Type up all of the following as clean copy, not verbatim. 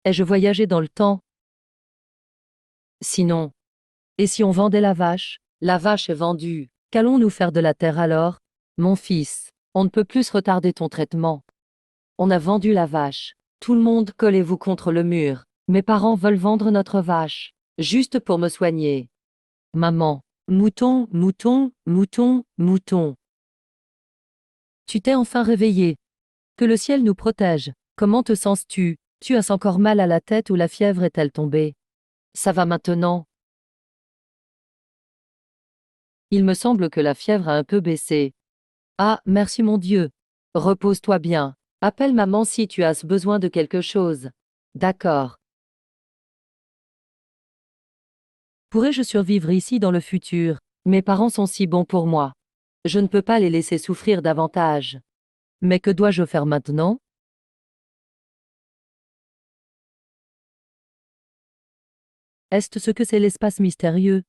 Ai-je voyagé dans le temps? Sinon, et si on vendait la vache? La vache est vendue. Qu'allons-nous faire de la terre alors? Mon fils, on ne peut plus retarder ton traitement. On a vendu la vache. Tout le monde, collez-vous contre le mur. Mes parents veulent vendre notre vache. Juste pour me soigner. Maman. Mouton, mouton, mouton, mouton. Tu t'es enfin réveillé. Que le ciel nous protège. Comment te sens-tu? Tu as encore mal à la tête ou la fièvre est-elle tombée? Ça va maintenant. Il me semble que la fièvre a un peu baissé. Ah, merci mon Dieu. Repose-toi bien. Appelle maman si tu as besoin de quelque chose. D'accord. Pourrais-je survivre ici dans le futur? Mes parents sont si bons pour moi. Je ne peux pas les laisser souffrir davantage. Mais que dois-je faire maintenant? Est-ce ce que c'est l'espace mystérieux?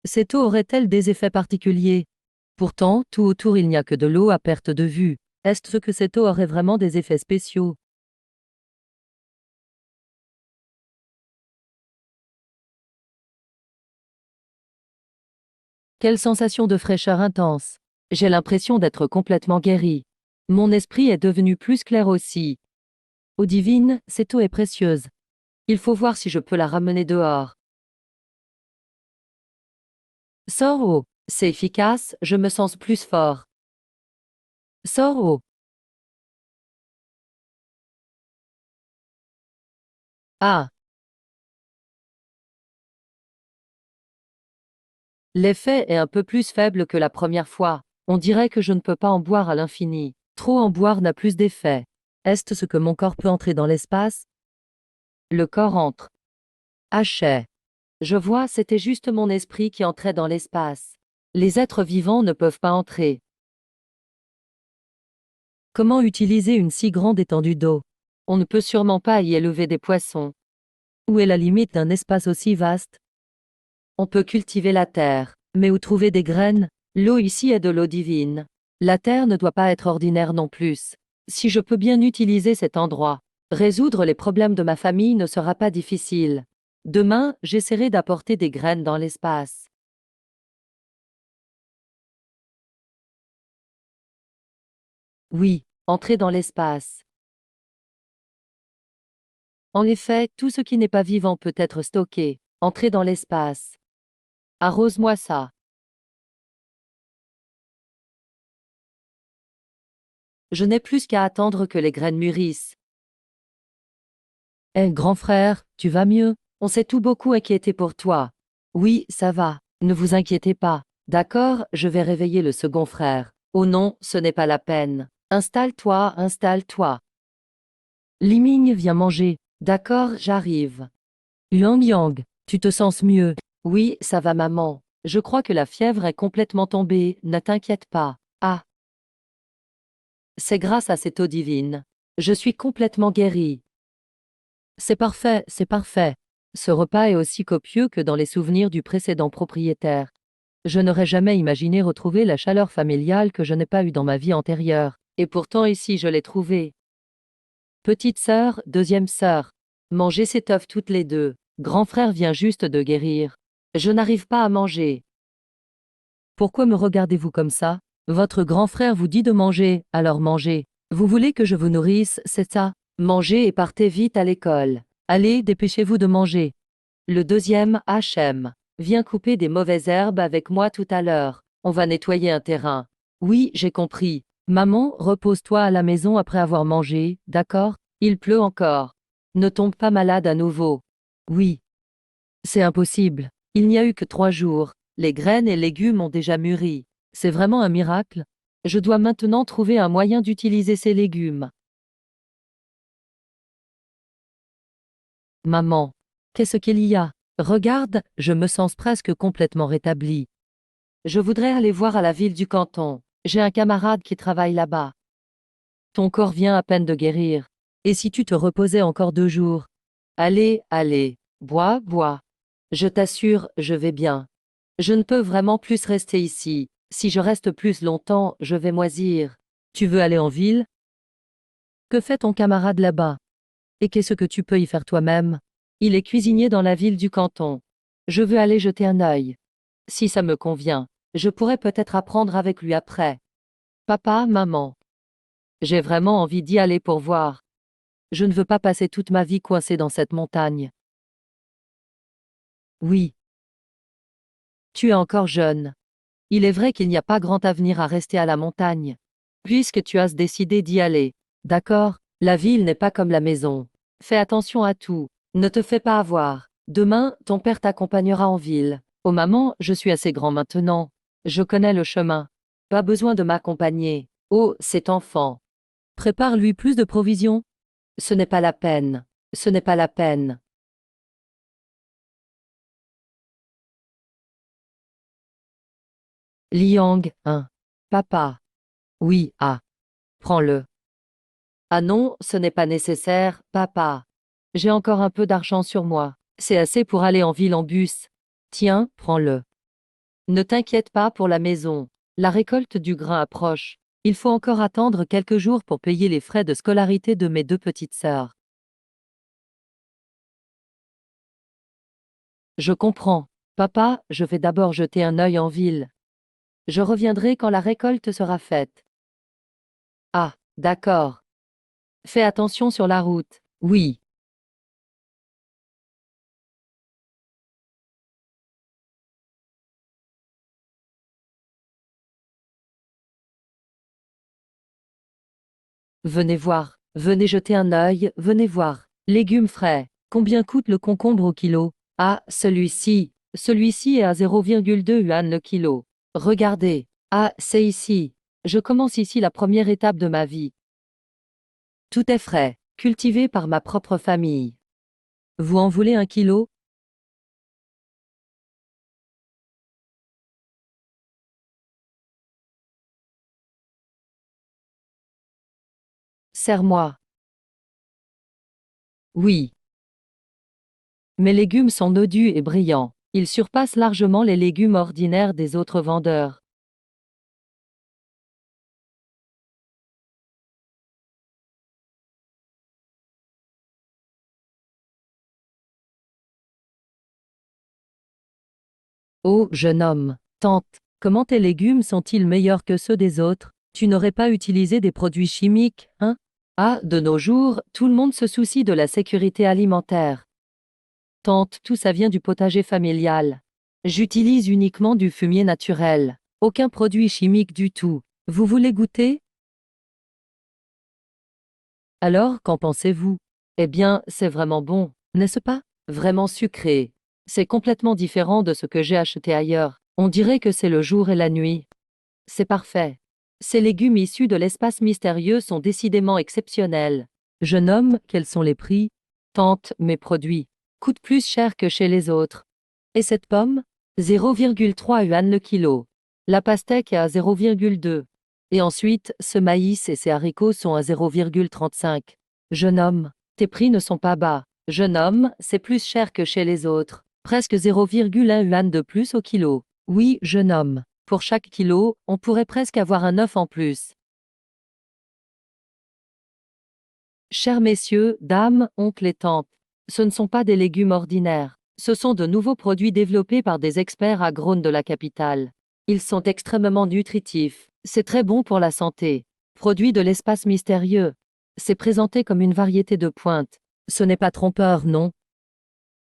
Cette eau aurait-elle des effets particuliers? Pourtant, tout autour il n'y a que de l'eau à perte de vue. Est-ce que cette eau aurait vraiment des effets spéciaux? Quelle sensation de fraîcheur intense. J'ai l'impression d'être complètement guéri. Mon esprit est devenu plus clair aussi. Eau divine, cette eau est précieuse. Il faut voir si je peux la ramener dehors. Sors eau. C'est efficace, je me sens plus fort. Sors eau. Ah, l'effet est un peu plus faible que la première fois. On dirait que je ne peux pas en boire à l'infini. Trop en boire n'a plus d'effet. Est-ce ce que mon corps peut entrer dans l'espace? Le corps entre. Hachais. Je vois, c'était juste mon esprit qui entrait dans l'espace. Les êtres vivants ne peuvent pas entrer. Comment utiliser une si grande étendue d'eau? On ne peut sûrement pas y élever des poissons. Où est la limite d'un espace aussi vaste? On peut cultiver la terre, mais où trouver des graines? L'eau ici est de l'eau divine. La terre ne doit pas être ordinaire non plus. Si je peux bien utiliser cet endroit, résoudre les problèmes de ma famille ne sera pas difficile. Demain, j'essaierai d'apporter des graines dans l'espace. Oui, entrer dans l'espace. En effet, tout ce qui n'est pas vivant peut être stocké. Entrer dans l'espace. Arrose-moi ça. Je n'ai plus qu'à attendre que les graines mûrissent. Eh, grand frère, tu vas mieux? On s'est tout beaucoup inquiété pour toi. Oui, ça va. Ne vous inquiétez pas. D'accord, je vais réveiller le second frère. Oh non, ce n'est pas la peine. Installe-toi, installe-toi. Liming vient manger. D'accord, j'arrive. Yang Yang, tu te sens mieux? Oui, ça va maman. Je crois que la fièvre est complètement tombée, ne t'inquiète pas. Ah, c'est grâce à cette eau divine. Je suis complètement guérie. C'est parfait, c'est parfait. Ce repas est aussi copieux que dans les souvenirs du précédent propriétaire. Je n'aurais jamais imaginé retrouver la chaleur familiale que je n'ai pas eue dans ma vie antérieure. Et pourtant ici je l'ai trouvée. Petite sœur, deuxième sœur. Mangez cet œuf toutes les deux. Grand frère vient juste de guérir. Je n'arrive pas à manger. Pourquoi me regardez-vous comme ça? Votre grand frère vous dit de manger, alors mangez. Vous voulez que je vous nourrisse, c'est ça? Mangez et partez vite à l'école. Allez, dépêchez-vous de manger. Le deuxième, Hachem. Viens couper des mauvaises herbes avec moi tout à l'heure. On va nettoyer un terrain. Oui, j'ai compris. Maman, repose-toi à la maison après avoir mangé, d'accord? Il pleut encore. Ne tombe pas malade à nouveau. Oui. C'est impossible. Il n'y a eu que 3 jours. Les graines et légumes ont déjà mûri. C'est vraiment un miracle. Je dois maintenant trouver un moyen d'utiliser ces légumes. Maman. Qu'est-ce qu'il y a? Regarde, je me sens presque complètement rétablie. Je voudrais aller voir à la ville du canton. J'ai un camarade qui travaille là-bas. Ton corps vient à peine de guérir. Et si tu te reposais encore 2 jours? Allez, allez, bois, bois. Je t'assure, je vais bien. Je ne peux vraiment plus rester ici. Si je reste plus longtemps, je vais moisir. Tu veux aller en ville? Que fait ton camarade là-bas? Et qu'est-ce que tu peux y faire toi-même? Il est cuisinier dans la ville du canton. Je veux aller jeter un œil. Si ça me convient, je pourrais peut-être apprendre avec lui après. Papa, maman. J'ai vraiment envie d'y aller pour voir. Je ne veux pas passer toute ma vie coincée dans cette montagne. Oui. Tu es encore jeune. Il est vrai qu'il n'y a pas grand avenir à rester à la montagne. Puisque tu as décidé d'y aller. D'accord, la ville n'est pas comme la maison. Fais attention à tout. Ne te fais pas avoir. Demain, ton père t'accompagnera en ville. Oh maman, je suis assez grand maintenant. Je connais le chemin. Pas besoin de m'accompagner. Oh, cet enfant. Prépare-lui plus de provisions. Ce n'est pas la peine. Ce n'est pas la peine. Liang, hein. Papa. Oui, ah. Prends-le. Ah non, ce n'est pas nécessaire, papa. J'ai encore un peu d'argent sur moi. C'est assez pour aller en ville en bus. Tiens, prends-le. Ne t'inquiète pas pour la maison. La récolte du grain approche. Il faut encore attendre quelques jours pour payer les frais de scolarité de mes deux petites sœurs. Je comprends. Papa, je vais d'abord jeter un œil en ville. Je reviendrai quand la récolte sera faite. Ah, d'accord. Fais attention sur la route. Oui. Venez voir. Venez jeter un œil, venez voir. Légumes frais. Combien coûte le concombre au kilo? Ah, celui-ci. Celui-ci est à 0,2 yuan le kilo. Regardez. Ah, c'est ici. Je commence ici la première étape de ma vie. Tout est frais, cultivé par ma propre famille. Vous en voulez un kilo? Serre-moi. Oui. Mes légumes sont nodus et brillants. Ils surpassent largement les légumes ordinaires des autres vendeurs. Oh, jeune homme, tante, comment tes légumes sont-ils meilleurs que ceux des autres? Tu n'aurais pas utilisé des produits chimiques, hein? Ah, de nos jours, tout le monde se soucie de la sécurité alimentaire. Tante, tout ça vient du potager familial. J'utilise uniquement du fumier naturel. Aucun produit chimique du tout. Vous voulez goûter? Alors, qu'en pensez-vous? Eh bien, c'est vraiment bon, n'est-ce pas? Vraiment sucré. C'est complètement différent de ce que j'ai acheté ailleurs. On dirait que c'est le jour et la nuit. C'est parfait. Ces légumes issus de l'espace mystérieux sont décidément exceptionnels. Jeune homme, quels sont les prix? Tante, mes produits coûtent plus cher que chez les autres. Et cette pomme? 0,3 yuan le kilo. La pastèque est à 0,2. Et ensuite, ce maïs et ces haricots sont à 0,35. Jeune homme, tes prix ne sont pas bas. Jeune homme, c'est plus cher que chez les autres. Presque 0,1 yuan de plus au kilo. Oui, jeune homme. Pour chaque kilo, on pourrait presque avoir un œuf en plus. Chers messieurs, dames, oncles et tantes, ce ne sont pas des légumes ordinaires. Ce sont de nouveaux produits développés par des experts agronomes de la capitale. Ils sont extrêmement nutritifs. C'est très bon pour la santé. Produits de l'espace mystérieux. C'est présenté comme une variété de pointe. Ce n'est pas trompeur, non?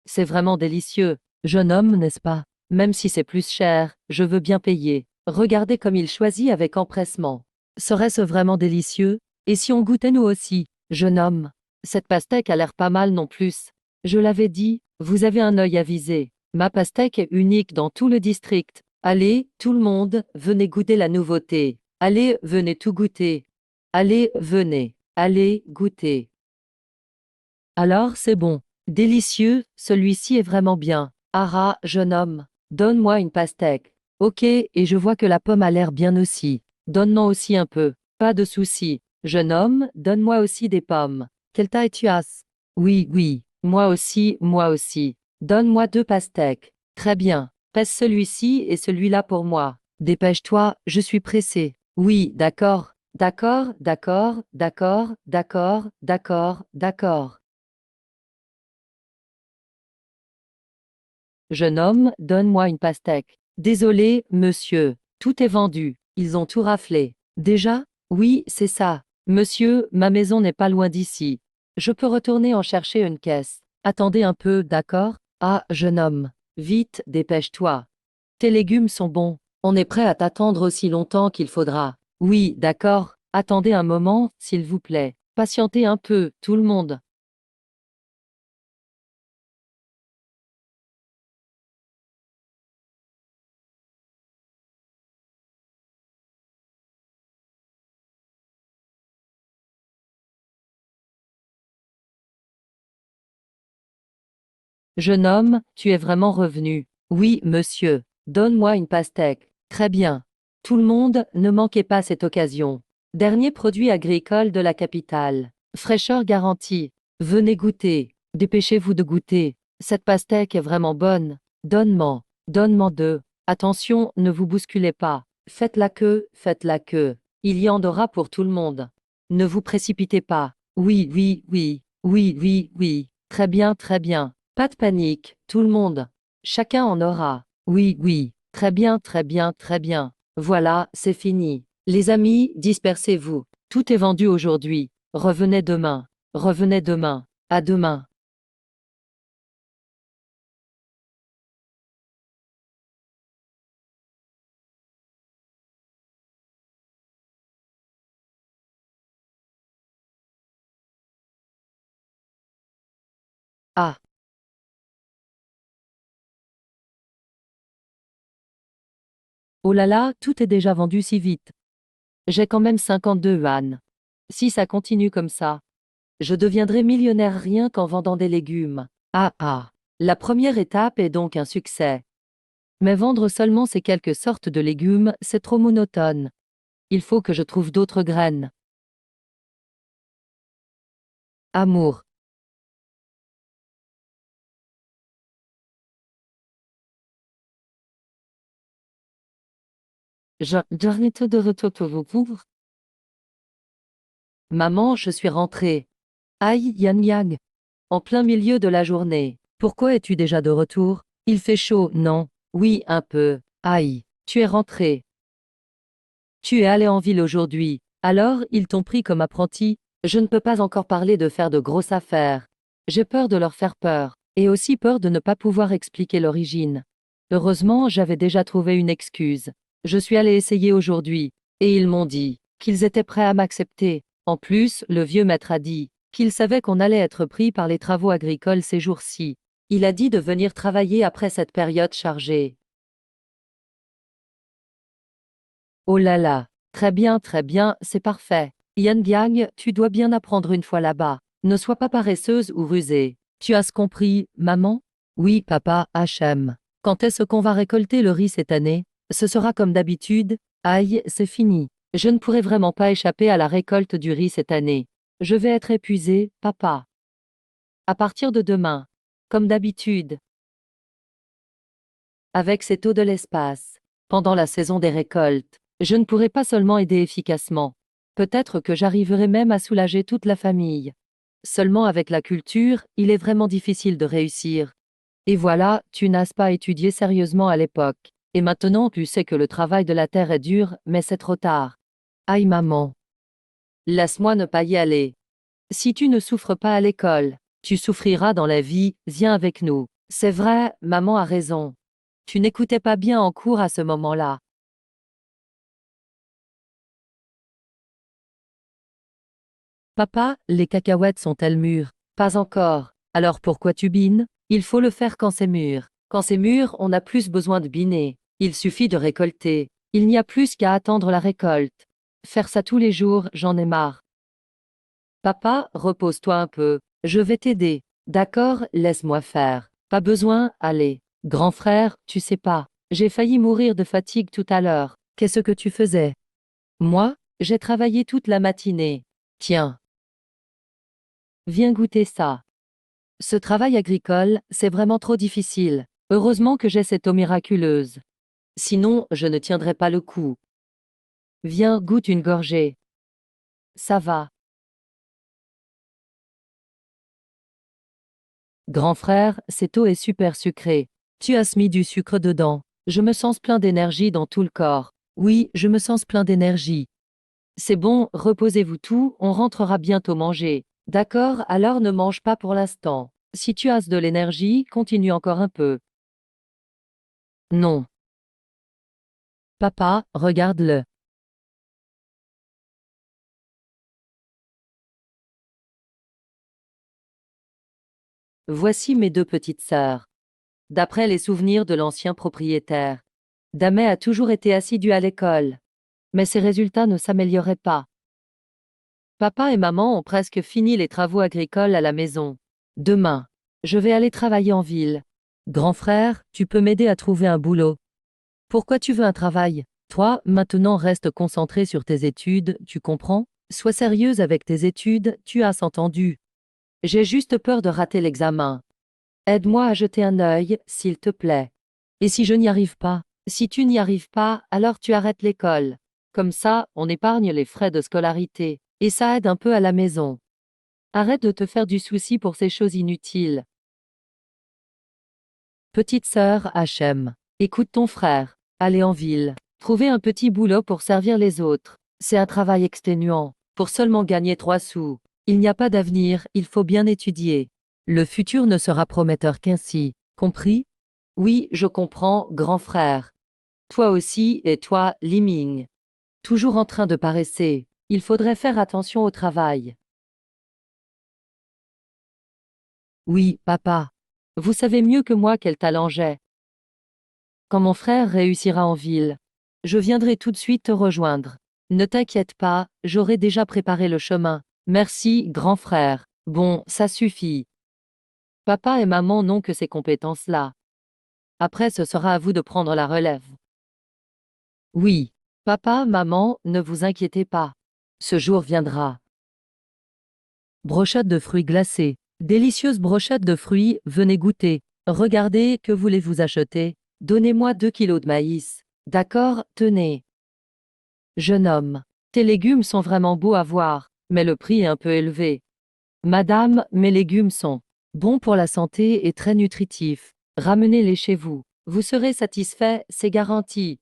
C'est vraiment délicieux. Jeune homme, n'est-ce pas? Même si c'est plus cher, je veux bien payer. Regardez comme il choisit avec empressement. Serait-ce vraiment délicieux? Et si on goûtait nous aussi, jeune homme? Cette pastèque a l'air pas mal non plus. Je l'avais dit, vous avez un œil avisé. Ma pastèque est unique dans tout le district. Allez, tout le monde, venez goûter la nouveauté. Allez, venez tout goûter. Allez, venez. Allez, goûter. Alors c'est bon. Délicieux, celui-ci est vraiment bien. Ara, jeune homme, donne-moi une pastèque. Ok, et je vois que la pomme a l'air bien aussi. Donne-moi aussi un peu. Pas de souci. Jeune homme, donne-moi aussi des pommes. Quelle taille tu as? Oui, oui. Moi aussi, moi aussi. Donne-moi deux pastèques. Très bien. Pèse celui-ci et celui-là pour moi. Dépêche-toi, je suis pressé. Oui, d'accord. D'accord, d'accord, d'accord, d'accord, d'accord, d'accord. Jeune homme, donne-moi une pastèque. Désolé, monsieur. Tout est vendu. Ils ont tout raflé. Déjà? Oui, c'est ça. Monsieur, ma maison n'est pas loin d'ici. Je peux retourner en chercher une caisse. Attendez un peu, d'accord? Ah, jeune homme. Vite, dépêche-toi. Tes légumes sont bons. On est prêt à t'attendre aussi longtemps qu'il faudra. Oui, d'accord. Attendez un moment, s'il vous plaît. Patientez un peu, tout le monde. Jeune homme, tu es vraiment revenu. Oui, monsieur. Donne-moi une pastèque. Très bien. Tout le monde, ne manquez pas cette occasion. Dernier produit agricole de la capitale. Fraîcheur garantie. Venez goûter. Dépêchez-vous de goûter. Cette pastèque est vraiment bonne. Donne-moi. Donne-moi deux. Attention, ne vous bousculez pas. Faites la queue, faites la queue. Il y en aura pour tout le monde. Ne vous précipitez pas. Oui, oui, oui. Oui, oui, oui. Très bien, très bien. Pas de panique, tout le monde. Chacun en aura. Oui, oui. Très bien, très bien, très bien. Voilà, c'est fini. Les amis, dispersez-vous. Tout est vendu aujourd'hui. Revenez demain. Revenez demain. À demain. Ah, oh là là, tout est déjà vendu si vite. J'ai quand même 52 yuan. Si ça continue comme ça, je deviendrai millionnaire rien qu'en vendant des légumes. Ah ah. La première étape est donc un succès. Mais vendre seulement ces quelques sortes de légumes, c'est trop monotone. Il faut que je trouve d'autres graines. Amour. J'arrête de retour. Maman, je suis rentrée. Aïe, Yang Yang. En plein milieu de la journée. Pourquoi es-tu déjà de retour? Il fait chaud, non? Oui, un peu. Aïe. Tu es rentrée. Tu es allé en ville aujourd'hui. Alors, ils t'ont pris comme apprenti? Je ne peux pas encore parler de faire de grosses affaires. J'ai peur de leur faire peur. Et aussi peur de ne pas pouvoir expliquer l'origine. Heureusement, j'avais déjà trouvé une excuse. Je suis allé essayer aujourd'hui. Et ils m'ont dit qu'ils étaient prêts à m'accepter. En plus, le vieux maître a dit qu'il savait qu'on allait être pris par les travaux agricoles ces jours-ci. Il a dit de venir travailler après cette période chargée. Oh là là. Très bien, c'est parfait. Yan Yang, tu dois bien apprendre une fois là-bas. Ne sois pas paresseuse ou rusée. Tu as compris, maman? Oui, papa, HM. Quand est-ce qu'on va récolter le riz cette année? Ce sera comme d'habitude? Aïe, c'est fini. Je ne pourrai vraiment pas échapper à la récolte du riz cette année. Je vais être épuisée, papa. À partir de demain. Comme d'habitude. Avec cette eau de l'espace. Pendant la saison des récoltes, je ne pourrai pas seulement aider efficacement. Peut-être que j'arriverai même à soulager toute la famille. Seulement avec la culture, il est vraiment difficile de réussir. Et voilà, tu n'as pas étudié sérieusement à l'époque. Et maintenant tu sais que le travail de la terre est dur, mais c'est trop tard. Aïe maman. Laisse-moi ne pas y aller. Si tu ne souffres pas à l'école, tu souffriras dans la vie, viens avec nous. C'est vrai, maman a raison. Tu n'écoutais pas bien en cours à ce moment-là. Papa, les cacahuètes sont-elles mûres? Pas encore. Alors pourquoi tu bines? Il faut le faire quand c'est mûr. Quand c'est mûr, on n'a plus besoin de biner. Il suffit de récolter. Il n'y a plus qu'à attendre la récolte. Faire ça tous les jours, j'en ai marre. Papa, repose-toi un peu. Je vais t'aider. D'accord, laisse-moi faire. Pas besoin, allez. Grand frère, tu sais pas. J'ai failli mourir de fatigue tout à l'heure. Qu'est-ce que tu faisais? Moi, j'ai travaillé toute la matinée. Tiens, viens goûter ça. Ce travail agricole, c'est vraiment trop difficile. Heureusement que j'ai cette eau miraculeuse. Sinon, je ne tiendrais pas le coup. Viens, goûte une gorgée. Ça va. Grand frère, cette eau est super sucrée. Tu as mis du sucre dedans. Je me sens plein d'énergie dans tout le corps. Oui, je me sens plein d'énergie. C'est bon, reposez-vous tout, on rentrera bientôt manger. D'accord, alors ne mange pas pour l'instant. Si tu as de l'énergie, continue encore un peu. Non. Papa, regarde-le. Voici mes deux petites sœurs. D'après les souvenirs de l'ancien propriétaire, Damet a toujours été assidu à l'école. Mais ses résultats ne s'amélioraient pas. Papa et maman ont presque fini les travaux agricoles à la maison. Demain, je vais aller travailler en ville. Grand frère, tu peux m'aider à trouver un boulot. Pourquoi tu veux un travail? Toi, maintenant reste concentré sur tes études, tu comprends? Sois sérieuse avec tes études, tu as entendu. J'ai juste peur de rater l'examen. Aide-moi à jeter un œil, s'il te plaît. Et si je n'y arrive pas? Si tu n'y arrives pas, alors tu arrêtes l'école. Comme ça, on épargne les frais de scolarité. Et ça aide un peu à la maison. Arrête de te faire du souci pour ces choses inutiles. Petite sœur HM. Écoute ton frère. Allez en ville. Trouver un petit boulot pour servir les autres. C'est un travail exténuant. Pour seulement gagner 3 sous. Il n'y a pas d'avenir, il faut bien étudier. Le futur ne sera prometteur qu'ainsi. Compris? Oui, je comprends, grand frère. Toi aussi, et toi, Liming. Toujours en train de paresser. Il faudrait faire attention au travail. Oui, papa. Vous savez mieux que moi quel talent j'ai. Quand mon frère réussira en ville, je viendrai tout de suite te rejoindre. Ne t'inquiète pas, j'aurai déjà préparé le chemin. Merci, grand frère. Bon, ça suffit. Papa et maman n'ont que ces compétences-là. Après, ce sera à vous de prendre la relève. Oui. Papa, maman, ne vous inquiétez pas. Ce jour viendra. Brochette de fruits glacés. Délicieuse brochette de fruits, venez goûter. Regardez, que voulez-vous acheter? Donnez-moi 2 kilos de maïs. D'accord, tenez. Jeune homme, tes légumes sont vraiment beaux à voir, mais le prix est un peu élevé. Madame, mes légumes sont bons pour la santé et très nutritifs. Ramenez-les chez vous. Vous serez satisfait, c'est garanti.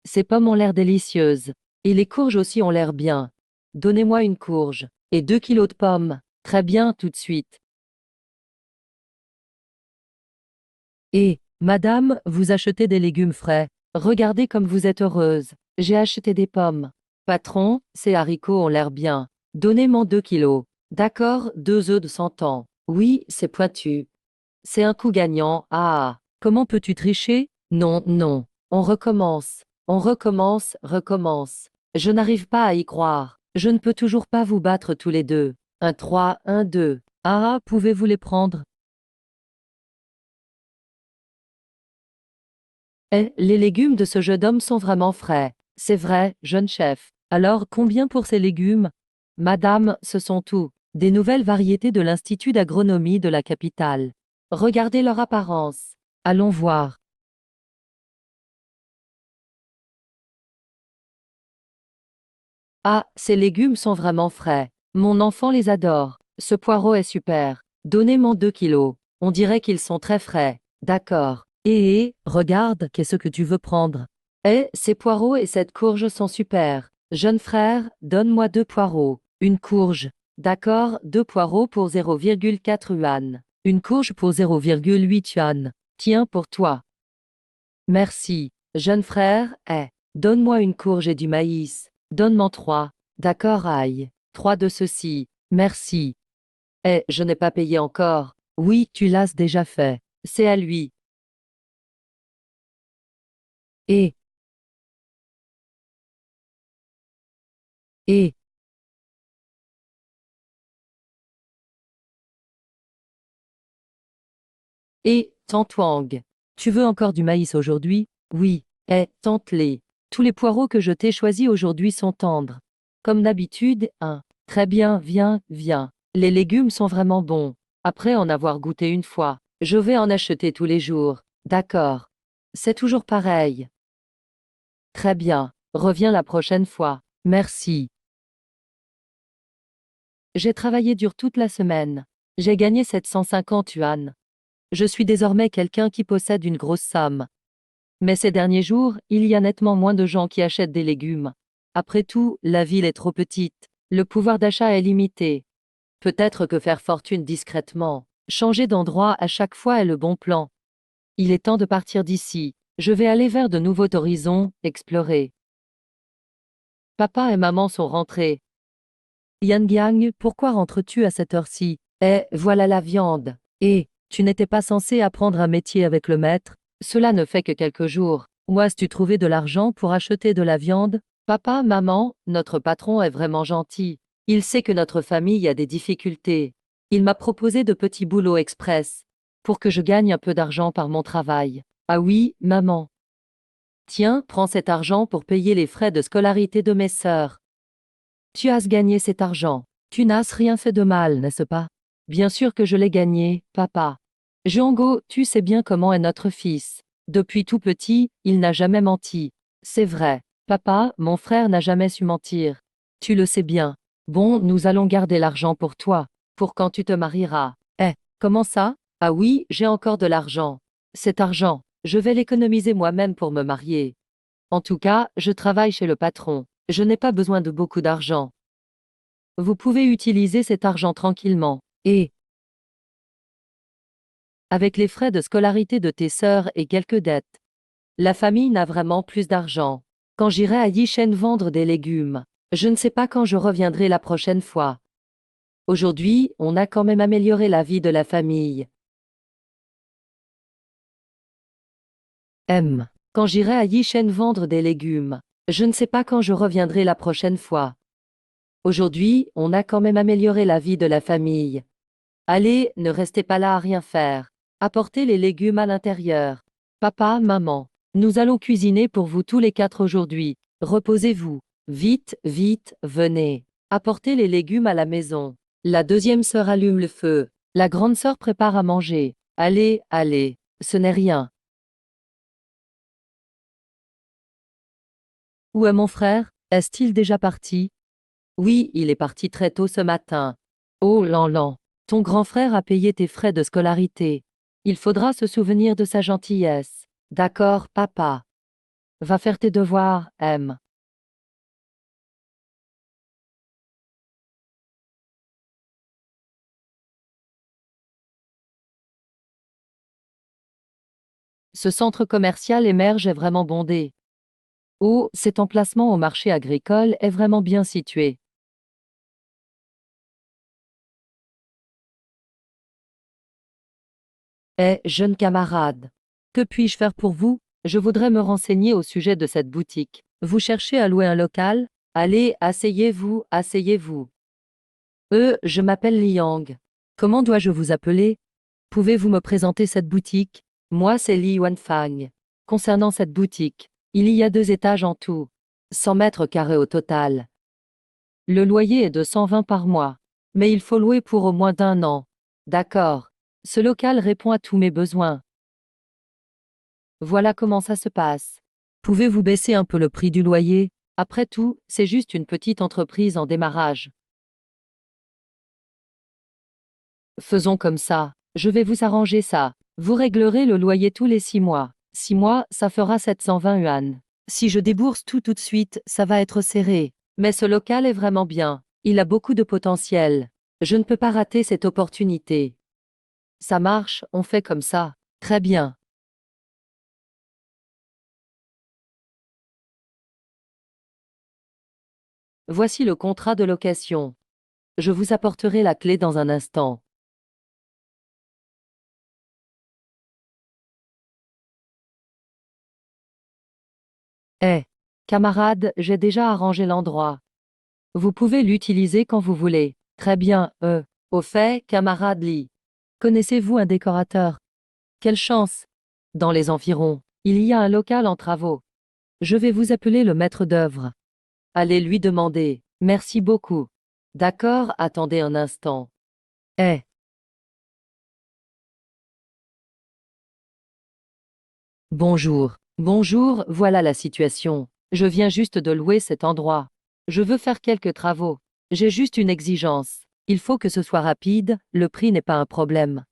Ces pommes ont l'air délicieuses. Et les courges aussi ont l'air bien. Donnez-moi une courge. Et 2 kilos de pommes. Très bien, tout de suite. Et, madame, vous achetez des légumes frais. Regardez comme vous êtes heureuse. J'ai acheté des pommes. Patron, ces haricots ont l'air bien. Donnez-moi 2 kilos. D'accord, 2 œufs de 100 ans. Oui, c'est pointu. C'est un coup gagnant. Ah, comment peux-tu tricher? Non, non. On recommence. On recommence, recommence. Je n'arrive pas à y croire. Je ne peux toujours pas vous battre tous les deux. 1, 3, 1, 2. Ah, pouvez-vous les prendre? Eh, les légumes de ce jeune homme sont vraiment frais. C'est vrai, jeune chef. Alors, combien pour ces légumes? Madame, ce sont tout. Des nouvelles variétés de l'Institut d'agronomie de la capitale. Regardez leur apparence. Allons voir. Ah, ces légumes sont vraiment frais. Mon enfant les adore. Ce poireau est super. Donnez-moi 2 kilos. On dirait qu'ils sont très frais. D'accord. Regarde, qu'est-ce que tu veux prendre? Eh, ces poireaux et cette courge sont super. Jeune frère, donne-moi 2 poireaux. Une courge. D'accord, 2 poireaux pour 0,4 yuan. Une courge pour 0,8 yuan. Tiens pour toi. Merci. Jeune frère, donne-moi une courge et du maïs. Donne-m'en 3. D'accord, aïe. 3 de ceci. Merci. Je n'ai pas payé encore. Oui, tu l'as déjà fait. C'est à lui. Et, et, tante Wang. Tu veux encore du maïs aujourd'hui? Oui. Tente-les. Tous les poireaux que je t'ai choisis aujourd'hui sont tendres. Comme d'habitude, hein. Très bien, viens, viens. Les légumes sont vraiment bons. Après en avoir goûté une fois, je vais en acheter tous les jours. D'accord. C'est toujours pareil. Très bien. Reviens la prochaine fois. Merci. J'ai travaillé dur toute la semaine. J'ai gagné 750 yuan. Je suis désormais quelqu'un qui possède une grosse somme. Mais ces derniers jours, il y a nettement moins de gens qui achètent des légumes. Après tout, la ville est trop petite. Le pouvoir d'achat est limité. Peut-être que faire fortune discrètement, changer d'endroit à chaque fois est le bon plan. Il est temps de partir d'ici. Je vais aller vers de nouveaux horizons, explorer. Papa et maman sont rentrés. Yang, pourquoi rentres-tu à cette heure-ci? Eh, voilà la viande. Et, tu n'étais pas censé apprendre un métier avec le maître? Cela ne fait que quelques jours. Où as-tu trouvé de l'argent pour acheter de la viande? Papa, maman, notre patron est vraiment gentil. Il sait que notre famille a des difficultés. Il m'a proposé de petits boulots express, pour que je gagne un peu d'argent par mon travail. Ah oui, maman. Tiens, prends cet argent pour payer les frais de scolarité de mes sœurs. Tu as gagné cet argent. Tu n'as rien fait de mal, n'est-ce pas? Bien sûr que je l'ai gagné, papa. Django, tu sais bien comment est notre fils. Depuis tout petit, il n'a jamais menti. C'est vrai. Papa, mon frère n'a jamais su mentir. Tu le sais bien. Bon, nous allons garder l'argent pour toi, pour quand tu te marieras. Eh, comment ça? Ah oui, j'ai encore de l'argent. Cet argent, je vais l'économiser moi-même pour me marier. En tout cas, je travaille chez le patron. Je n'ai pas besoin de beaucoup d'argent. Vous pouvez utiliser cet argent tranquillement. Et, avec les frais de scolarité de tes sœurs et quelques dettes, la famille n'a vraiment plus d'argent. Quand j'irai à Yishen vendre des légumes, je ne sais pas quand je reviendrai la prochaine fois. Aujourd'hui, on a quand même amélioré la vie de la famille. M. Quand j'irai à Yishen vendre des légumes, je ne sais pas quand je reviendrai la prochaine fois. Aujourd'hui, on a quand même amélioré la vie de la famille. Allez, ne restez pas là à rien faire. Apportez les légumes à l'intérieur. Papa, maman, nous allons cuisiner pour vous tous les 4 aujourd'hui. Reposez-vous. Vite, vite, venez. Apportez les légumes à la maison. La deuxième sœur allume le feu. La grande sœur prépare à manger. Allez, allez, ce n'est rien. Où est mon frère? Est-il déjà parti? Oui, il est parti très tôt ce matin. Oh, Lanlan, ton grand frère a payé tes frais de scolarité. Il faudra se souvenir de sa gentillesse. D'accord, papa. Va faire tes devoirs, M. Ce centre commercial émerge est vraiment bondé. Oh, cet emplacement au marché agricole est vraiment bien situé. Eh, jeune camarade, que puis-je faire pour vous? Je voudrais me renseigner au sujet de cette boutique. Vous cherchez à louer un local? Allez, asseyez-vous, asseyez-vous. Je m'appelle Liang. Comment dois-je vous appeler? Pouvez-vous me présenter cette boutique? Moi, c'est Li Wanfang. Concernant cette boutique, il y a 2 étages en tout. 100 mètres carrés au total. Le loyer est de 120 par mois. Mais il faut louer pour au moins d'un an. D'accord. Ce local répond à tous mes besoins. Voilà comment ça se passe. Pouvez-vous baisser un peu le prix du loyer? Après tout, c'est juste une petite entreprise en démarrage. Faisons comme ça. Je vais vous arranger ça. Vous réglerez le loyer tous les 6 mois. 6 mois, ça fera 720 yuan. Si je débourse tout de suite, ça va être serré. Mais ce local est vraiment bien. Il a beaucoup de potentiel. Je ne peux pas rater cette opportunité. Ça marche, on fait comme ça. Très bien. Voici le contrat de location. Je vous apporterai la clé dans un instant. Eh, camarade, j'ai déjà arrangé l'endroit. Vous pouvez l'utiliser quand vous voulez. Très bien, Au fait, camarade Lee, connaissez-vous un décorateur? Quelle chance! Dans les environs, il y a un local en travaux. Je vais vous appeler le maître d'œuvre. Allez lui demander. Merci beaucoup. D'accord, attendez un instant. Eh, bonjour. Bonjour, voilà la situation. Je viens juste de louer cet endroit. Je veux faire quelques travaux. J'ai juste une exigence. Il faut que ce soit rapide, le prix n'est pas un problème.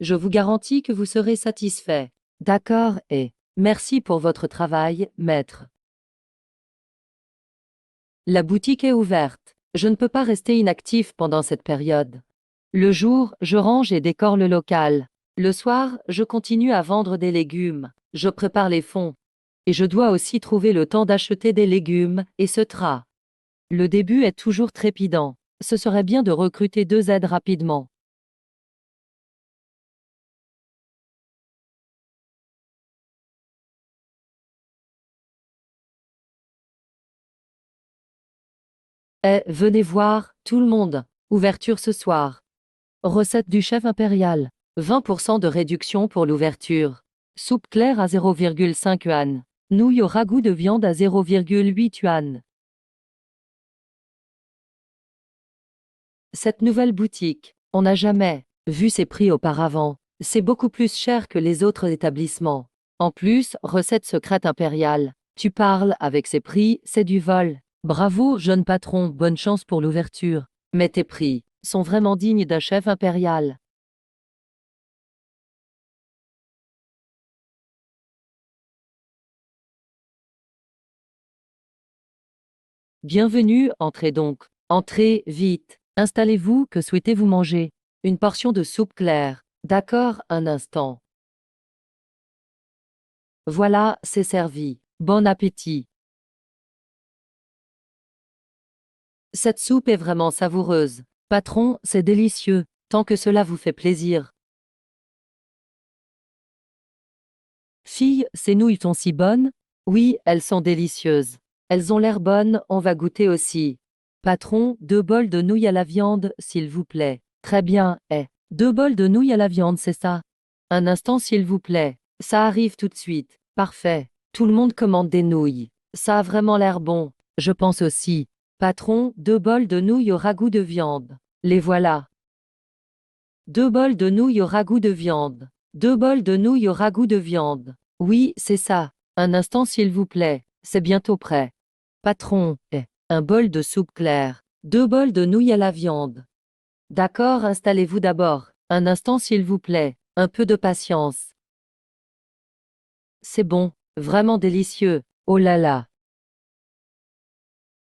Je vous garantis que vous serez satisfait. D'accord, et merci pour votre travail, maître. La boutique est ouverte. Je ne peux pas rester inactif pendant cette période. Le jour, je range et décore le local. Le soir, je continue à vendre des légumes. Je prépare les fonds. Et je dois aussi trouver le temps d'acheter des légumes, etc. Le début est toujours trépidant. Ce serait bien de recruter 2 aides rapidement. Eh, venez voir, tout le monde. Ouverture ce soir. Recette du chef impérial. 20% de réduction pour l'ouverture. Soupe claire à 0,5 yuan. Nouilles au ragoût de viande à 0,8 yuan. Cette nouvelle boutique, on n'a jamais vu ces prix auparavant. C'est beaucoup plus cher que les autres établissements. En plus, recette secrète impériale. Tu parles avec ces prix, c'est du vol. Bravo, jeune patron, bonne chance pour l'ouverture. Mais tes prix sont vraiment dignes d'un chef impérial. Bienvenue, entrez donc. Entrez, vite. Installez-vous, que souhaitez-vous manger? Une portion de soupe claire. D'accord, un instant. Voilà, c'est servi. Bon appétit. Cette soupe est vraiment savoureuse. Patron, c'est délicieux, tant que cela vous fait plaisir. Fille, ces nouilles sont si bonnes? Oui, elles sont délicieuses. Elles ont l'air bonnes, on va goûter aussi. Patron, 2 bols de nouilles à la viande, s'il vous plaît. Très bien, 2 bols de nouilles à la viande, c'est ça? Un instant, s'il vous plaît. Ça arrive tout de suite. Parfait. Tout le monde commande des nouilles. Ça a vraiment l'air bon. Je pense aussi. Patron, 2 bols de nouilles au ragoût de viande. Les voilà. 2 bols de nouilles au ragoût de viande. 2 bols de nouilles au ragoût de viande. Oui, c'est ça. Un instant s'il vous plaît. C'est bientôt prêt. Patron, un bol de soupe claire. 2 bols de nouilles à la viande. D'accord, installez-vous d'abord. Un instant s'il vous plaît. Un peu de patience. C'est bon. Vraiment délicieux. Oh là là.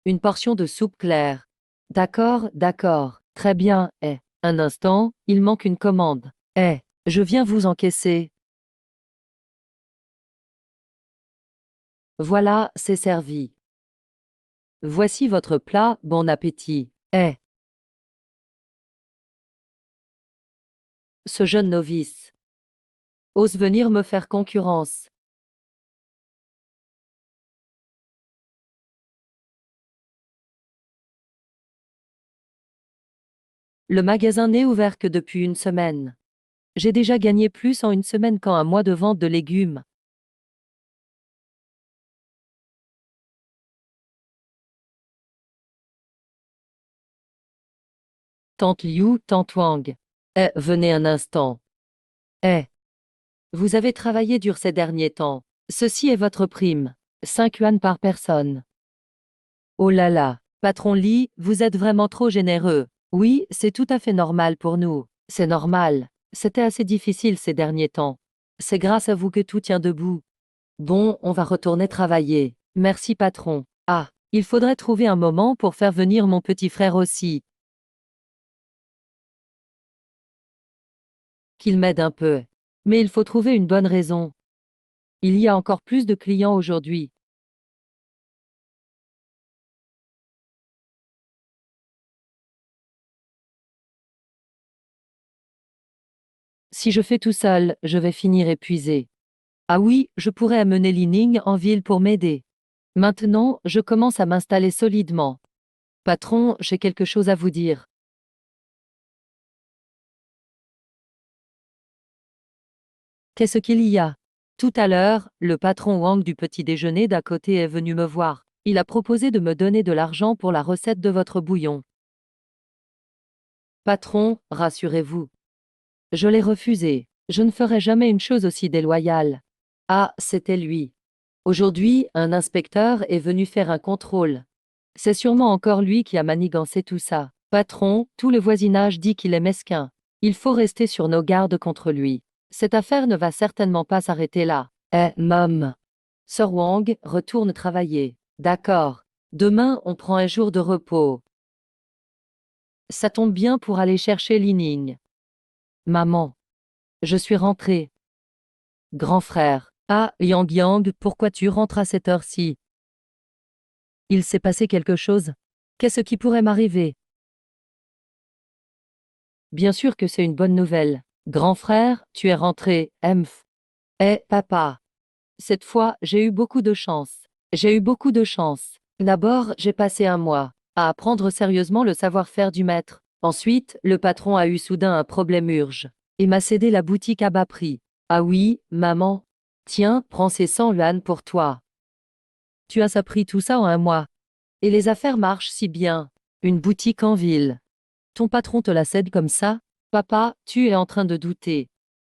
Une portion de soupe claire. D'accord, d'accord. Très bien, un instant, il manque une commande. Je viens vous encaisser. Voilà, c'est servi. Voici votre plat, bon appétit. Ce jeune novice ose venir me faire concurrence. Le magasin n'est ouvert que depuis une semaine. J'ai déjà gagné plus en une semaine qu'en un mois de vente de légumes. Tante Liu, tante Wang. Venez un instant. Vous avez travaillé dur ces derniers temps. Ceci est votre prime. 5 yuan par personne. Oh là là, patron Li, vous êtes vraiment trop généreux. Oui, c'est tout à fait normal pour nous. C'est normal. C'était assez difficile ces derniers temps. C'est grâce à vous que tout tient debout. Bon, on va retourner travailler. Merci patron. Ah, il faudrait trouver un moment pour faire venir mon petit frère aussi. Qu'il m'aide un peu. Mais il faut trouver une bonne raison. Il y a encore plus de clients aujourd'hui. Si je fais tout seul, je vais finir épuisé. Ah oui, je pourrais amener Lining en ville pour m'aider. Maintenant, je commence à m'installer solidement. Patron, j'ai quelque chose à vous dire. Qu'est-ce qu'il y a? Tout à l'heure, le patron Wang du petit déjeuner d'à côté est venu me voir. Il a proposé de me donner de l'argent pour la recette de votre bouillon. Patron, rassurez-vous. Je l'ai refusé. Je ne ferai jamais une chose aussi déloyale. Ah, c'était lui. Aujourd'hui, un inspecteur est venu faire un contrôle. C'est sûrement encore lui qui a manigancé tout ça. Patron, tout le voisinage dit qu'il est mesquin. Il faut rester sur nos gardes contre lui. Cette affaire ne va certainement pas s'arrêter là. Eh, Mom. Sir Wang, retourne travailler. D'accord. Demain, on prend un jour de repos. Ça tombe bien pour aller chercher Li Ning. Maman. Je suis rentré. Grand frère. Ah, Yang Yang, pourquoi tu rentres à cette heure-ci? Il s'est passé quelque chose? Qu'est-ce qui pourrait m'arriver? Bien sûr que c'est une bonne nouvelle. Grand frère, tu es rentré, Emph. Eh, papa. Cette fois, j'ai eu beaucoup de chance. J'ai eu beaucoup de chance. D'abord, j'ai passé un mois à apprendre sérieusement le savoir-faire du maître. Ensuite, le patron a eu soudain un problème urge et m'a cédé la boutique à bas prix. Ah oui, maman. Tiens, prends ces 100 yuan pour toi. Tu as appris tout ça en un mois. Et les affaires marchent si bien. Une boutique en ville. Ton patron te la cède comme ça? Papa, tu es en train de douter.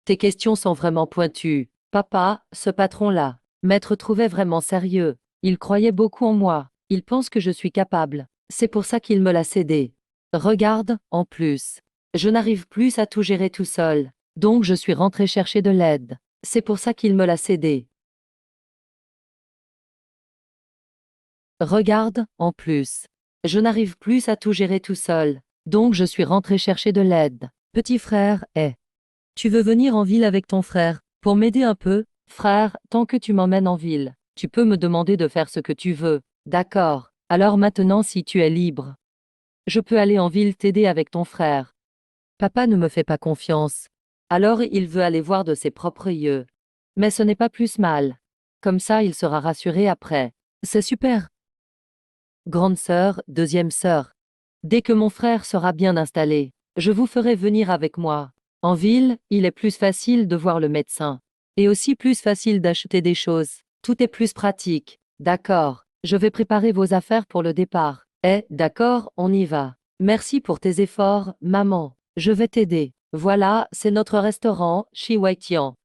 Tes questions sont vraiment pointues. Papa, ce patron-là, maître trouvait vraiment sérieux. Il croyait beaucoup en moi. Il pense que je suis capable. C'est pour ça qu'il me l'a cédé. Regarde, en plus. Je n'arrive plus à tout gérer tout seul. Donc je suis rentré chercher de l'aide. C'est pour ça qu'il me l'a cédé. Regarde, en plus. Je n'arrive plus à tout gérer tout seul. Donc je suis rentré chercher de l'aide. Petit frère, tu veux venir en ville avec ton frère, pour m'aider un peu? Frère, tant que tu m'emmènes en ville, tu peux me demander de faire ce que tu veux. D'accord. Alors maintenant si tu es libre, je peux aller en ville t'aider avec ton frère. Papa ne me fait pas confiance. Alors il veut aller voir de ses propres yeux. Mais ce n'est pas plus mal. Comme ça il sera rassuré après. C'est super. Grande sœur, deuxième sœur. Dès que mon frère sera bien installé, je vous ferai venir avec moi. En ville, il est plus facile de voir le médecin. Et aussi plus facile d'acheter des choses. Tout est plus pratique. D'accord. Je vais préparer vos affaires pour le départ. D'accord, on y va. Merci pour tes efforts, maman. Je vais t'aider. Voilà, c'est notre restaurant, Shi Waitian.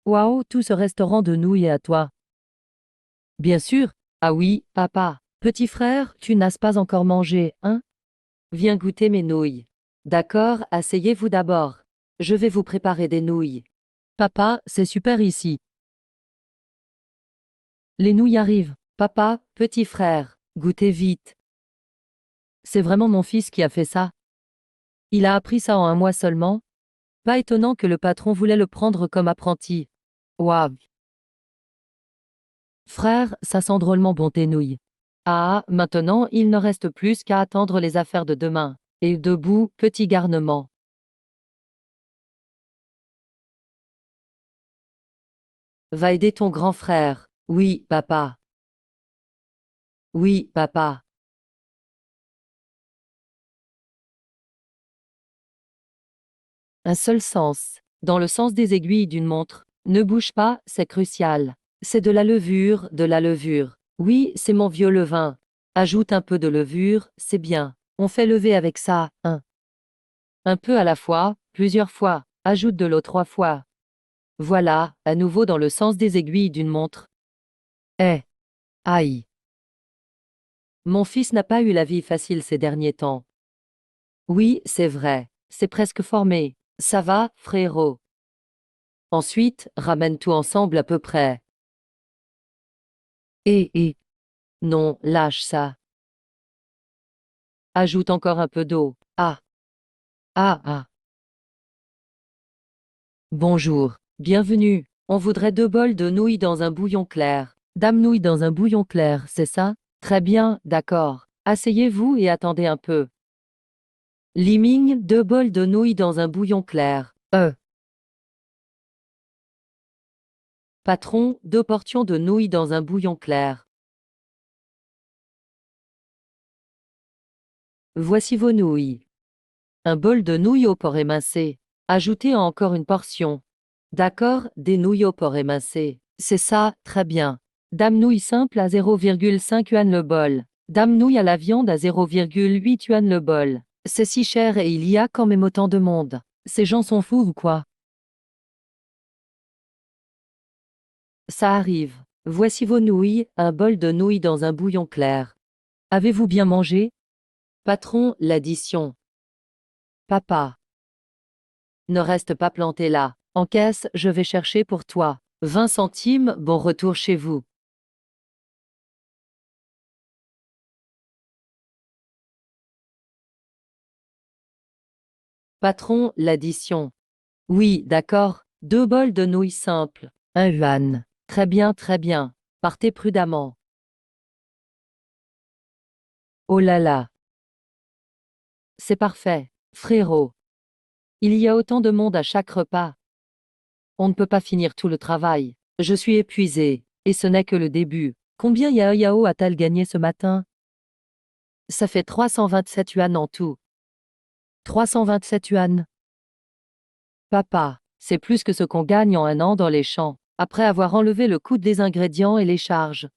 Waouh, tout ce restaurant de nouilles est à toi. Bien sûr. Ah oui, papa. Petit frère, tu n'as pas encore mangé, hein? Viens goûter mes nouilles. D'accord, asseyez-vous d'abord. Je vais vous préparer des nouilles. Papa, c'est super ici. Les nouilles arrivent. Papa, petit frère, goûtez vite. C'est vraiment mon fils qui a fait ça. Il a appris ça en un mois seulement. Pas étonnant que le patron voulait le prendre comme apprenti. Waouh. Frère, ça sent drôlement bon tes nouilles. Ah, maintenant, il ne reste plus qu'à attendre les affaires de demain. Et debout, petit garnement. Va aider ton grand frère. Oui, papa. Oui, papa. Un seul sens. Dans le sens des aiguilles d'une montre. Ne bouge pas, c'est crucial. C'est de la levure, de la levure. Oui, c'est mon vieux levain. Ajoute un peu de levure, c'est bien. On fait lever avec ça, un peu à la fois, plusieurs fois. Ajoute de l'eau 3 fois. Voilà, à nouveau dans le sens des aiguilles d'une montre. Eh. Aïe. Mon fils n'a pas eu la vie facile ces derniers temps. Oui, c'est vrai. C'est presque formé. Ça va, frérot. Ensuite, ramène tout ensemble à peu près. Non, lâche ça. Ajoute encore un peu d'eau. Ah. Ah ah. Bonjour. Bienvenue. On voudrait 2 bols de nouilles dans un bouillon clair. Dame nouilles dans un bouillon clair, c'est ça? Très bien, d'accord. Asseyez-vous et attendez un peu. Liming, 2 bols de nouilles dans un bouillon clair. Patron, 2 portions de nouilles dans un bouillon clair. Voici vos nouilles. Un bol de nouilles au porc émincé. Ajoutez encore une portion. D'accord, des nouilles au porc émincé. C'est ça, très bien. Dame nouilles simple à 0,5 yuan le bol. Dame nouilles à la viande à 0,8 yuan le bol. C'est si cher et il y a quand même autant de monde. Ces gens sont fous ou quoi? Ça arrive. Voici vos nouilles, un bol de nouilles dans un bouillon clair. Avez-vous bien mangé? Patron, l'addition. Papa. Ne reste pas planté là. Encaisse, je vais chercher pour toi. 20 centimes, bon retour chez vous. Patron, l'addition. Oui, d'accord. 2 bols de nouilles simples. 1 yuan. Très bien, très bien. Partez prudemment. Oh là là. C'est parfait. Frérot. Il y a autant de monde à chaque repas. On ne peut pas finir tout le travail. Je suis épuisé. Et ce n'est que le début. Combien Yao a-t-elle gagné ce matin? Ça fait 327 yuan en tout. 327 yuan. Papa, c'est plus que ce qu'on gagne en un an dans les champs, après avoir enlevé le coût des ingrédients et les charges.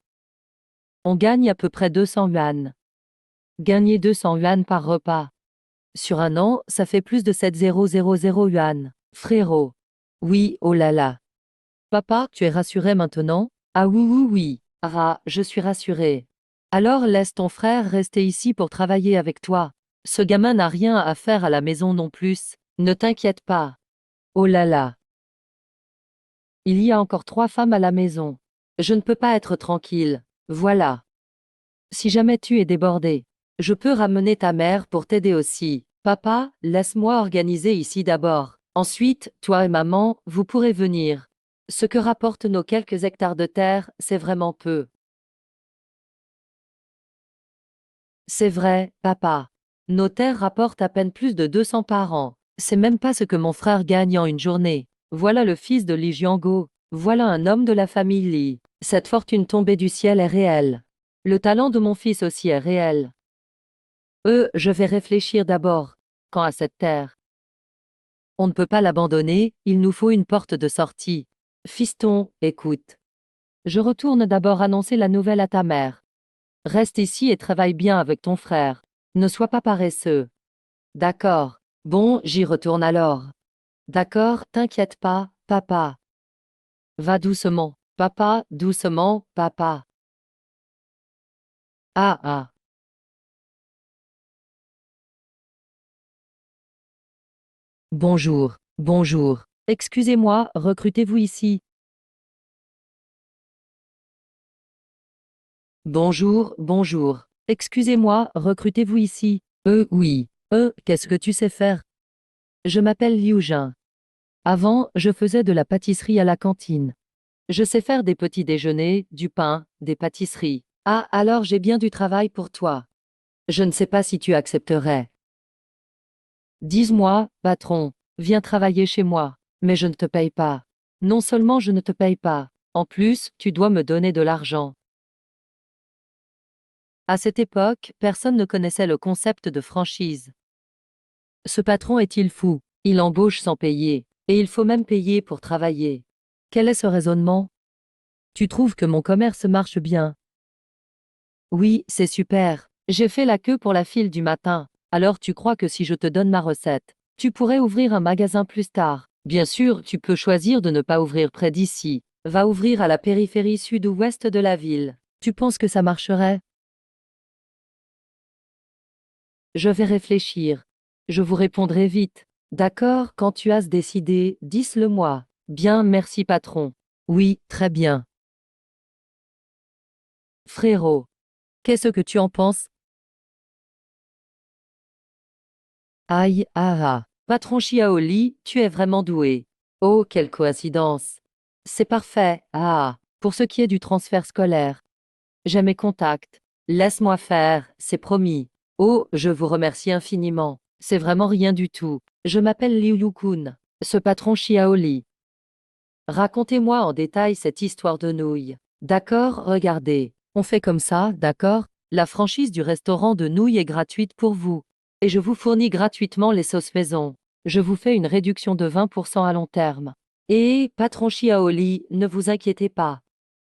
On gagne à peu près 200 yuan. Gagner 200 yuan par repas. Sur un an, ça fait plus de 7,000 yuan. Frérot. Oui, oh là là. Papa, tu es rassuré maintenant? Ah oui, oui, oui. Ah, je suis rassuré. Alors laisse ton frère rester ici pour travailler avec toi. Ce gamin n'a rien à faire à la maison non plus. Ne t'inquiète pas. Oh là là. Il y a encore 3 femmes à la maison. Je ne peux pas être tranquille. Voilà. Si jamais tu es débordé, je peux ramener ta mère pour t'aider aussi. Papa, laisse-moi organiser ici d'abord. Ensuite, toi et maman, vous pourrez venir. Ce que rapportent nos quelques hectares de terre, c'est vraiment peu. C'est vrai, papa. Nos terres rapportent à peine plus de 200 par an. C'est même pas ce que mon frère gagne en une journée. Voilà le fils de Li Jiango. Voilà un homme de la famille Li. Cette fortune tombée du ciel est réelle. Le talent de mon fils aussi est réel. Je vais réfléchir d'abord. Quant à cette terre, on ne peut pas l'abandonner, il nous faut une porte de sortie. Fiston, écoute. Je retourne d'abord annoncer la nouvelle à ta mère. Reste ici et travaille bien avec ton frère. Ne sois pas paresseux. D'accord. Bon, j'y retourne alors. D'accord, t'inquiète pas, papa. Va doucement, papa, doucement, papa. Ah ah. Bonjour, bonjour. Excusez-moi, recrutez-vous ici? Bonjour, bonjour. Excusez-moi, recrutez-vous ici? Oui. Qu'est-ce que tu sais faire? Je m'appelle Liu Jin. Avant, je faisais de la pâtisserie à la cantine. Je sais faire des petits déjeuners, du pain, des pâtisseries. Ah, alors j'ai bien du travail pour toi. Je ne sais pas si tu accepterais. Dis-moi, patron, viens travailler chez moi. Mais je ne te paye pas. Non seulement je ne te paye pas, en plus, tu dois me donner de l'argent. À cette époque, personne ne connaissait le concept de franchise. Ce patron est-il fou? Il embauche sans payer. Et il faut même payer pour travailler. Quel est ce raisonnement? Tu trouves que mon commerce marche bien? Oui, c'est super. J'ai fait la queue pour la file du matin. Alors tu crois que si je te donne ma recette, tu pourrais ouvrir un magasin plus tard? Bien sûr, tu peux choisir de ne pas ouvrir près d'ici. Va ouvrir à la périphérie sud ou ouest de la ville. Tu penses que ça marcherait? Je vais réfléchir. Je vous répondrai vite. D'accord, quand tu as décidé, dis-le-moi. Bien, merci patron. Oui, très bien. Frérot, qu'est-ce que tu en penses? Aïe, ah ah. Patron Xiaoli, tu es vraiment doué. Oh, quelle coïncidence. C'est parfait, ah. Pour ce qui est du transfert scolaire. J'ai mes contacts. Laisse-moi faire, c'est promis. Oh, je vous remercie infiniment. C'est vraiment rien du tout. Je m'appelle Liu Yukun. Ce patron Xiaoli. Racontez-moi en détail cette histoire de nouilles. D'accord, regardez. On fait comme ça, d'accord? La franchise du restaurant de nouilles est gratuite pour vous. Et je vous fournis gratuitement les sauces maison. Je vous fais une réduction de 20% à long terme. Et, patron Xiaoli, ne vous inquiétez pas.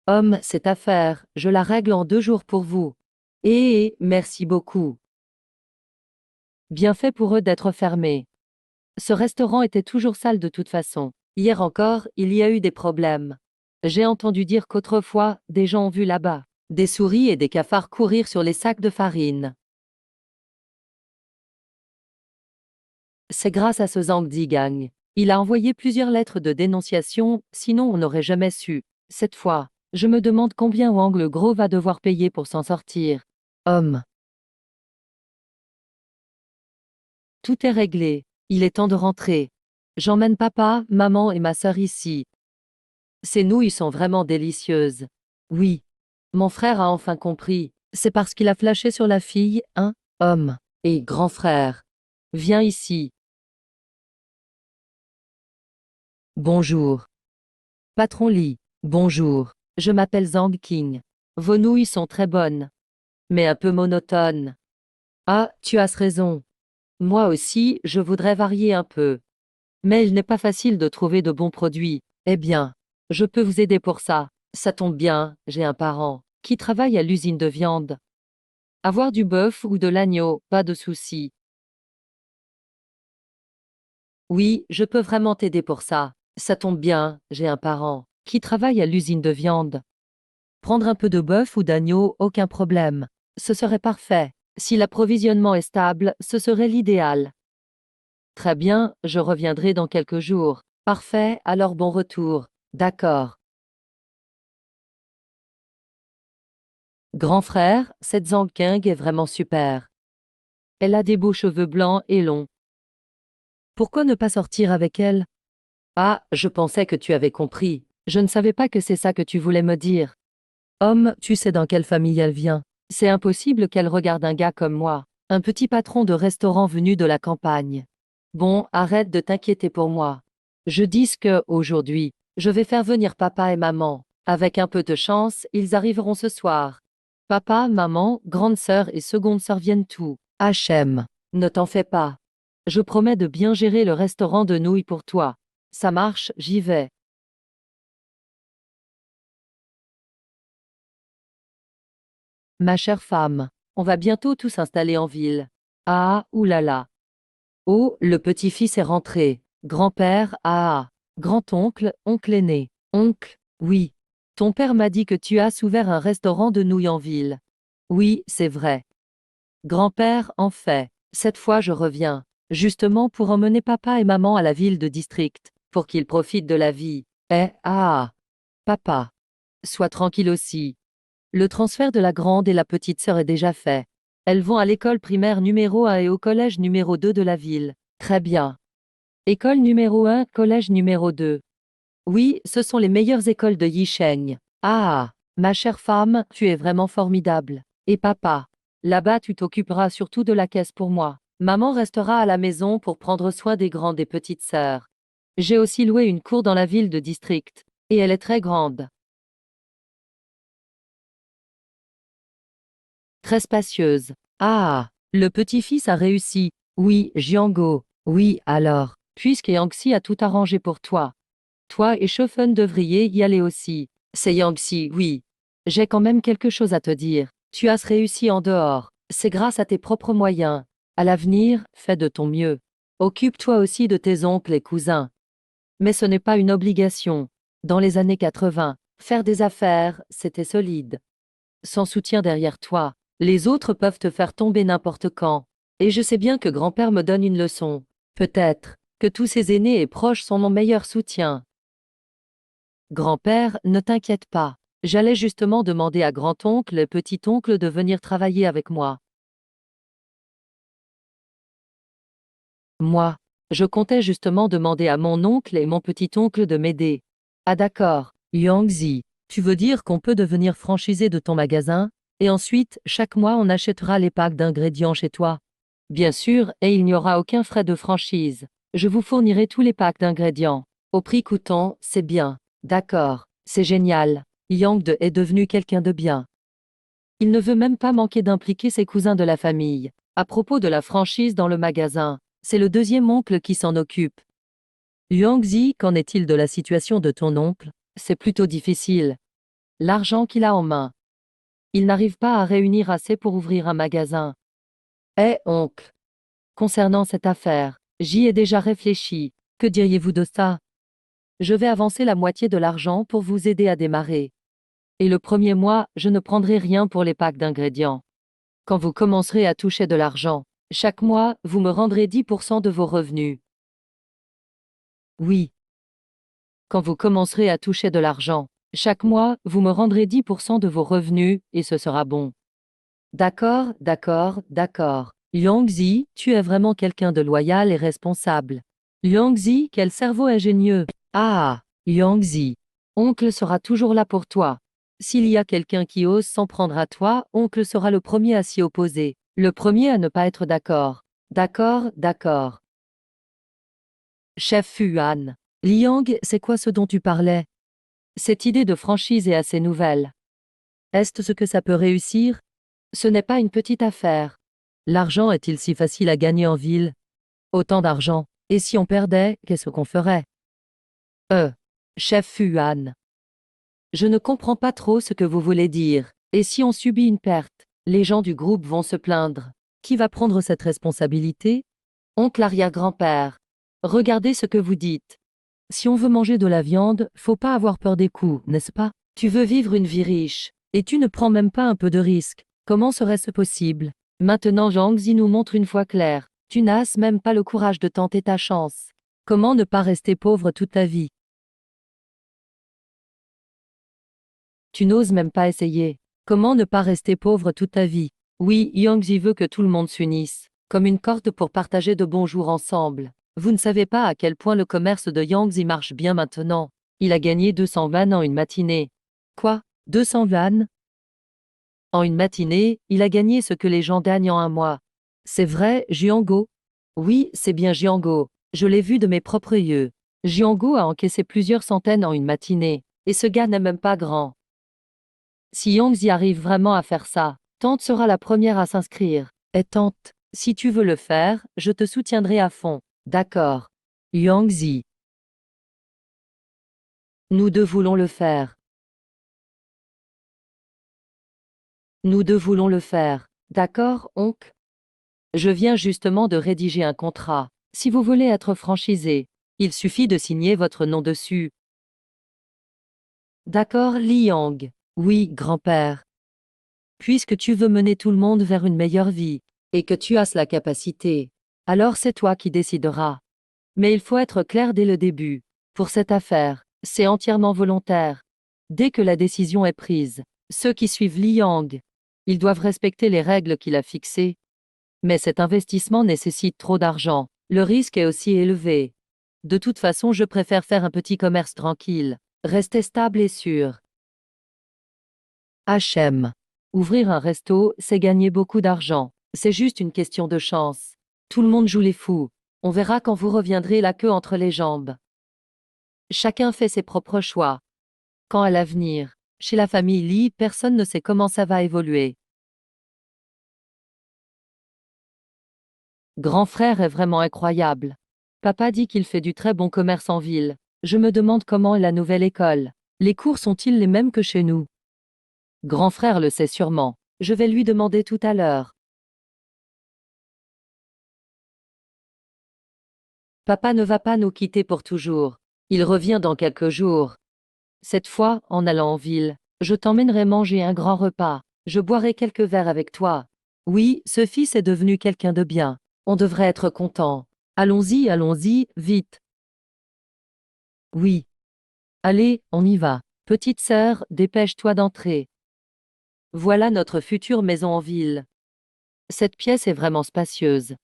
Homme, cette affaire, je la règle en 2 jours pour vous. Et, merci beaucoup. Bien fait pour eux d'être fermés. Ce restaurant était toujours sale de toute façon. Hier encore, il y a eu des problèmes. J'ai entendu dire qu'autrefois, des gens ont vu là-bas des souris et des cafards courir sur les sacs de farine. C'est grâce à ce Zhang Zigang. Il a envoyé plusieurs lettres de dénonciation, sinon on n'aurait jamais su. Cette fois, je me demande combien Wang le Gros va devoir payer pour s'en sortir. Homme. Tout est réglé. Il est temps de rentrer. J'emmène papa, maman et ma sœur ici. Ces nouilles sont vraiment délicieuses. Oui. Mon frère a enfin compris. C'est parce qu'il a flashé sur la fille, hein, homme. Et grand frère. Viens ici. Bonjour. Patron Lee. Bonjour. Je m'appelle Zhang King. Vos nouilles sont très bonnes. Mais un peu monotones. Ah, tu as raison. Moi aussi, je voudrais varier un peu. Mais il n'est pas facile de trouver de bons produits. Eh bien, je peux vous aider pour ça. Ça tombe bien, j'ai un parent qui travaille à l'usine de viande. Avoir du bœuf ou de l'agneau, pas de souci. Oui, je peux vraiment t'aider pour ça. Ça tombe bien, j'ai un parent qui travaille à l'usine de viande. Prendre un peu de bœuf ou d'agneau, aucun problème. Ce serait parfait. Si l'approvisionnement est stable, ce serait l'idéal. Très bien, je reviendrai dans quelques jours. Parfait, alors bon retour. D'accord. Grand frère, cette Zhang King est vraiment super. Elle a des beaux cheveux blancs et longs. Pourquoi ne pas sortir avec elle? Ah, je pensais que tu avais compris. Je ne savais pas que c'est ça que tu voulais me dire. Homme, tu sais dans quelle famille elle vient. C'est impossible qu'elle regarde un gars comme moi, un petit patron de restaurant venu de la campagne. Bon, arrête de t'inquiéter pour moi. Je dis que, aujourd'hui, je vais faire venir papa et maman. Avec un peu de chance, ils arriveront ce soir. Papa, maman, grande sœur et seconde sœur viennent tout. HM. Ne t'en fais pas. Je promets de bien gérer le restaurant de nouilles pour toi. Ça marche, j'y vais. Ma chère femme, on va bientôt tous s'installer en ville. Ah, oulala. Oh, le petit-fils est rentré. Grand-père, ah. Grand-oncle, oncle aîné. Oncle, oui. Ton père m'a dit que tu as ouvert un restaurant de nouilles en ville. Oui, c'est vrai. Grand-père, en fait. Cette fois je reviens. Justement pour emmener papa et maman à la ville de district, pour qu'ils profitent de la vie. Eh, ah. Papa. Sois tranquille aussi. Le transfert de la grande et la petite sœur est déjà fait. Elles vont à l'école primaire numéro 1 et au collège numéro 2 de la ville. Très bien. École numéro 1, collège numéro 2. Oui, ce sont les meilleures écoles de Yisheng. Ah, ma chère femme, tu es vraiment formidable. Et papa, là-bas tu t'occuperas surtout de la caisse pour moi. Maman restera à la maison pour prendre soin des grandes et petites sœurs. J'ai aussi loué une cour dans la ville de district. Et elle est très grande. Très spacieuse. Ah, le petit-fils a réussi. Oui, Jiango. Oui, alors, puisque Yangxi a tout arrangé pour toi. Toi et Shofen devriez y aller aussi. C'est Yangxi, oui. J'ai quand même quelque chose à te dire. Tu as réussi en dehors. C'est grâce à tes propres moyens. À l'avenir, fais de ton mieux. Occupe-toi aussi de tes oncles et cousins. Mais ce n'est pas une obligation. Dans les années 80, faire des affaires, c'était solide. Sans soutien derrière toi, les autres peuvent te faire tomber n'importe quand. Et je sais bien que grand-père me donne une leçon. Peut-être que tous ses aînés et proches sont mon meilleur soutien. Grand-père, ne t'inquiète pas. J'allais justement demander à grand-oncle et petit-oncle de venir travailler avec moi. Moi, je comptais justement demander à mon oncle et mon petit-oncle de m'aider. Ah d'accord, Yangzi, tu veux dire qu'on peut devenir franchisé de ton magasin, et ensuite, chaque mois on achètera les packs d'ingrédients chez toi? Bien sûr, et il n'y aura aucun frais de franchise. Je vous fournirai tous les packs d'ingrédients. Au prix coûtant, c'est bien. D'accord, c'est génial. Yang est devenu quelqu'un de bien. Il ne veut même pas manquer d'impliquer ses cousins de la famille. À propos de la franchise dans le magasin, c'est le deuxième oncle qui s'en occupe. Yuangzi, qu'en est-il de la situation de ton oncle? C'est plutôt difficile. L'argent qu'il a en main. Il n'arrive pas à réunir assez pour ouvrir un magasin. Eh, oncle. Concernant cette affaire, j'y ai déjà réfléchi. Que diriez-vous de ça? Je vais avancer la moitié de l'argent pour vous aider à démarrer. Et le premier mois, je ne prendrai rien pour les packs d'ingrédients. Quand vous commencerez à toucher de l'argent, chaque mois, vous me rendrez 10% de vos revenus. Oui. Quand vous commencerez à toucher de l'argent, chaque mois, vous me rendrez 10% de vos revenus, et ce sera bon. D'accord, d'accord, d'accord. Yangzi, tu es vraiment quelqu'un de loyal et responsable. Yangzi, quel cerveau ingénieux. Ah, Yangzi. Oncle sera toujours là pour toi. S'il y a quelqu'un qui ose s'en prendre à toi, oncle sera le premier à s'y opposer. Le premier à ne pas être d'accord. D'accord, d'accord. Chef Fuan. Liang, c'est quoi ce dont tu parlais? Cette idée de franchise est assez nouvelle. Est-ce ce que ça peut réussir? Ce n'est pas une petite affaire. L'argent est-il si facile à gagner en ville? Autant d'argent. Et si on perdait, qu'est-ce qu'on ferait? Chef Fuan. Je ne comprends pas trop ce que vous voulez dire. Et si on subit une perte? Les gens du groupe vont se plaindre. Qui va prendre cette responsabilité? Oncle arrière-grand-père. Regardez ce que vous dites. Si on veut manger de la viande, faut pas avoir peur des coups, n'est-ce pas? Tu veux vivre une vie riche, et tu ne prends même pas un peu de risque. Comment serait-ce possible? Maintenant Zhang Zi nous montre une fois claire. Tu n'as même pas le courage de tenter ta chance. Comment ne pas rester pauvre toute ta vie? Tu n'oses même pas essayer. Comment ne pas rester pauvre toute ta vie? Oui, Yangzi veut que tout le monde s'unisse, comme une corde pour partager de bons jours ensemble. Vous ne savez pas à quel point le commerce de Yangzi marche bien maintenant. Il a gagné 200 vannes en une matinée. Quoi? 200 vannes? En une matinée, il a gagné ce que les gens gagnent en un mois. C'est vrai, Jiango? Oui, c'est bien Jiango. Je l'ai vu de mes propres yeux. Jiango a encaissé plusieurs centaines en une matinée. Et ce gars n'est même pas grand. Si Yangzi arrive vraiment à faire ça, Tante sera la première à s'inscrire. Et Tante, si tu veux le faire, je te soutiendrai à fond. D'accord. Yangzi. Nous deux voulons le faire. Nous deux voulons le faire. D'accord, oncle? Je viens justement de rédiger un contrat. Si vous voulez être franchisé, il suffit de signer votre nom dessus. D'accord, Liang. Oui, grand-père. Puisque tu veux mener tout le monde vers une meilleure vie, et que tu as la capacité, alors c'est toi qui décideras. Mais il faut être clair dès le début. Pour cette affaire, c'est entièrement volontaire. Dès que la décision est prise, ceux qui suivent Liang, ils doivent respecter les règles qu'il a fixées. Mais cet investissement nécessite trop d'argent. Le risque est aussi élevé. De toute façon, je préfère faire un petit commerce tranquille. Rester stable et sûr. HM. Ouvrir un resto, c'est gagner beaucoup d'argent. C'est juste une question de chance. Tout le monde joue les fous. On verra quand vous reviendrez la queue entre les jambes. Chacun fait ses propres choix. Quant à l'avenir, chez la famille Li, personne ne sait comment ça va évoluer. Grand frère est vraiment incroyable. Papa dit qu'il fait du très bon commerce en ville. Je me demande comment est la nouvelle école. Les cours sont-ils les mêmes que chez nous? Grand frère le sait sûrement. Je vais lui demander tout à l'heure. Papa ne va pas nous quitter pour toujours. Il revient dans quelques jours. Cette fois, en allant en ville, je t'emmènerai manger un grand repas. Je boirai quelques verres avec toi. Oui, ce fils est devenu quelqu'un de bien. On devrait être content. Allons-y, allons-y, vite. Oui. Allez, on y va. Petite sœur, dépêche-toi d'entrer. Voilà notre future maison en ville. Cette pièce est vraiment spacieuse.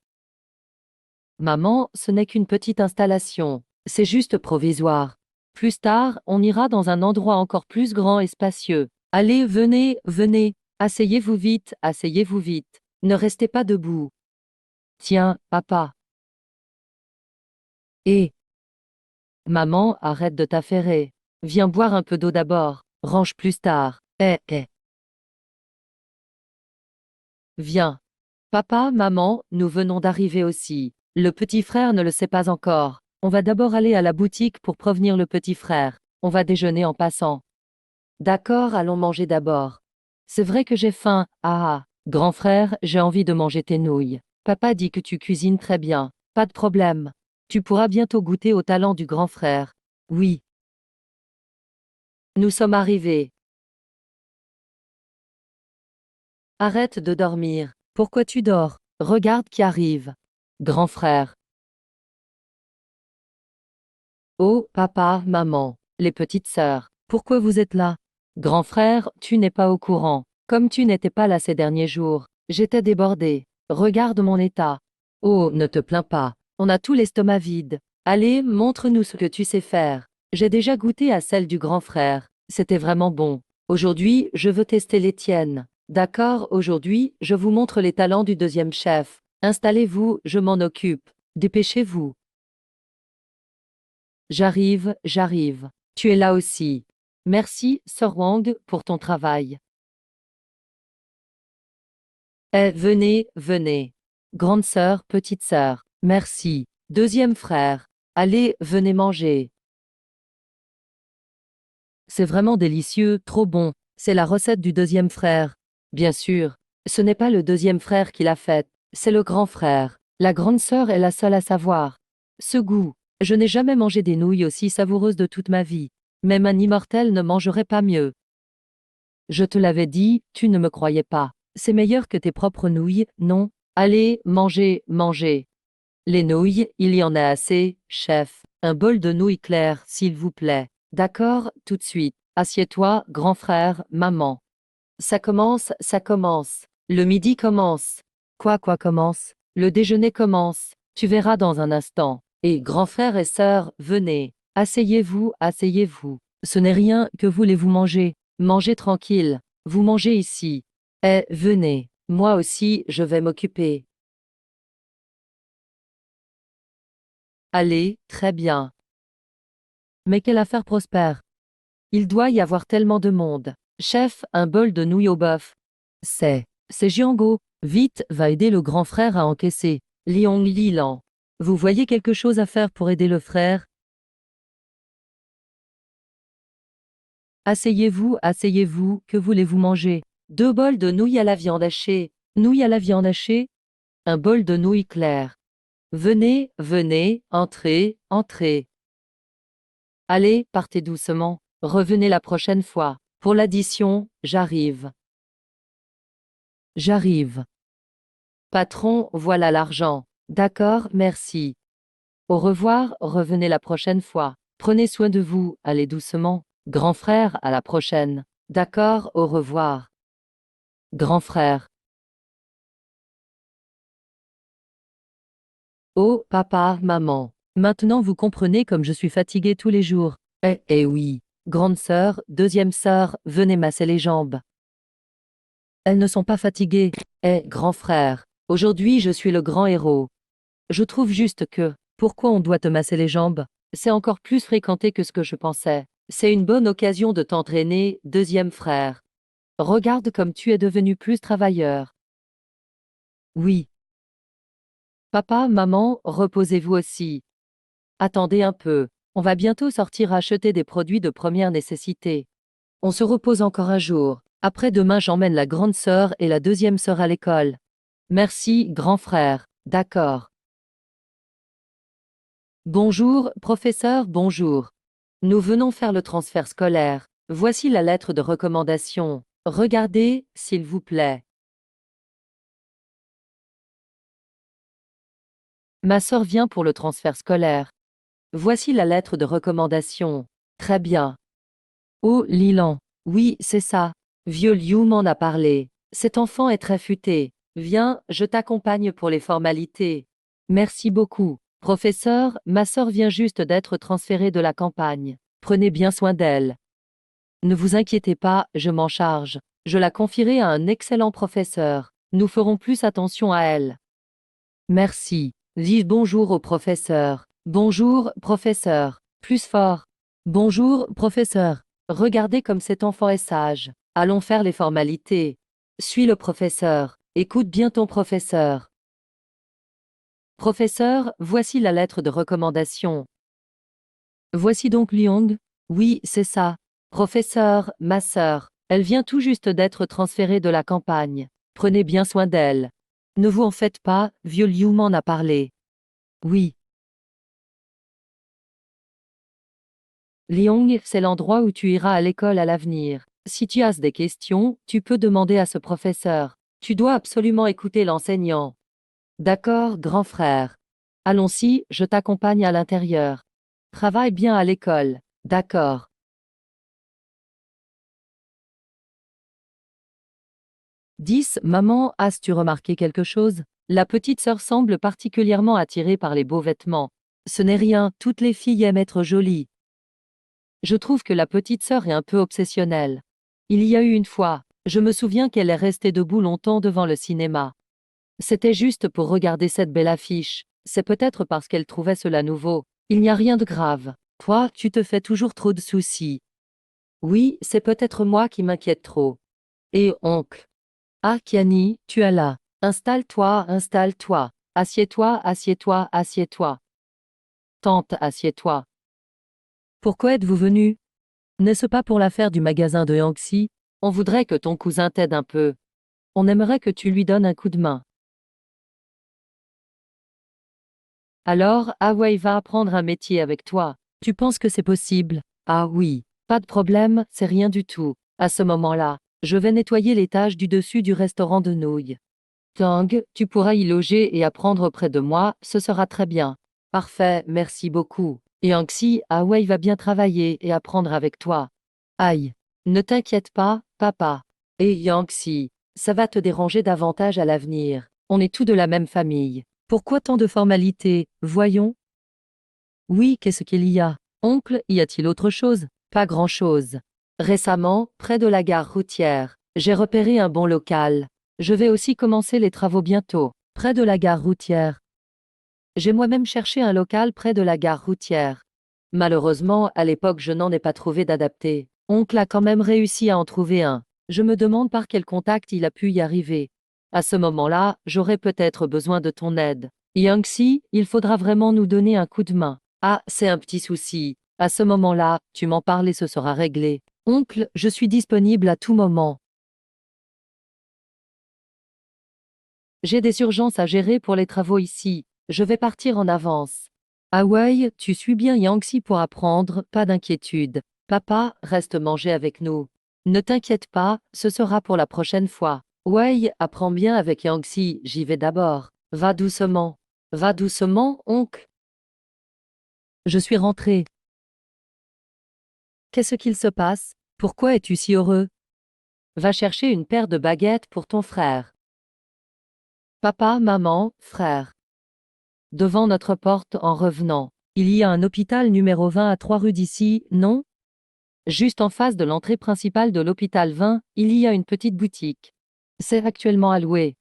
Maman, ce n'est qu'une petite installation. C'est juste provisoire. Plus tard, on ira dans un endroit encore plus grand et spacieux. Allez, venez, venez. Asseyez-vous vite, asseyez-vous vite. Ne restez pas debout. Tiens, papa. Et maman, arrête de t'affairer. Viens boire un peu d'eau d'abord. Range plus tard. Viens. Papa, maman, nous venons d'arriver aussi. Le petit frère ne le sait pas encore. On va d'abord aller à la boutique pour prévenir le petit frère. On va déjeuner en passant. D'accord, allons manger d'abord. C'est vrai que j'ai faim. Ah, grand frère, j'ai envie de manger tes nouilles. Papa dit que tu cuisines très bien. Pas de problème. Tu pourras bientôt goûter au talent du grand frère. Oui. Nous sommes arrivés. Arrête de dormir. Pourquoi tu dors? Regarde qui arrive. Grand frère. Oh, papa, maman, les petites sœurs, pourquoi vous êtes là? Grand frère, tu n'es pas au courant. Comme tu n'étais pas là ces derniers jours, j'étais débordé. Regarde mon état. Oh, ne te plains pas. On a tout l'estomac vide. Allez, montre-nous ce que tu sais faire. J'ai déjà goûté à celle du grand frère. C'était vraiment bon. Aujourd'hui, je veux tester les tiennes. D'accord, aujourd'hui, je vous montre les talents du deuxième chef. Installez-vous, je m'en occupe. Dépêchez-vous. J'arrive, j'arrive. Tu es là aussi. Merci, Sir Wang, pour ton travail. Eh, venez, venez. Grande sœur, petite sœur, merci. Deuxième frère. Allez, venez manger. C'est vraiment délicieux, trop bon. C'est la recette du deuxième frère. Bien sûr, ce n'est pas le deuxième frère qui l'a faite, c'est le grand frère. La grande sœur est la seule à savoir. Ce goût, je n'ai jamais mangé des nouilles aussi savoureuses de toute ma vie. Même un immortel ne mangerait pas mieux. Je te l'avais dit, tu ne me croyais pas. C'est meilleur que tes propres nouilles, non? Allez, mangez, mangez. Les nouilles, il y en a assez, chef. Un bol de nouilles claires, s'il vous plaît. D'accord, tout de suite. Assieds-toi, grand frère, maman. Ça commence, ça commence. Le midi commence. Quoi commence? Le déjeuner commence. Tu verras dans un instant. Et grand frère et sœur, venez. Asseyez-vous, asseyez-vous. Ce n'est rien, que voulez-vous manger? Mangez tranquille. Vous mangez ici. Eh, venez. Moi aussi, je vais m'occuper. Allez, très bien. Mais quelle affaire prospère. Il doit y avoir tellement de monde. Chef, un bol de nouilles au bœuf. C'est Jiango. Vite, va aider le grand frère à encaisser. Liong Lilan. Vous voyez quelque chose à faire pour aider le frère? Asseyez-vous, asseyez-vous, que voulez-vous manger? 2 bols de nouilles à la viande hachée. Nouilles à la viande hachée? Un bol de nouilles claires. Venez, venez, entrez, entrez. Allez, partez doucement. Revenez la prochaine fois. Pour l'addition, j'arrive. J'arrive. Patron, voilà l'argent. D'accord, merci. Au revoir, revenez la prochaine fois. Prenez soin de vous, allez doucement. Grand frère, à la prochaine. D'accord, au revoir. Grand frère. Oh, papa, maman. Maintenant vous comprenez comme je suis fatiguée tous les jours. Eh oui. Grande sœur, deuxième sœur, venez masser les jambes. Elles ne sont pas fatiguées. Eh, grand frère. Aujourd'hui je suis le grand héros. Je trouve juste que, pourquoi on doit te masser les jambes? C'est encore plus fréquenté que ce que je pensais. C'est une bonne occasion de t'entraîner, deuxième frère. Regarde comme tu es devenu plus travailleur. Oui. Papa, maman, reposez-vous aussi. Attendez un peu. On va bientôt sortir acheter des produits de première nécessité. On se repose encore un jour. Après-demain, j'emmène la grande sœur et la deuxième sœur à l'école. Merci, grand frère. D'accord. Bonjour, professeur, bonjour. Nous venons faire le transfert scolaire. Voici la lettre de recommandation. Regardez, s'il vous plaît. Ma sœur vient pour le transfert scolaire. Voici la lettre de recommandation. Très bien. Oh, Lilan. Oui, c'est ça. Vieux Liu m'en a parlé. Cet enfant est très futé. Viens, je t'accompagne pour les formalités. Merci beaucoup. Professeur, ma sœur vient juste d'être transférée de la campagne. Prenez bien soin d'elle. Ne vous inquiétez pas, je m'en charge. Je la confierai à un excellent professeur. Nous ferons plus attention à elle. Merci. Vive bonjour au professeur. Bonjour, professeur. Plus fort. Bonjour, professeur. Regardez comme cet enfant est sage. Allons faire les formalités. Suis le professeur. Écoute bien ton professeur. Professeur, voici la lettre de recommandation. Voici donc Liong. Oui, c'est ça. Professeur, ma sœur, elle vient tout juste d'être transférée de la campagne. Prenez bien soin d'elle. Ne vous en faites pas, vieux Liu m'en a parlé. Oui. Liong, c'est l'endroit où tu iras à l'école à l'avenir. Si tu as des questions, tu peux demander à ce professeur. Tu dois absolument écouter l'enseignant. D'accord, grand frère. Allons-y, je t'accompagne à l'intérieur. Travaille bien à l'école. D'accord. 10. Maman, as-tu remarqué quelque chose? La petite sœur semble particulièrement attirée par les beaux vêtements. Ce n'est rien, toutes les filles aiment être jolies. Je trouve que la petite sœur est un peu obsessionnelle. Il y a eu une fois, je me souviens qu'elle est restée debout longtemps devant le cinéma. C'était juste pour regarder cette belle affiche. C'est peut-être parce qu'elle trouvait cela nouveau. Il n'y a rien de grave. Toi, tu te fais toujours trop de soucis. Oui, c'est peut-être moi qui m'inquiète trop. Et oncle. Ah, Kiani, tu es là. Installe-toi, installe-toi. Assieds-toi, assieds-toi, assieds-toi. Tante, assieds-toi. Pourquoi êtes-vous venu? N'est-ce pas pour l'affaire du magasin de Yangtze? On voudrait que ton cousin t'aide un peu. On aimerait que tu lui donnes un coup de main. Alors, Awei va apprendre un métier avec toi. Tu penses que c'est possible? Ah oui, pas de problème, c'est rien du tout. À ce moment-là, je vais nettoyer l'étage du dessus du restaurant de nouilles. Tang, tu pourras y loger et apprendre près de moi, ce sera très bien. Parfait, merci beaucoup. Yangxi, Awei va bien travailler et apprendre avec toi. Aïe. Ne t'inquiète pas, papa. Et Yangxi, ça va te déranger davantage à l'avenir. On est tous de la même famille. Pourquoi tant de formalités? Voyons. Oui, qu'est-ce qu'il y a? Oncle, y a-t-il autre chose? Pas grand-chose. Récemment, près de la gare routière, j'ai repéré un bon local. Je vais aussi commencer les travaux bientôt, près de la gare routière. J'ai moi-même cherché un local près de la gare routière. Malheureusement, à l'époque, je n'en ai pas trouvé d'adapté. Oncle a quand même réussi à en trouver un. Je me demande par quel contact il a pu y arriver. À ce moment-là, j'aurais peut-être besoin de ton aide. Yangxi, il faudra vraiment nous donner un coup de main. Ah, c'est un petit souci. À ce moment-là, tu m'en parles et ce sera réglé. Oncle, je suis disponible à tout moment. J'ai des urgences à gérer pour les travaux ici. Je vais partir en avance. Ah ouais, tu suis bien Yangxi pour apprendre, pas d'inquiétude. Papa, reste manger avec nous. Ne t'inquiète pas, ce sera pour la prochaine fois. Ouais, apprends bien avec Yangxi, j'y vais d'abord. Va doucement. Va doucement, oncle. Je suis rentré. Qu'est-ce qu'il se passe? Pourquoi es-tu si heureux? Va chercher une paire de baguettes pour ton frère. Papa, maman, frère. Devant notre porte en revenant. Il y a un hôpital numéro 20 à 3 rue d'ici, non? Juste en face de l'entrée principale de l'hôpital 20, il y a une petite boutique. C'est actuellement alloué.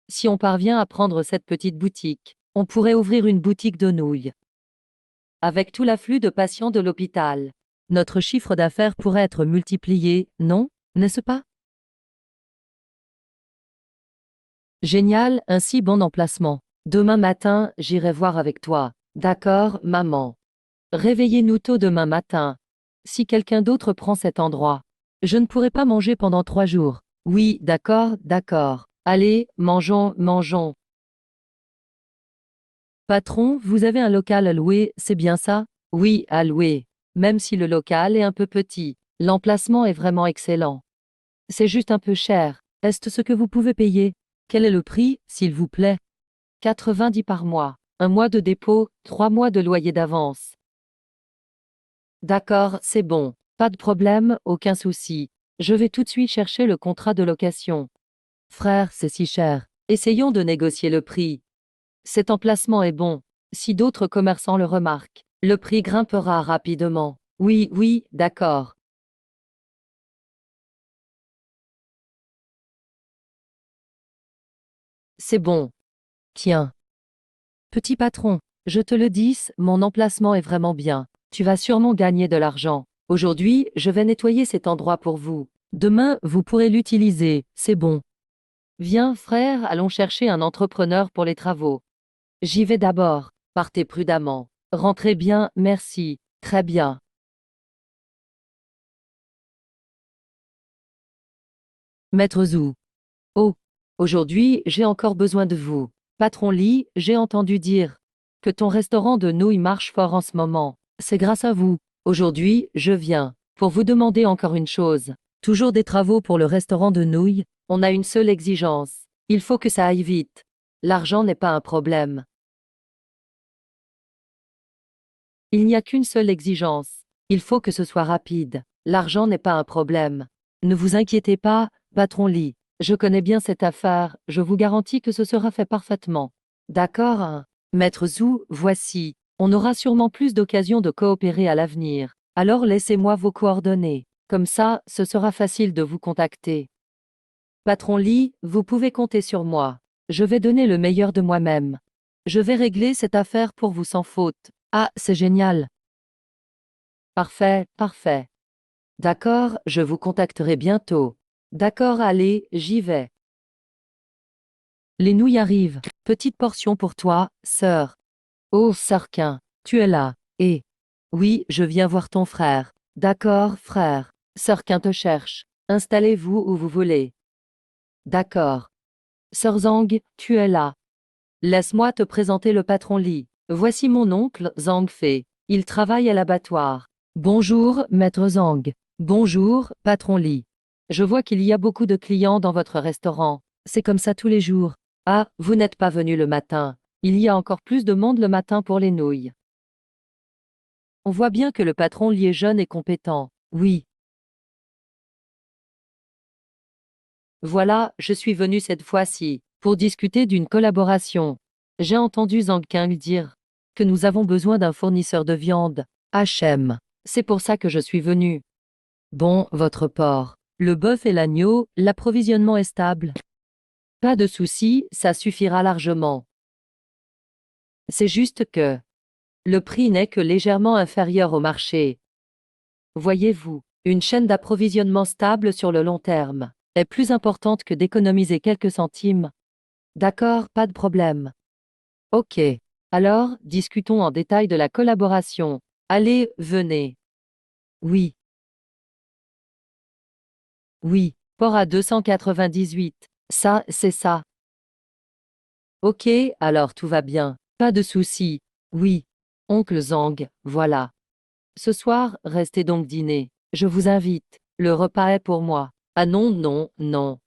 Si on parvient à prendre cette petite boutique, on pourrait ouvrir une boutique de nouilles. Avec tout l'afflux de patients de l'hôpital, notre chiffre d'affaires pourrait être multiplié, non? N'est-ce pas? Génial, un si bon emplacement. Demain matin, j'irai voir avec toi. D'accord, maman. Réveillez-nous tôt demain matin. Si quelqu'un d'autre prend cet endroit, je ne pourrai pas manger pendant 3 jours. Oui, d'accord, d'accord. Allez, mangeons, mangeons. Patron, vous avez un local à louer, c'est bien ça? Oui, à louer. Même si le local est un peu petit, l'emplacement est vraiment excellent. C'est juste un peu cher. Est-ce ce que vous pouvez payer? Quel est le prix, s'il vous plaît? 90 par mois. Un mois de dépôt, 3 mois de loyer d'avance. D'accord, c'est bon. Pas de problème, aucun souci. Je vais tout de suite chercher le contrat de location. Frère, c'est si cher. Essayons de négocier le prix. Cet emplacement est bon. Si d'autres commerçants le remarquent, le prix grimpera rapidement. Oui, oui, d'accord. C'est bon. Tiens. Petit patron, je te le dis, mon emplacement est vraiment bien. Tu vas sûrement gagner de l'argent. Aujourd'hui, je vais nettoyer cet endroit pour vous. Demain, vous pourrez l'utiliser, c'est bon. Viens, frère, allons chercher un entrepreneur pour les travaux. J'y vais d'abord. Partez prudemment. Rentrez bien, merci. Très bien. Maître Zhou. Oh, aujourd'hui, j'ai encore besoin de vous. Patron Lee, j'ai entendu dire que ton restaurant de nouilles marche fort en ce moment. C'est grâce à vous. Aujourd'hui, je viens pour vous demander encore une chose. Toujours des travaux pour le restaurant de nouilles. On a une seule exigence. Il faut que ça aille vite. L'argent n'est pas un problème. Il n'y a qu'une seule exigence. Il faut que ce soit rapide. L'argent n'est pas un problème. Ne vous inquiétez pas, patron Lee. Je connais bien cette affaire, je vous garantis que ce sera fait parfaitement. D'accord, hein? Maître Zhou, voici. On aura sûrement plus d'occasions de coopérer à l'avenir. Alors laissez-moi vos coordonnées. Comme ça, ce sera facile de vous contacter. Patron Lee, vous pouvez compter sur moi. Je vais donner le meilleur de moi-même. Je vais régler cette affaire pour vous sans faute. Ah, c'est génial. Parfait, parfait. D'accord, je vous contacterai bientôt. D'accord, allez, j'y vais. Les nouilles arrivent. Petite portion pour toi, sœur. Oh, Sarquin, tu es là. Et oui, je viens voir ton frère. D'accord, frère. Sarquin te cherche. Installez-vous où vous voulez. D'accord. Sœur Zhang, tu es là. Laisse-moi te présenter le patron Li. Voici mon oncle, Zhang Fei. Il travaille à l'abattoir. Bonjour, maître Zhang. Bonjour, patron Li. Je vois qu'il y a beaucoup de clients dans votre restaurant. C'est comme ça tous les jours. Ah, vous n'êtes pas venu le matin. Il y a encore plus de monde le matin pour les nouilles. On voit bien que le patron Li est jeune et compétent. Oui. Voilà, je suis venu cette fois-ci pour discuter d'une collaboration. J'ai entendu Zhang Qing dire que nous avons besoin d'un fournisseur de viande. HM. C'est pour ça que je suis venu. Bon, votre porc, le bœuf et l'agneau, l'approvisionnement est stable. Pas de souci, ça suffira largement. C'est juste que le prix n'est que légèrement inférieur au marché. Voyez-vous, une chaîne d'approvisionnement stable sur le long terme est plus importante que d'économiser quelques centimes. D'accord, pas de problème. Ok. Alors, discutons en détail de la collaboration. Allez, venez. Oui. Oui, port à 298. Ça, c'est ça. Ok, alors tout va bien. Pas de souci. Oui. Oncle Zhang, voilà. Ce soir, restez donc dîner. Je vous invite. Le repas est pour moi. Ah non, non, non.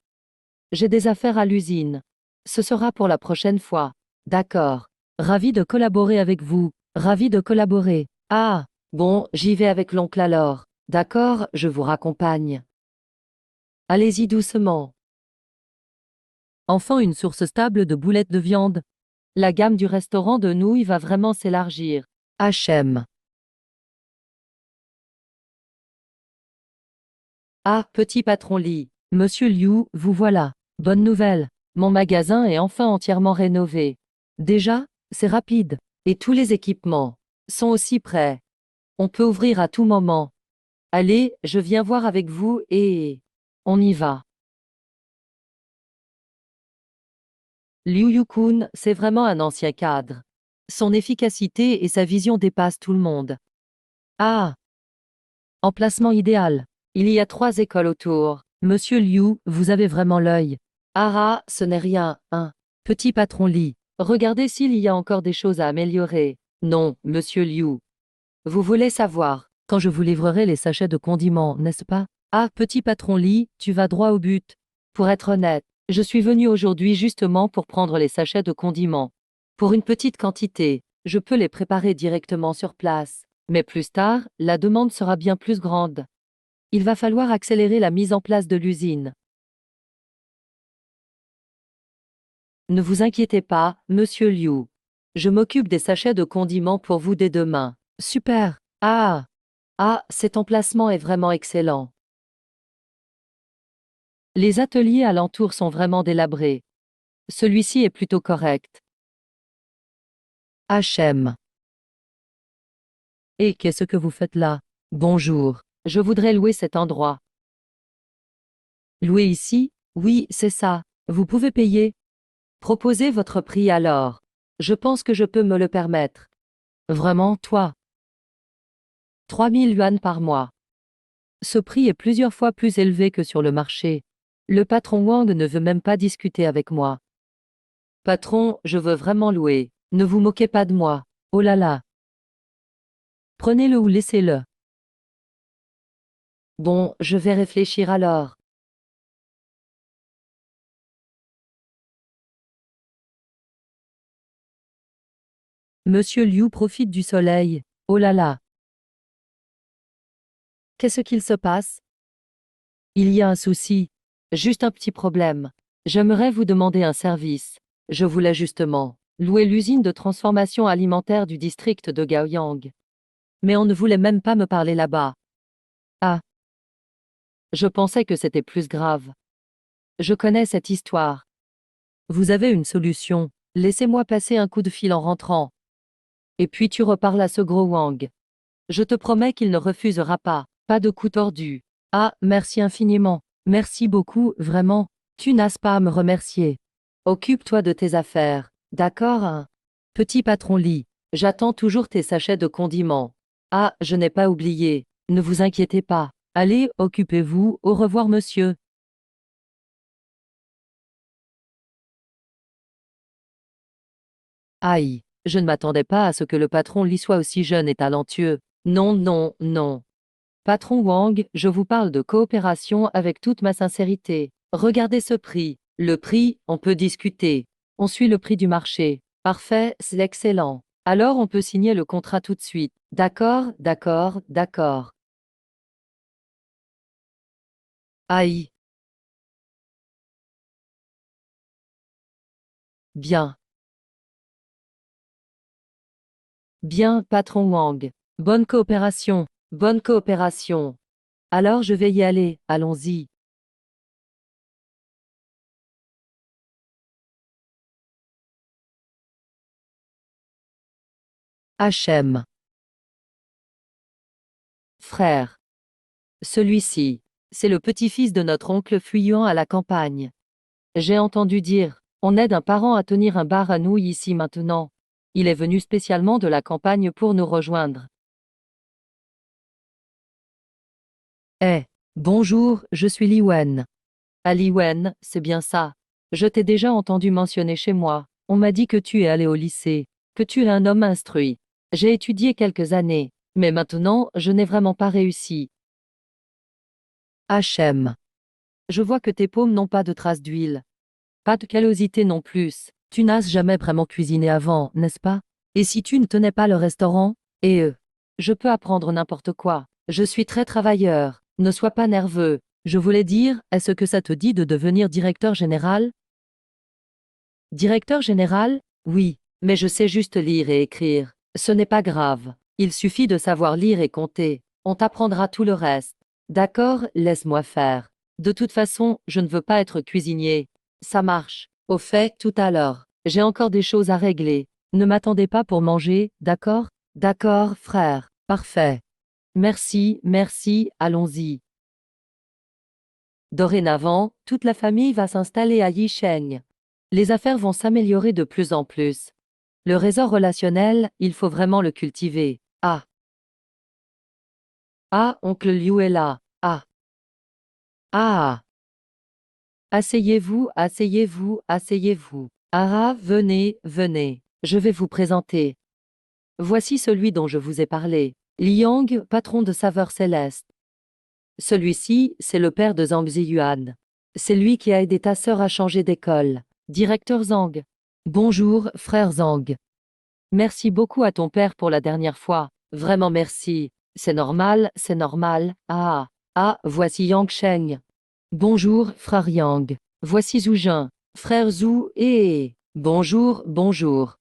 J'ai des affaires à l'usine. Ce sera pour la prochaine fois. D'accord. Ravi de collaborer avec vous. Ravi de collaborer. Ah, bon, j'y vais avec l'oncle alors. D'accord, je vous raccompagne. Allez-y doucement. Enfin une source stable de boulettes de viande. La gamme du restaurant de nouilles va vraiment s'élargir. HM. Ah, petit patron Lee. Monsieur Liu, vous voilà. Bonne nouvelle. Mon magasin est enfin entièrement rénové. Déjà, c'est rapide. Et tous les équipements sont aussi prêts. On peut ouvrir à tout moment. Allez, je viens voir avec vous et on y va. Liu Yukun, c'est vraiment un ancien cadre. Son efficacité et sa vision dépassent tout le monde. Ah, emplacement idéal. Il y a 3 écoles autour. Monsieur Liu, vous avez vraiment l'œil. Ah, ce n'est rien, hein. Petit patron Li, regardez s'il y a encore des choses à améliorer. Non, monsieur Liu. Vous voulez savoir quand je vous livrerai les sachets de condiments, n'est-ce pas? Ah, petit patron Li, tu vas droit au but. Pour être honnête, je suis venu aujourd'hui justement pour prendre les sachets de condiments. Pour une petite quantité, je peux les préparer directement sur place. Mais plus tard, la demande sera bien plus grande. Il va falloir accélérer la mise en place de l'usine. Ne vous inquiétez pas, monsieur Liu. Je m'occupe des sachets de condiments pour vous dès demain. Super. Ah. Ah, cet emplacement est vraiment excellent. Les ateliers alentours sont vraiment délabrés. Celui-ci est plutôt correct. HM. Et qu'est-ce que vous faites là? Bonjour. Je voudrais louer cet endroit. Louer ici? Oui, c'est ça. Vous pouvez payer. Proposez votre prix alors. Je pense que je peux me le permettre. Vraiment, toi? 3000 yuan par mois. Ce prix est plusieurs fois plus élevé que sur le marché. Le patron Wang ne veut même pas discuter avec moi. Patron, je veux vraiment louer. Ne vous moquez pas de moi. Oh là là. Prenez-le ou laissez-le. Bon, je vais réfléchir alors. Monsieur Liu profite du soleil. Oh là là. Qu'est-ce qu'il se passe? Il y a un souci. Juste un petit problème. J'aimerais vous demander un service. Je voulais justement louer l'usine de transformation alimentaire du district de Gaoyang. Mais on ne voulait même pas me parler là-bas. Ah, je pensais que c'était plus grave. Je connais cette histoire. Vous avez une solution. Laissez-moi passer un coup de fil en rentrant. Et puis tu reparles à ce gros Wang. Je te promets qu'il ne refusera pas. Pas de coup tordu. Ah, merci infiniment. Merci beaucoup, vraiment. Tu n'as pas à me remercier. Occupe-toi de tes affaires. D'accord, hein? Petit patron Lee, j'attends toujours tes sachets de condiments. Ah, je n'ai pas oublié. Ne vous inquiétez pas. Allez, occupez-vous. Au revoir, monsieur. Aïe, je ne m'attendais pas à ce que le patron Lee soit aussi jeune et talentueux. Non, non, non. Patron Wang, je vous parle de coopération avec toute ma sincérité. Regardez ce prix. Le prix, on peut discuter. On suit le prix du marché. Parfait, c'est excellent. Alors on peut signer le contrat tout de suite. D'accord, d'accord, d'accord. Aïe. Bien. Bien, patron Wang. Bonne coopération. Bonne coopération. Alors je vais y aller. Allons-y. HM. Frère. Celui-ci, c'est le petit-fils de notre oncle fuyant à la campagne. J'ai entendu dire, on aide un parent à tenir un bar à nouilles ici maintenant. Il est venu spécialement de la campagne pour nous rejoindre. Eh, bonjour, je suis Li Wen. Ah Li Wen, c'est bien ça. Je t'ai déjà entendu mentionner chez moi. On m'a dit que tu es allé au lycée, que tu es un homme instruit. J'ai étudié quelques années, mais maintenant, je n'ai vraiment pas réussi. HM. Je vois que tes paumes n'ont pas de traces d'huile. Pas de callosité non plus. Tu n'as jamais vraiment cuisiné avant, n'est-ce pas? Et si tu ne tenais pas le restaurant? Je peux apprendre n'importe quoi. Je suis très travailleur. Ne sois pas nerveux. Je voulais dire, est-ce que ça te dit de devenir directeur général? Directeur général? Oui, mais je sais juste lire et écrire. Ce n'est pas grave. Il suffit de savoir lire et compter. On t'apprendra tout le reste. D'accord, laisse-moi faire. De toute façon, je ne veux pas être cuisinier. Ça marche. Au fait, tout à l'heure, j'ai encore des choses à régler. Ne m'attendez pas pour manger, d'accord? D'accord, frère. Parfait. Merci, merci, allons-y. Dorénavant, toute la famille va s'installer à Yisheng. Les affaires vont s'améliorer de plus en plus. Le réseau relationnel, il faut vraiment le cultiver. Ah, ah, oncle Liu est là. Ah, ah. Asseyez-vous, asseyez-vous, asseyez-vous. Ah, venez, venez. Je vais vous présenter. Voici celui dont je vous ai parlé. Liang, patron de Saveur Céleste. Celui-ci, c'est le père de Zhang Ziyuan. C'est lui qui a aidé ta sœur à changer d'école. Directeur Zhang. Bonjour, frère Zhang. Merci beaucoup à ton père pour la dernière fois. Vraiment merci. C'est normal, c'est normal. Ah, ah, voici Yang Sheng. Bonjour, frère Yang. Voici Zhu Jun. Frère Zhu et... Bonjour, bonjour.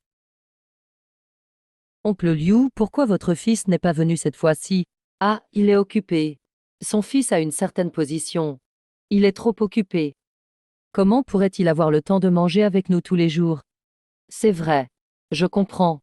Oncle Liu, pourquoi votre fils n'est pas venu cette fois-ci? Ah, il est occupé. Son fils a une certaine position. Il est trop occupé. Comment pourrait-il avoir le temps de manger avec nous tous les jours? C'est vrai. Je comprends.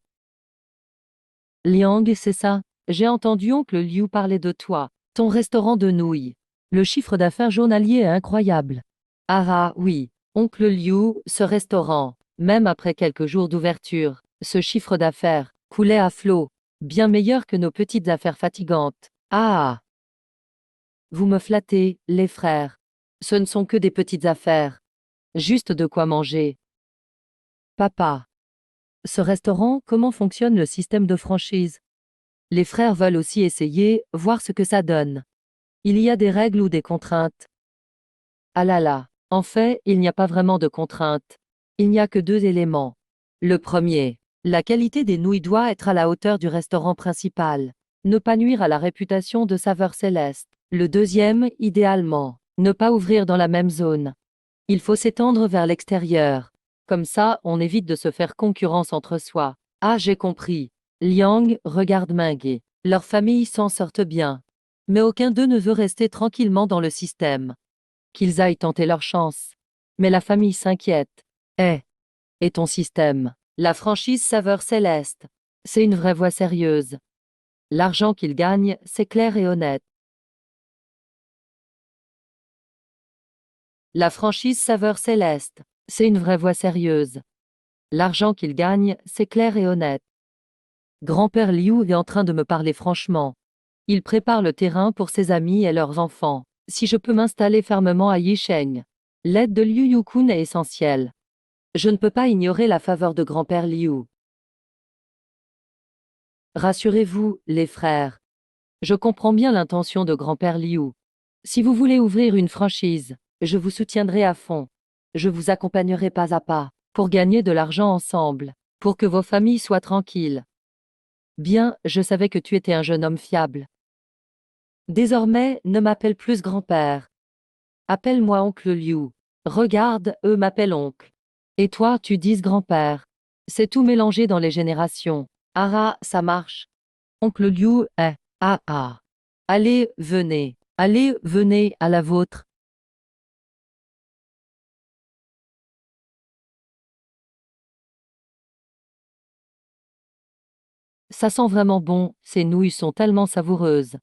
Liang, c'est ça? J'ai entendu oncle Liu parler de toi. Ton restaurant de nouilles. Le chiffre d'affaires journalier est incroyable. Ah oui, oncle Liu, ce restaurant, même après quelques jours d'ouverture, ce chiffre d'affaires coulait à flot. Bien meilleur que nos petites affaires fatigantes. Ah, vous me flattez, les frères. Ce ne sont que des petites affaires. Juste de quoi manger. Papa. Ce restaurant, comment fonctionne le système de franchise? Les frères veulent aussi essayer, voir ce que ça donne. Il y a des règles ou des contraintes? Ah là là. En fait, il n'y a pas vraiment de contraintes. Il n'y a que deux éléments. Le premier. La qualité des nouilles doit être à la hauteur du restaurant principal. Ne pas nuire à la réputation de Saveurs Célestes. Le deuxième, idéalement. Ne pas ouvrir dans la même zone. Il faut s'étendre vers l'extérieur. Comme ça, on évite de se faire concurrence entre soi. Ah, j'ai compris. Liang regarde Ming. Leurs familles s'en sortent bien. Mais aucun d'eux ne veut rester tranquillement dans le système. Qu'ils aillent tenter leur chance. Mais la famille s'inquiète. Eh, et ton système? La franchise Saveurs Célestes. C'est une vraie voie sérieuse. L'argent qu'ils gagnent, c'est clair et honnête. La franchise Saveurs Célestes. C'est une vraie voie sérieuse. L'argent qu'ils gagnent, c'est clair et honnête. Grand-père Liu est en train de me parler franchement. Il prépare le terrain pour ses amis et leurs enfants. Si je peux m'installer fermement à Yisheng, l'aide de Liu Yukun est essentielle. Je ne peux pas ignorer la faveur de grand-père Liu. Rassurez-vous, les frères. Je comprends bien l'intention de grand-père Liu. Si vous voulez ouvrir une franchise, je vous soutiendrai à fond. Je vous accompagnerai pas à pas, pour gagner de l'argent ensemble, pour que vos familles soient tranquilles. Bien, je savais que tu étais un jeune homme fiable. Désormais, ne m'appelle plus grand-père. Appelle-moi oncle Liu. Regarde, eux m'appellent oncle. Et toi, tu dis grand-père. C'est tout mélangé dans les générations. Ah, ça marche. Oncle Liu est. Ah ah. Allez, venez à la vôtre. Ça sent vraiment bon, ces nouilles sont tellement savoureuses.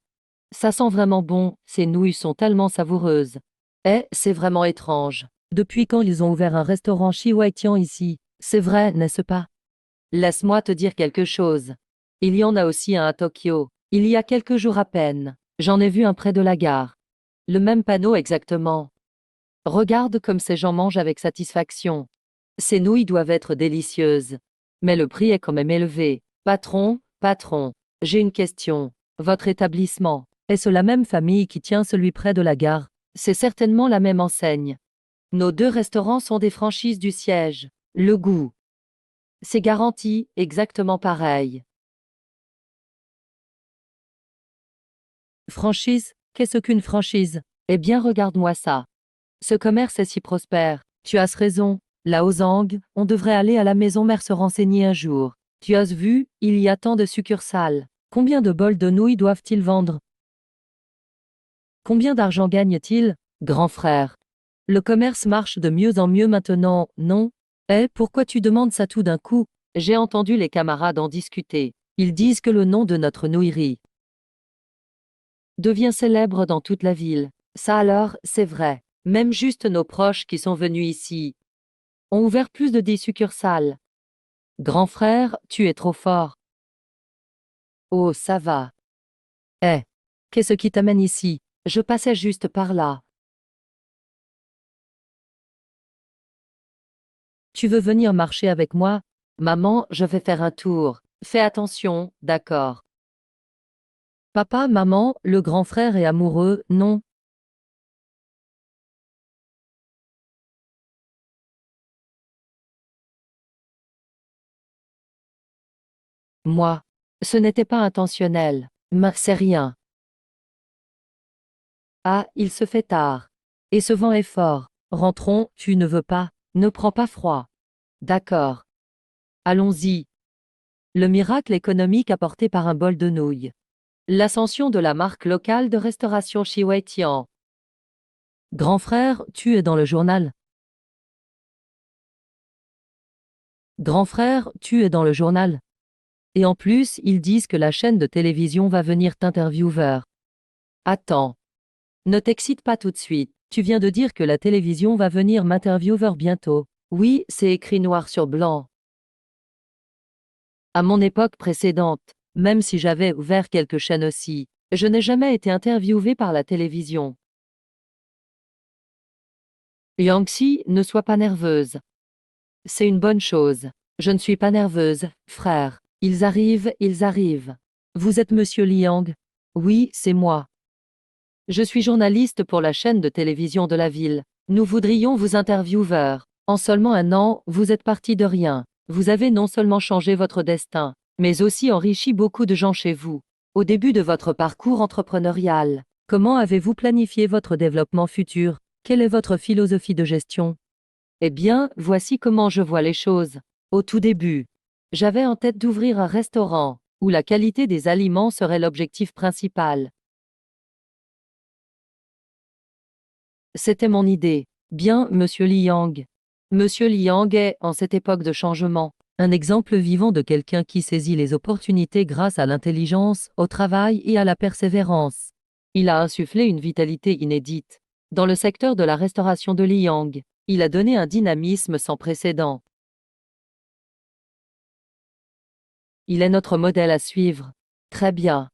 Ça sent vraiment bon, ces nouilles sont tellement savoureuses. Eh, c'est vraiment étrange. Depuis quand ils ont ouvert un restaurant Shiwaitian ici? C'est vrai, n'est-ce pas? Laisse-moi te dire quelque chose. Il y en a aussi un à Tokyo. Il y a quelques jours à peine. J'en ai vu un près de la gare. Le même panneau exactement. Regarde comme ces gens mangent avec satisfaction. Ces nouilles doivent être délicieuses. Mais le prix est quand même élevé. Patron, j'ai une question. Votre établissement, est-ce la même famille qui tient celui près de la gare? C'est certainement la même enseigne. Nos deux restaurants sont des franchises du siège. Le goût. C'est garanti, exactement pareil. Franchise? Qu'est-ce qu'une franchise? Eh bien, regarde-moi ça. Ce commerce est si prospère. Tu as raison. La Ozang, on devrait aller à la maison mère se renseigner un jour. Tu as vu, il y a tant de succursales. Combien de bols de nouilles doivent-ils vendre? Combien d'argent gagnent-ils? Grand frère. Le commerce marche de mieux en mieux maintenant, non? Eh, pourquoi tu demandes ça tout d'un coup? J'ai entendu les camarades en discuter. Ils disent que le nom de notre nouillerie devient célèbre dans toute la ville. Ça alors, c'est vrai. Même juste nos proches qui sont venus ici ont ouvert plus de 10 succursales. Grand frère, tu es trop fort. Oh, ça va. Eh, qu'est-ce qui t'amène ici? Je passais juste par là. Tu veux venir marcher avec moi? Maman, je vais faire un tour. Fais attention, d'accord. Papa, maman, le grand frère est amoureux, non? Moi. Ce n'était pas intentionnel. Mais c'est rien. Ah, il se fait tard. Et ce vent est fort. Rentrons, tu ne veux pas? Ne prends pas froid. D'accord. Allons-y. Le miracle économique apporté par un bol de nouilles. L'ascension de la marque locale de restauration Shiwei-Tian. Grand frère, tu es dans le journal. Grand frère, tu es dans le journal. Et en plus, ils disent que la chaîne de télévision va venir t'interviewer. Attends. Ne t'excite pas tout de suite. Tu viens de dire que la télévision va venir m'interviewer bientôt. Oui, c'est écrit noir sur blanc. À mon époque précédente, même si j'avais ouvert quelques chaînes aussi, je n'ai jamais été interviewé par la télévision. Yangxi, ne sois pas nerveuse. C'est une bonne chose. Je ne suis pas nerveuse, frère. Ils arrivent, ils arrivent. Vous êtes monsieur Liang? Oui, c'est moi. Je suis journaliste pour la chaîne de télévision de la ville. Nous voudrions vous interviewer. En seulement un an, vous êtes parti de rien. Vous avez non seulement changé votre destin, mais aussi enrichi beaucoup de gens chez vous. Au début de votre parcours entrepreneurial, comment avez-vous planifié votre développement futur? Quelle est votre philosophie de gestion? Eh bien, voici comment je vois les choses. Au tout début, j'avais en tête d'ouvrir un restaurant, où la qualité des aliments serait l'objectif principal. C'était mon idée. Bien, Monsieur Liang. Monsieur Liang est, en cette époque de changement, un exemple vivant de quelqu'un qui saisit les opportunités grâce à l'intelligence, au travail et à la persévérance. Il a insufflé une vitalité inédite. Dans le secteur de la restauration de Liang, il a donné un dynamisme sans précédent. Il est notre modèle à suivre. Très bien.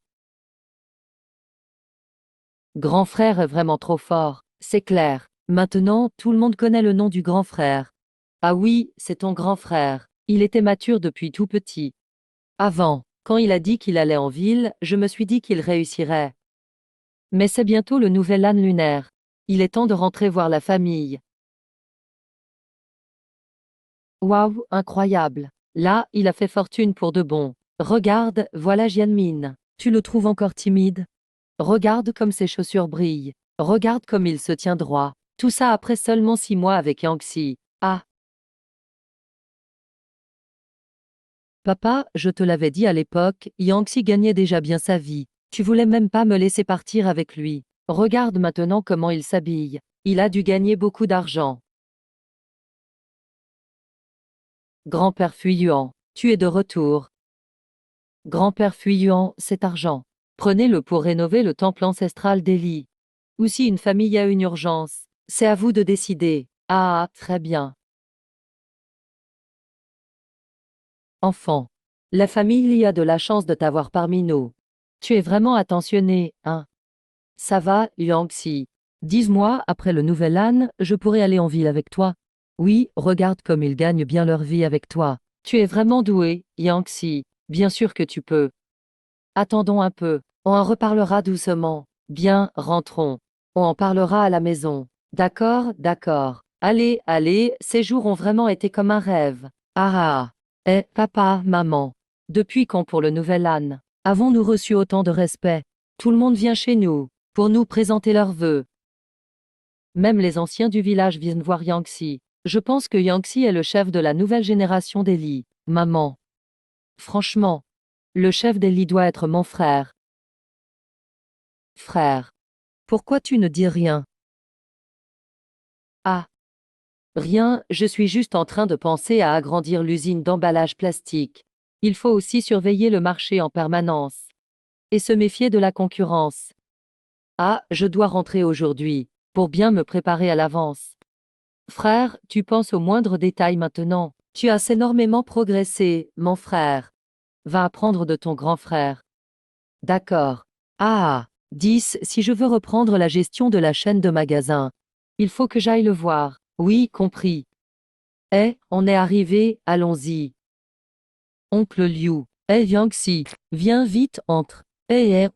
Grand frère est vraiment trop fort, c'est clair. Maintenant, tout le monde connaît le nom du grand frère. Ah oui, c'est ton grand frère. Il était mature depuis tout petit. Avant, quand il a dit qu'il allait en ville, je me suis dit qu'il réussirait. Mais c'est bientôt le nouvel âne lunaire. Il est temps de rentrer voir la famille. Waouh, incroyable. Là, il a fait fortune pour de bon. Regarde, voilà Jianmin. Tu le trouves encore timide? Regarde comme ses chaussures brillent. Regarde comme il se tient droit. Tout ça après seulement 6 mois avec Yangxi. Ah, papa, je te l'avais dit à l'époque, Yangxi gagnait déjà bien sa vie. Tu voulais même pas me laisser partir avec lui. Regarde maintenant comment il s'habille. Il a dû gagner beaucoup d'argent. Grand-père Fuyuan, tu es de retour. Grand-père Fuyuan, cet argent. Prenez-le pour rénover le temple ancestral d'Eli. Ou si une famille a une urgence, c'est à vous de décider. Ah, très bien. Enfant. La famille a de la chance de t'avoir parmi nous. Tu es vraiment attentionné, hein? Ça va, Yangxi. 10 mois après le nouvel âne, je pourrais aller en ville avec toi. Oui, regarde comme ils gagnent bien leur vie avec toi. Tu es vraiment doué, Yangxi. Bien sûr que tu peux. Attendons un peu. On en reparlera doucement. Bien, rentrons. On en parlera à la maison. D'accord, d'accord. Allez, allez, ces jours ont vraiment été comme un rêve. Ah ah. Eh, papa, maman. Depuis quand pour le nouvel âne avons-nous reçu autant de respect? Tout le monde vient chez nous pour nous présenter leurs vœux. Même les anciens du village viennent voir Yangxi. Je pense que Yangxi est le chef de la nouvelle génération d'Eli. Maman. Franchement, le chef d'Eli doit être mon frère. Frère. Pourquoi tu ne dis rien? Ah. Rien, je suis juste en train de penser à agrandir l'usine d'emballage plastique. Il faut aussi surveiller le marché en permanence. Et se méfier de la concurrence. Ah, je dois rentrer aujourd'hui, pour bien me préparer à l'avance. Frère, tu penses aux moindres détails maintenant. Tu as énormément progressé, mon frère. Va apprendre de ton grand frère. D'accord. Ah, 10. Si je veux reprendre la gestion de la chaîne de magasins, il faut que j'aille le voir. Oui, compris. Eh, on est arrivé, allons-y. Oncle Liu. Eh, Yangxi, viens vite, entre.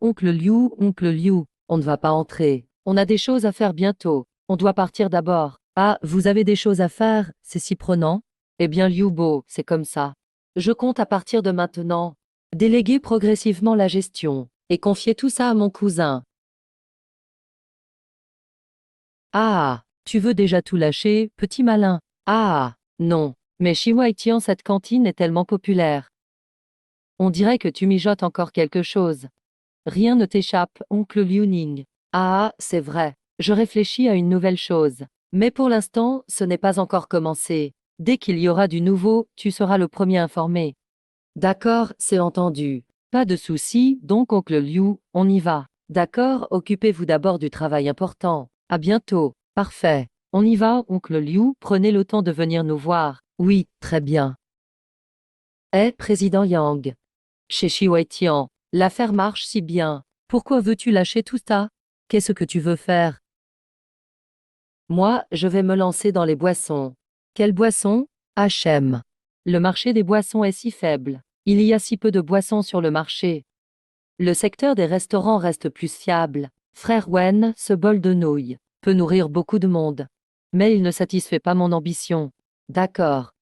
Oncle Liu, on ne va pas entrer. On a des choses à faire bientôt. On doit partir d'abord. Ah, vous avez des choses à faire, c'est si prenant. Eh bien, Liu Bo, c'est comme ça. Je compte à partir de maintenant déléguer progressivement la gestion et confier tout ça à mon cousin. Ah, tu veux déjà tout lâcher, petit malin? Ah, non. Mais Shiwai-Tian, cette cantine est tellement populaire. On dirait que tu mijotes encore quelque chose. Rien ne t'échappe, oncle Liuning. Ah, c'est vrai. Je réfléchis à une nouvelle chose. Mais pour l'instant, ce n'est pas encore commencé. Dès qu'il y aura du nouveau, tu seras le premier informé. D'accord, c'est entendu. Pas de souci, donc oncle Liu, on y va. D'accord, occupez-vous d'abord du travail important. À bientôt. Parfait. On y va, oncle Liu, prenez le temps de venir nous voir. Oui, très bien. Président Yang. Chez Shiwei-Tian, l'affaire marche si bien. Pourquoi veux-tu lâcher tout ça? Qu'est-ce que tu veux faire? Moi, je vais me lancer dans les boissons. Quelles boissons? H&M. Le marché des boissons est si faible. Il y a si peu de boissons sur le marché. Le secteur des restaurants reste plus fiable. Frère Wen, ce bol de nouilles peut nourrir beaucoup de monde. Mais il ne satisfait pas mon ambition. D'accord.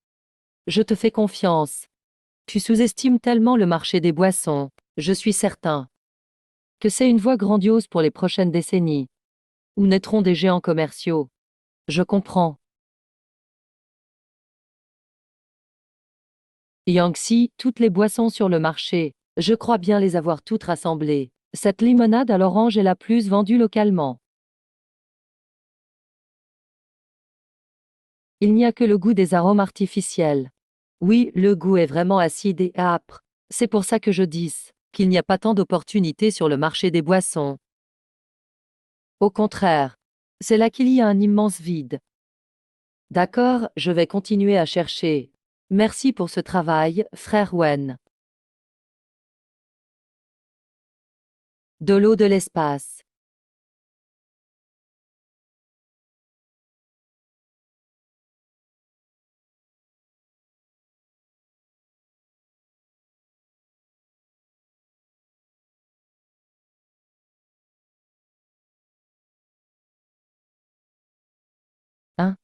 Je te fais confiance. Tu sous-estimes tellement le marché des boissons. Je suis certain que c'est une voie grandiose pour les prochaines décennies, où naîtront des géants commerciaux. Je comprends. Yangtze, toutes les boissons sur le marché. Je crois bien les avoir toutes rassemblées. Cette limonade à l'orange est la plus vendue localement. Il n'y a que le goût des arômes artificiels. Oui, le goût est vraiment acide et âpre. C'est pour ça que je dis qu'il n'y a pas tant d'opportunités sur le marché des boissons. Au contraire, c'est là qu'il y a un immense vide. D'accord, je vais continuer à chercher. Merci pour ce travail, frère Wen. De l'eau de l'espace. Hein?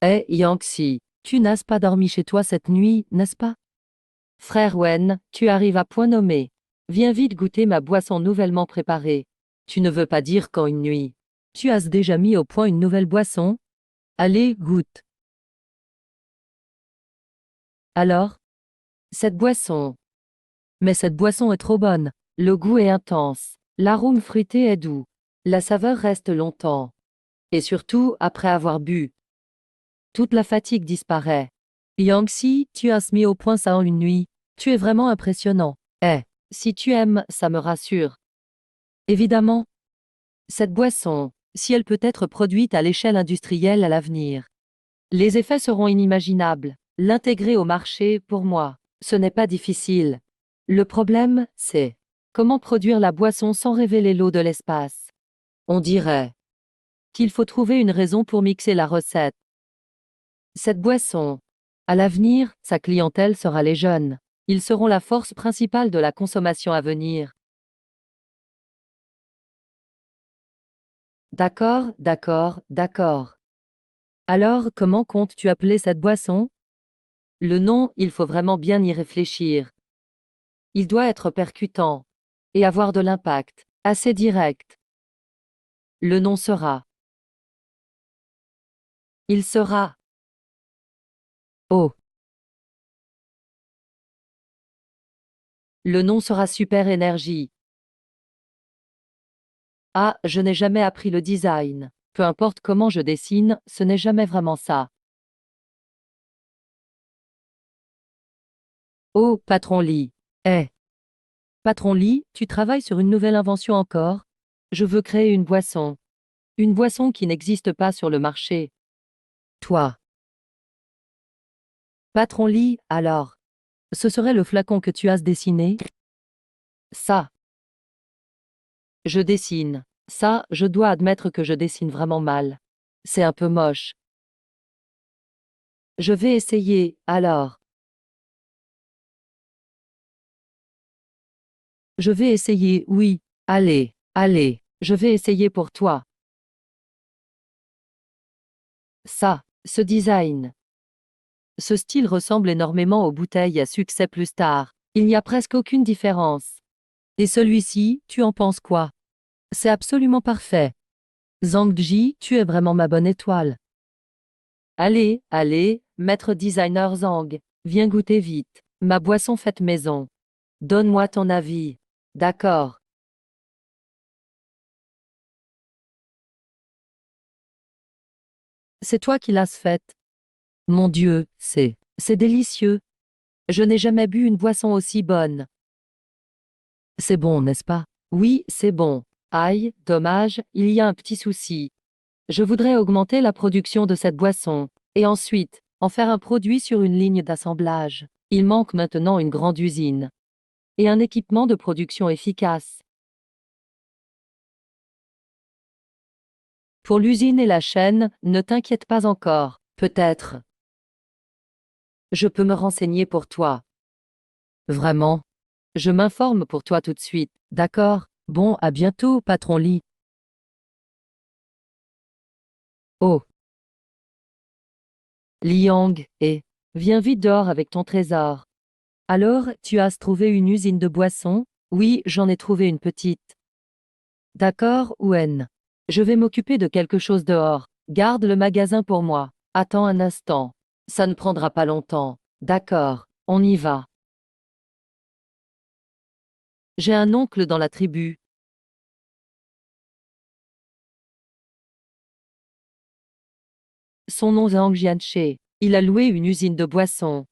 Eh, Yangtze, tu n'as pas dormi chez toi cette nuit, n'est-ce pas? Frère Wen, tu arrives à point nommé. Viens vite goûter ma boisson nouvellement préparée. Tu ne veux pas dire quand une nuit. Tu as déjà mis au point une nouvelle boisson? Allez, goûte. Alors? Cette boisson. Mais cette boisson est trop bonne. Le goût est intense. L'arôme fruité est doux. La saveur reste longtemps. Et surtout, après avoir bu, toute la fatigue disparaît. Yangtze, tu as mis au point ça en une nuit. Tu es vraiment impressionnant. Eh, si tu aimes, ça me rassure. Évidemment, cette boisson, si elle peut être produite à l'échelle industrielle à l'avenir, les effets seront inimaginables. L'intégrer au marché, pour moi, ce n'est pas difficile. Le problème, c'est comment produire la boisson sans révéler l'eau de l'espace. On dirait qu'il faut trouver une raison pour mixer la recette. Cette boisson, à l'avenir, sa clientèle sera les jeunes. Ils seront la force principale de la consommation à venir. D'accord, d'accord, d'accord. Alors, comment comptes-tu appeler cette boisson? Le nom, il faut vraiment bien y réfléchir. Il doit être percutant et avoir de l'impact, assez direct. Le nom sera. Il sera. Oh. Le nom sera Super Énergie. Ah, je n'ai jamais appris le design. Peu importe comment je dessine, ce n'est jamais vraiment ça. Oh, patron Lee. Eh. Patron Lee, tu travailles sur une nouvelle invention encore? Je veux créer une boisson. Une boisson qui n'existe pas sur le marché. Toi. Patron Lee, alors. Ce serait le flacon que tu as dessiné? Ça. Je dessine. Ça, je dois admettre que je dessine vraiment mal. C'est un peu moche. Je vais essayer, alors. Je vais essayer, oui. Allez, allez, je vais essayer pour toi. Ça, ce design. Ce style ressemble énormément aux bouteilles à succès plus tard. Il n'y a presque aucune différence. Et celui-ci, tu en penses quoi? C'est absolument parfait. Zhangji, tu es vraiment ma bonne étoile. Allez, allez, maître designer Zhang, viens goûter vite. Ma boisson faite maison. Donne-moi ton avis. D'accord. C'est toi qui l'as faite. Mon Dieu, c'est délicieux. Je n'ai jamais bu une boisson aussi bonne. C'est bon, n'est-ce pas? Oui, c'est bon. Aïe, dommage, il y a un petit souci. Je voudrais augmenter la production de cette boisson, et ensuite, en faire un produit sur une ligne d'assemblage. Il manque maintenant une grande usine, et un équipement de production efficace. Pour l'usine et la chaîne, ne t'inquiète pas encore. Peut-être Je peux me renseigner pour toi. Vraiment? Je m'informe pour toi tout de suite. D'accord. Bon, à bientôt, patron Lee. Oh, Liang, viens vite dehors avec ton trésor. Alors, tu as trouvé une usine de boissons? Oui, j'en ai trouvé une petite. D'accord, Wen. Je vais m'occuper de quelque chose dehors. Garde le magasin pour moi. Attends un instant. Ça ne prendra pas longtemps. D'accord, on y va. J'ai un oncle dans la tribu. Son nom est Zhang Jianche. Il a loué une usine de boissons.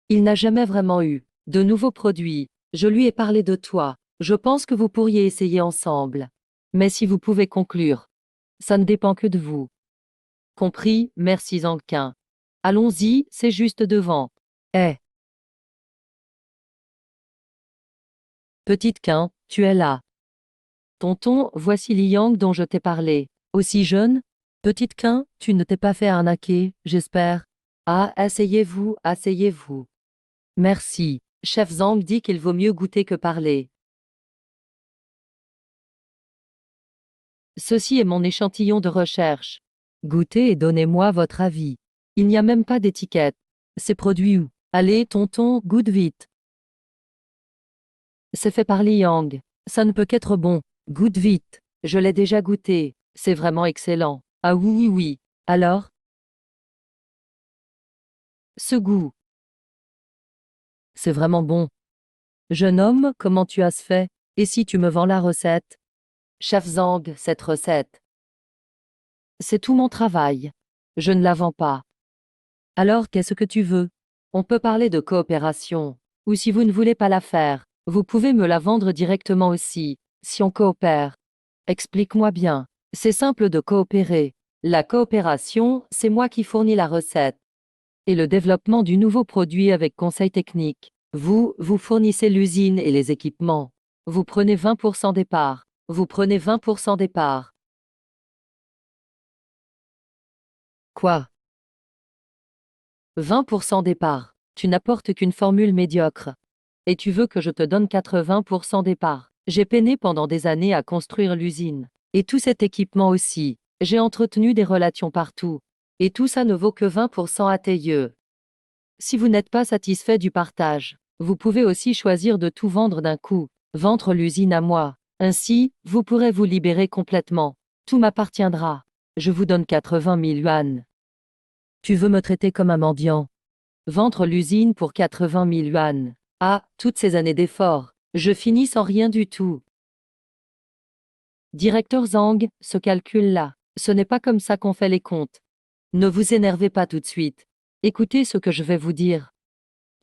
Il n'a jamais vraiment eu de nouveaux produits. Je lui ai parlé de toi. Je pense que vous pourriez essayer ensemble. Mais si vous pouvez conclure, ça ne dépend que de vous. Compris, merci Zanquin. Allons-y, c'est juste devant. Eh, petite Quin, tu es là. Tonton, voici Liang dont je t'ai parlé. Aussi jeune? Petite Quin, tu ne t'es pas fait arnaquer, j'espère. Ah, asseyez-vous, asseyez-vous. Merci. Chef Zhang dit qu'il vaut mieux goûter que parler. Ceci est mon échantillon de recherche. Goûtez et donnez-moi votre avis. Il n'y a même pas d'étiquette. C'est produit où? Allez, tonton, goûte vite. C'est fait par Liang. Ça ne peut qu'être bon. Goûte vite. Je l'ai déjà goûté. C'est vraiment excellent. Ah oui, oui, oui. Alors? Ce goût. C'est vraiment bon. Jeune homme, comment tu as ce fait? Et si tu me vends la recette? Chef Zhang, cette recette. C'est tout mon travail. Je ne la vends pas. Alors, qu'est-ce que tu veux? On peut parler de coopération. Ou si vous ne voulez pas la faire, vous pouvez me la vendre directement aussi, si on coopère. Explique-moi bien. C'est simple de coopérer. La coopération, c'est moi qui fournis la recette. Et le développement du nouveau produit avec conseil technique. Vous fournissez l'usine et les équipements. Vous prenez 20% des parts. Vous prenez 20% des parts. Quoi? 20% des parts. Tu n'apportes qu'une formule médiocre. Et tu veux que je te donne 80% des parts. J'ai peiné pendant des années à construire l'usine. Et tout cet équipement aussi. J'ai entretenu des relations partout. Et tout ça ne vaut que 20% à tes yeux. Si vous n'êtes pas satisfait du partage, vous pouvez aussi choisir de tout vendre d'un coup. Vendre l'usine à moi. Ainsi, vous pourrez vous libérer complètement. Tout m'appartiendra. Je vous donne 80 000 yuan. Tu veux me traiter comme un mendiant? Vendre l'usine pour 80 000 yuan. Ah, toutes ces années d'efforts. Je finis sans rien du tout. Directeur Zhang, ce calcul-là, ce n'est pas comme ça qu'on fait les comptes. Ne vous énervez pas tout de suite. Écoutez ce que je vais vous dire.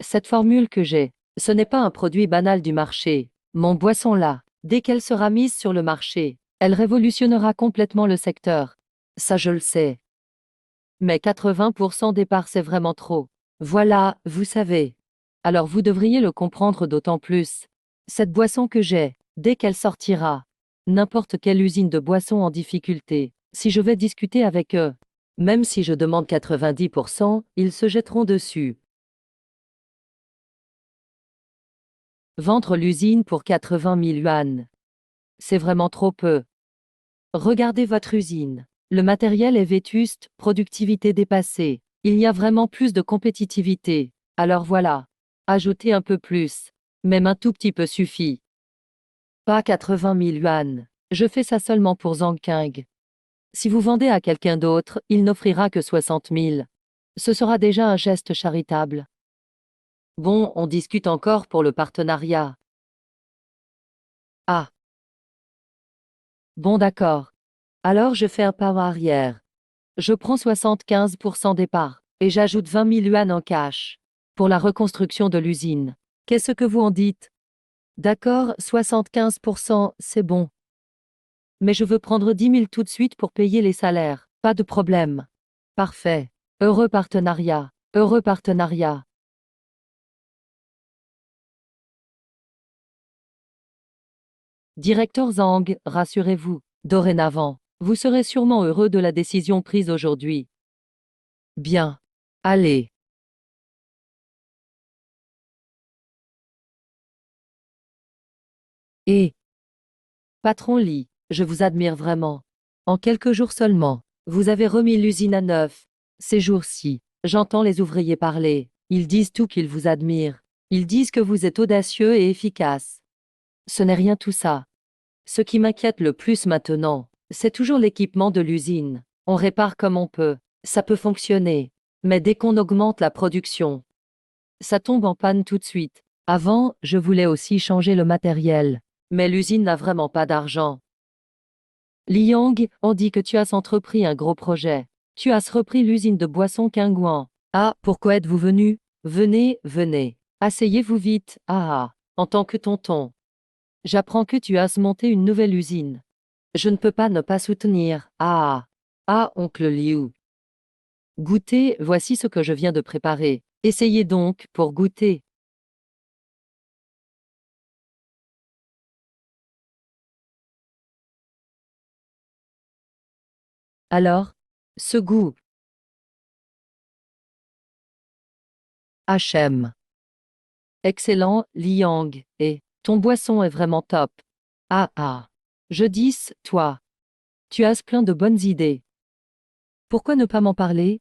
Cette formule que j'ai, ce n'est pas un produit banal du marché. Mon boisson-là, dès qu'elle sera mise sur le marché, elle révolutionnera complètement le secteur. Ça je le sais. Mais 80% des parts c'est vraiment trop. Voilà, vous savez. Alors vous devriez le comprendre d'autant plus. Cette boisson que j'ai, dès qu'elle sortira, n'importe quelle usine de boissons en difficulté, si je vais discuter avec eux, même si je demande 90%, ils se jetteront dessus. Vendre l'usine pour 80 000 yuan. C'est vraiment trop peu. Regardez votre usine. Le matériel est vétuste, productivité dépassée. Il y a vraiment plus de compétitivité. Alors voilà. Ajoutez un peu plus. Même un tout petit peu suffit. Pas 80 000 yuan. Je fais ça seulement pour Zhang Qing. Si vous vendez à quelqu'un d'autre, il n'offrira que 60 000. Ce sera déjà un geste charitable. Bon, on discute encore pour le partenariat. Ah, bon d'accord. Alors je fais un pas en arrière. Je prends 75% des parts, et j'ajoute 20 000 yuan en cash. Pour la reconstruction de l'usine. Qu'est-ce que vous en dites? D'accord, 75%, c'est bon. Mais je veux prendre 10 000 tout de suite pour payer les salaires. Pas de problème. Parfait. Heureux partenariat. Heureux partenariat. Directeur Zhang, rassurez-vous. Dorénavant, vous serez sûrement heureux de la décision prise aujourd'hui. Bien. Allez. Et, patron Lee, je vous admire vraiment. En quelques jours seulement, vous avez remis l'usine à neuf. Ces jours-ci, j'entends les ouvriers parler. Ils disent tout qu'ils vous admirent. Ils disent que vous êtes audacieux et efficace. Ce n'est rien tout ça. Ce qui m'inquiète le plus maintenant, c'est toujours l'équipement de l'usine. On répare comme on peut. Ça peut fonctionner. Mais dès qu'on augmente la production, ça tombe en panne tout de suite. Avant, je voulais aussi changer le matériel. Mais l'usine n'a vraiment pas d'argent. Liang, on dit que tu as entrepris un gros projet. Tu as repris l'usine de boissons Qingguan. Ah, pourquoi êtes-vous venu? Venez, venez. Asseyez-vous vite. Ah, en tant que tonton. J'apprends que tu as monté une nouvelle usine. Je ne peux pas ne pas soutenir. Ah, ah, oncle Liu. Goûtez, voici ce que je viens de préparer. Essayez donc, pour goûter. Alors, ce goût. HM. Excellent, Liang, et ton boisson est vraiment top. Ah ah. Je dis, toi. Tu as plein de bonnes idées. Pourquoi ne pas m'en parler?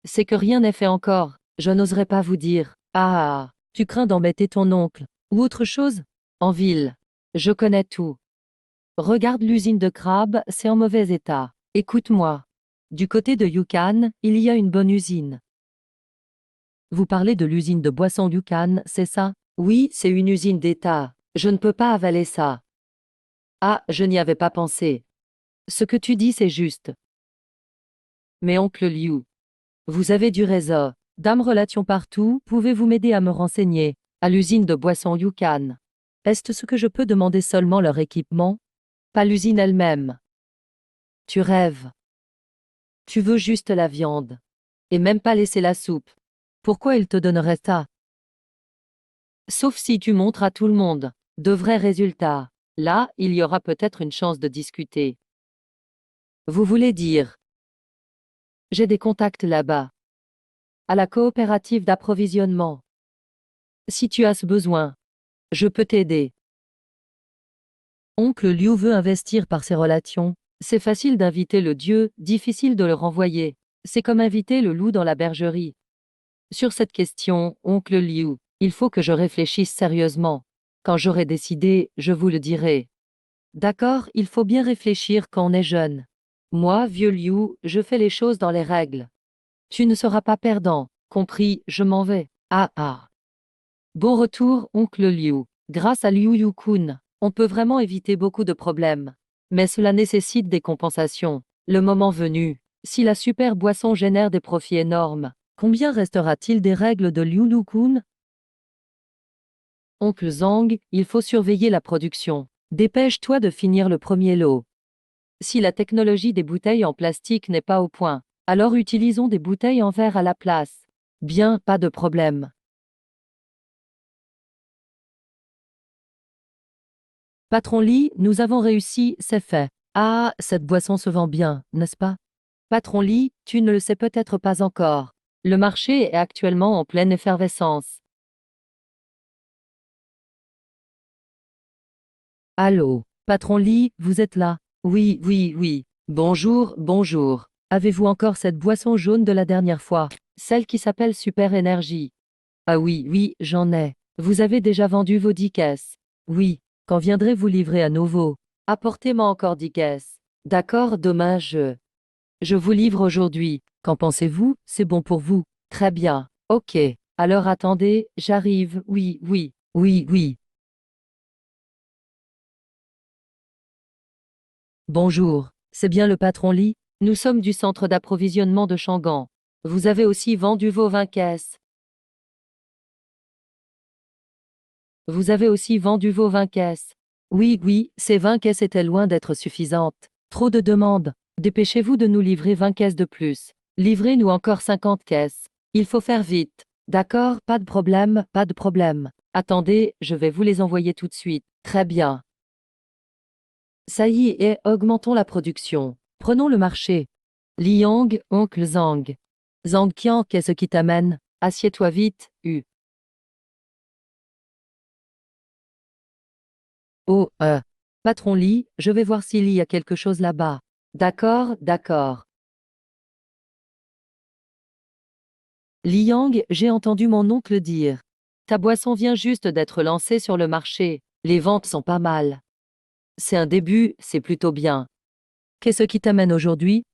C'est que rien n'est fait encore, je n'oserais pas vous dire. Ah ah. Tu crains d'embêter ton oncle. Ou autre chose? En ville. Je connais tout. Regarde l'usine de crabes, c'est en mauvais état. Écoute-moi. Du côté de Yukon, il y a une bonne usine. Vous parlez de l'usine de boissons Yukon, c'est ça? Oui, c'est une usine d'État. Je ne peux pas avaler ça. Ah, je n'y avais pas pensé. Ce que tu dis, c'est juste. Mais oncle Liu, vous avez du réseau. Dame Relations partout, pouvez-vous m'aider à me renseigner? À l'usine de boissons Yukon. Est-ce ce que je peux demander seulement leur équipement? Pas l'usine elle-même. Tu rêves. Tu veux juste la viande. Et même pas laisser la soupe. Pourquoi il te donnerait ça? Sauf si tu montres à tout le monde de vrais résultats. Là, il y aura peut-être une chance de discuter. Vous voulez dire? J'ai des contacts là-bas. À la coopérative d'approvisionnement. Si tu as ce besoin, je peux t'aider. Oncle Liu veut investir par ses relations. C'est facile d'inviter le dieu, difficile de le renvoyer. C'est comme inviter le loup dans la bergerie. Sur cette question, oncle Liu, il faut que je réfléchisse sérieusement. Quand j'aurai décidé, je vous le dirai. D'accord, il faut bien réfléchir quand on est jeune. Moi, vieux Liu, je fais les choses dans les règles. Tu ne seras pas perdant. Compris, je m'en vais. Ah ah. Bon retour, oncle Liu. Grâce à Liu Yu-kun, on peut vraiment éviter beaucoup de problèmes. Mais cela nécessite des compensations. Le moment venu, si la super boisson génère des profits énormes, combien restera-t-il des règles de Liu Yu-kun? Oncle Zhang, il faut surveiller la production. Dépêche-toi de finir le premier lot. Si la technologie des bouteilles en plastique n'est pas au point, alors utilisons des bouteilles en verre à la place. Bien, pas de problème. Patron Lee, nous avons réussi, c'est fait. Ah, cette boisson se vend bien, n'est-ce pas? Patron Lee, tu ne le sais peut-être pas encore. Le marché est actuellement en pleine effervescence. Allô, patron Lee, vous êtes là? Oui, oui, oui. Bonjour, bonjour. Avez-vous encore cette boisson jaune de la dernière fois? Celle qui s'appelle Super Énergie. Ah oui, oui, j'en ai. Vous avez déjà vendu vos 10 caisses? Oui. Quand viendrez-vous livrer à nouveau? Apportez-moi encore 10 caisses. D'accord, demain je vous livre aujourd'hui. Qu'en pensez-vous? C'est bon pour vous? Très bien. Ok. Alors attendez, j'arrive. Oui, oui, oui, oui. Bonjour. C'est bien le patron Lee? Nous sommes du centre d'approvisionnement de Shangan. Vous avez aussi vendu vos 20 caisses. Vous avez aussi vendu vos 20 caisses. Oui, oui, ces 20 caisses étaient loin d'être suffisantes. Trop de demandes. Dépêchez-vous de nous livrer 20 caisses de plus. Livrez-nous encore 50 caisses. Il faut faire vite. D'accord, pas de problème, pas de problème. Attendez, je vais vous les envoyer tout de suite. Très bien. Ça y est, augmentons la production. Prenons le marché. Liang, oncle Zhang. Zhang Qian, qu'est-ce qui t'amène? Assieds-toi vite, Oh, patron Li, je vais voir s'il y a quelque chose là-bas. D'accord, d'accord. Li Yang, j'ai entendu mon oncle dire. Ta boisson vient juste d'être lancée sur le marché. Les ventes sont pas mal. C'est un début, c'est plutôt bien. Qu'est-ce qui t'amène aujourd'hui?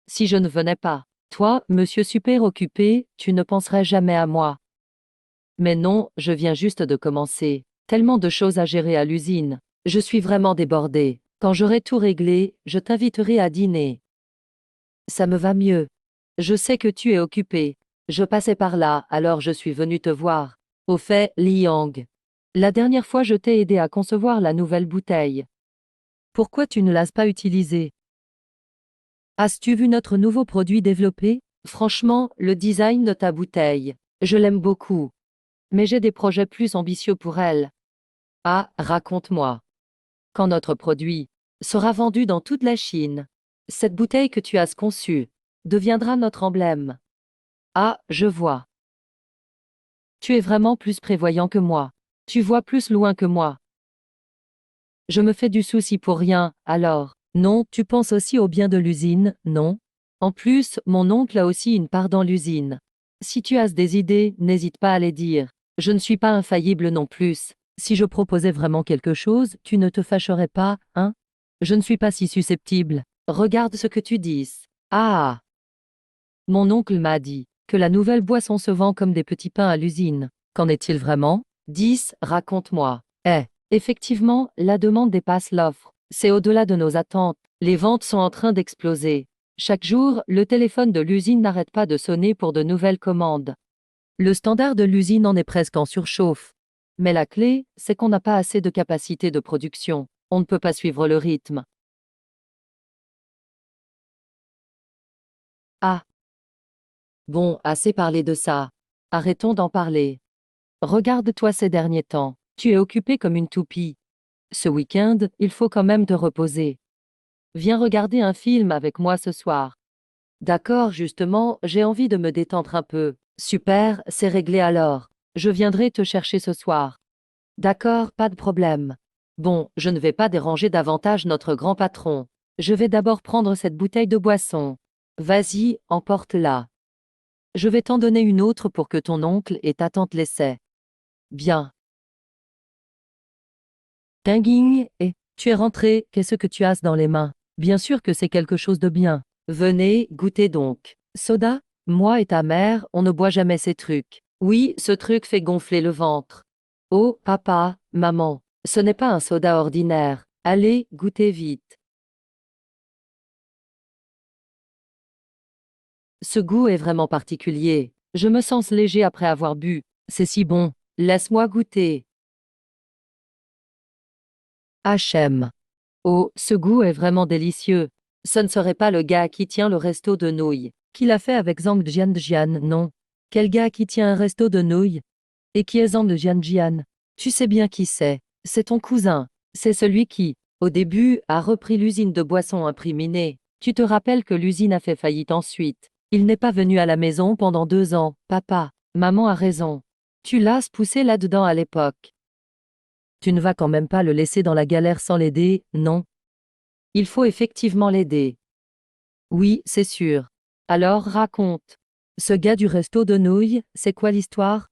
Si je ne venais pas. Toi, monsieur super occupé, tu ne penserais jamais à moi. Mais non, je viens juste de commencer. Tellement de choses à gérer à l'usine. Je suis vraiment débordée. Quand j'aurai tout réglé, je t'inviterai à dîner. Ça me va mieux. Je sais que tu es occupé. Je passais par là, alors je suis venu te voir. Au fait, Li Yang. La dernière fois, je t'ai aidé à concevoir la nouvelle bouteille. Pourquoi tu ne l'as pas utilisée? As-tu vu notre nouveau produit développé? Franchement, le design de ta bouteille. Je l'aime beaucoup. Mais j'ai des projets plus ambitieux pour elle. Ah, raconte-moi. Quand notre produit sera vendu dans toute la Chine, cette bouteille que tu as conçue deviendra notre emblème. Ah, je vois. Tu es vraiment plus prévoyant que moi. Tu vois plus loin que moi. Je me fais du souci pour rien, alors. Non, tu penses aussi au bien de l'usine, non? En plus, mon oncle a aussi une part dans l'usine. Si tu as des idées, n'hésite pas à les dire. Je ne suis pas infaillible non plus. Si je proposais vraiment quelque chose, tu ne te fâcherais pas, hein? Je ne suis pas si susceptible. Regarde ce que tu dis. Ah! Mon oncle m'a dit que la nouvelle boisson se vend comme des petits pains à l'usine. Qu'en est-il vraiment? 10, raconte-moi. Effectivement, la demande dépasse l'offre. C'est au-delà de nos attentes. Les ventes sont en train d'exploser. Chaque jour, le téléphone de l'usine n'arrête pas de sonner pour de nouvelles commandes. Le standard de l'usine en est presque en surchauffe. Mais la clé, c'est qu'on n'a pas assez de capacité de production. On ne peut pas suivre le rythme. Ah, bon, assez parlé de ça. Arrêtons d'en parler. Regarde-toi ces derniers temps. Tu es occupé comme une toupie. Ce week-end, il faut quand même te reposer. Viens regarder un film avec moi ce soir. D'accord, justement, j'ai envie de me détendre un peu. Super, c'est réglé alors. Je viendrai te chercher ce soir. D'accord, pas de problème. Bon, je ne vais pas déranger davantage notre grand patron. Je vais d'abord prendre cette bouteille de boisson. Vas-y, emporte-la. Je vais t'en donner une autre pour que ton oncle et ta tante l'essaient. Bien. Tinguing, et tu es rentré, qu'est-ce que tu as dans les mains? Bien sûr que c'est quelque chose de bien. Venez, goûtez donc. Soda? Moi et ta mère, on ne boit jamais ces trucs. Oui, ce truc fait gonfler le ventre. Oh, papa, maman, ce n'est pas un soda ordinaire. Allez, goûtez vite. Ce goût est vraiment particulier. Je me sens léger après avoir bu. C'est si bon. Laisse-moi goûter. HM. Oh, ce goût est vraiment délicieux. Ce ne serait pas le gars qui tient le resto de nouilles. Qui l'a fait avec Zhang Jian, non? Quel gars qui tient un resto de nouilles? Et qui est Zhang Jian? Tu sais bien qui c'est. C'est ton cousin. C'est celui qui, au début, a repris l'usine de boissons imprimées. Tu te rappelles que l'usine a fait faillite ensuite. Il n'est pas venu à la maison pendant 2 ans. Papa, maman a raison. Tu l'as poussé là-dedans à l'époque. Tu ne vas quand même pas le laisser dans la galère sans l'aider, non? Il faut effectivement l'aider. Oui, c'est sûr. Alors raconte. Ce gars du resto de nouilles, c'est quoi l'histoire?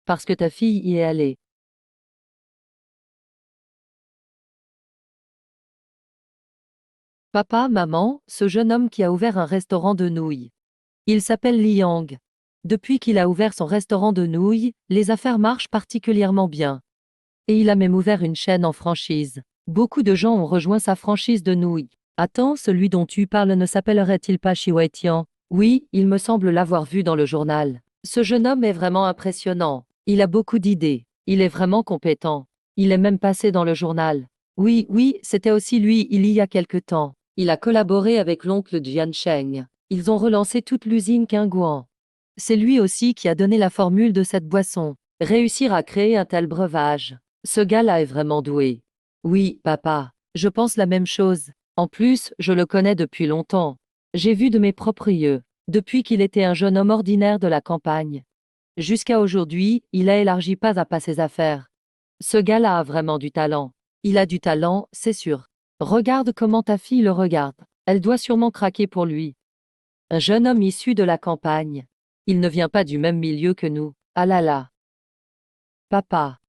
Parce que ta fille y est allée. Papa, maman, ce jeune homme qui a ouvert un restaurant de nouilles. Il s'appelle Liang. Depuis qu'il a ouvert son restaurant de nouilles, les affaires marchent particulièrement bien. Et il a même ouvert une chaîne en franchise. Beaucoup de gens ont rejoint sa franchise de nouilles. Attends, celui dont tu parles ne s'appellerait-il pas Shi Weitian? Oui, il me semble l'avoir vu dans le journal. Ce jeune homme est vraiment impressionnant. Il a beaucoup d'idées. Il est vraiment compétent. Il est même passé dans le journal. Oui, oui, c'était aussi lui il y a quelque temps. Il a collaboré avec l'oncle Jian Sheng. Ils ont relancé toute l'usine Qingguan. C'est lui aussi qui a donné la formule de cette boisson. Réussir à créer un tel breuvage. Ce gars-là est vraiment doué. Oui, papa, je pense la même chose. En plus, je le connais depuis longtemps. J'ai vu de mes propres yeux. Depuis qu'il était un jeune homme ordinaire de la campagne. Jusqu'à aujourd'hui, il a élargi pas à pas ses affaires. Ce gars-là a vraiment du talent. Il a du talent, c'est sûr. Regarde comment ta fille le regarde. Elle doit sûrement craquer pour lui. Un jeune homme issu de la campagne. Il ne vient pas du même milieu que nous. Ah là là. Papa.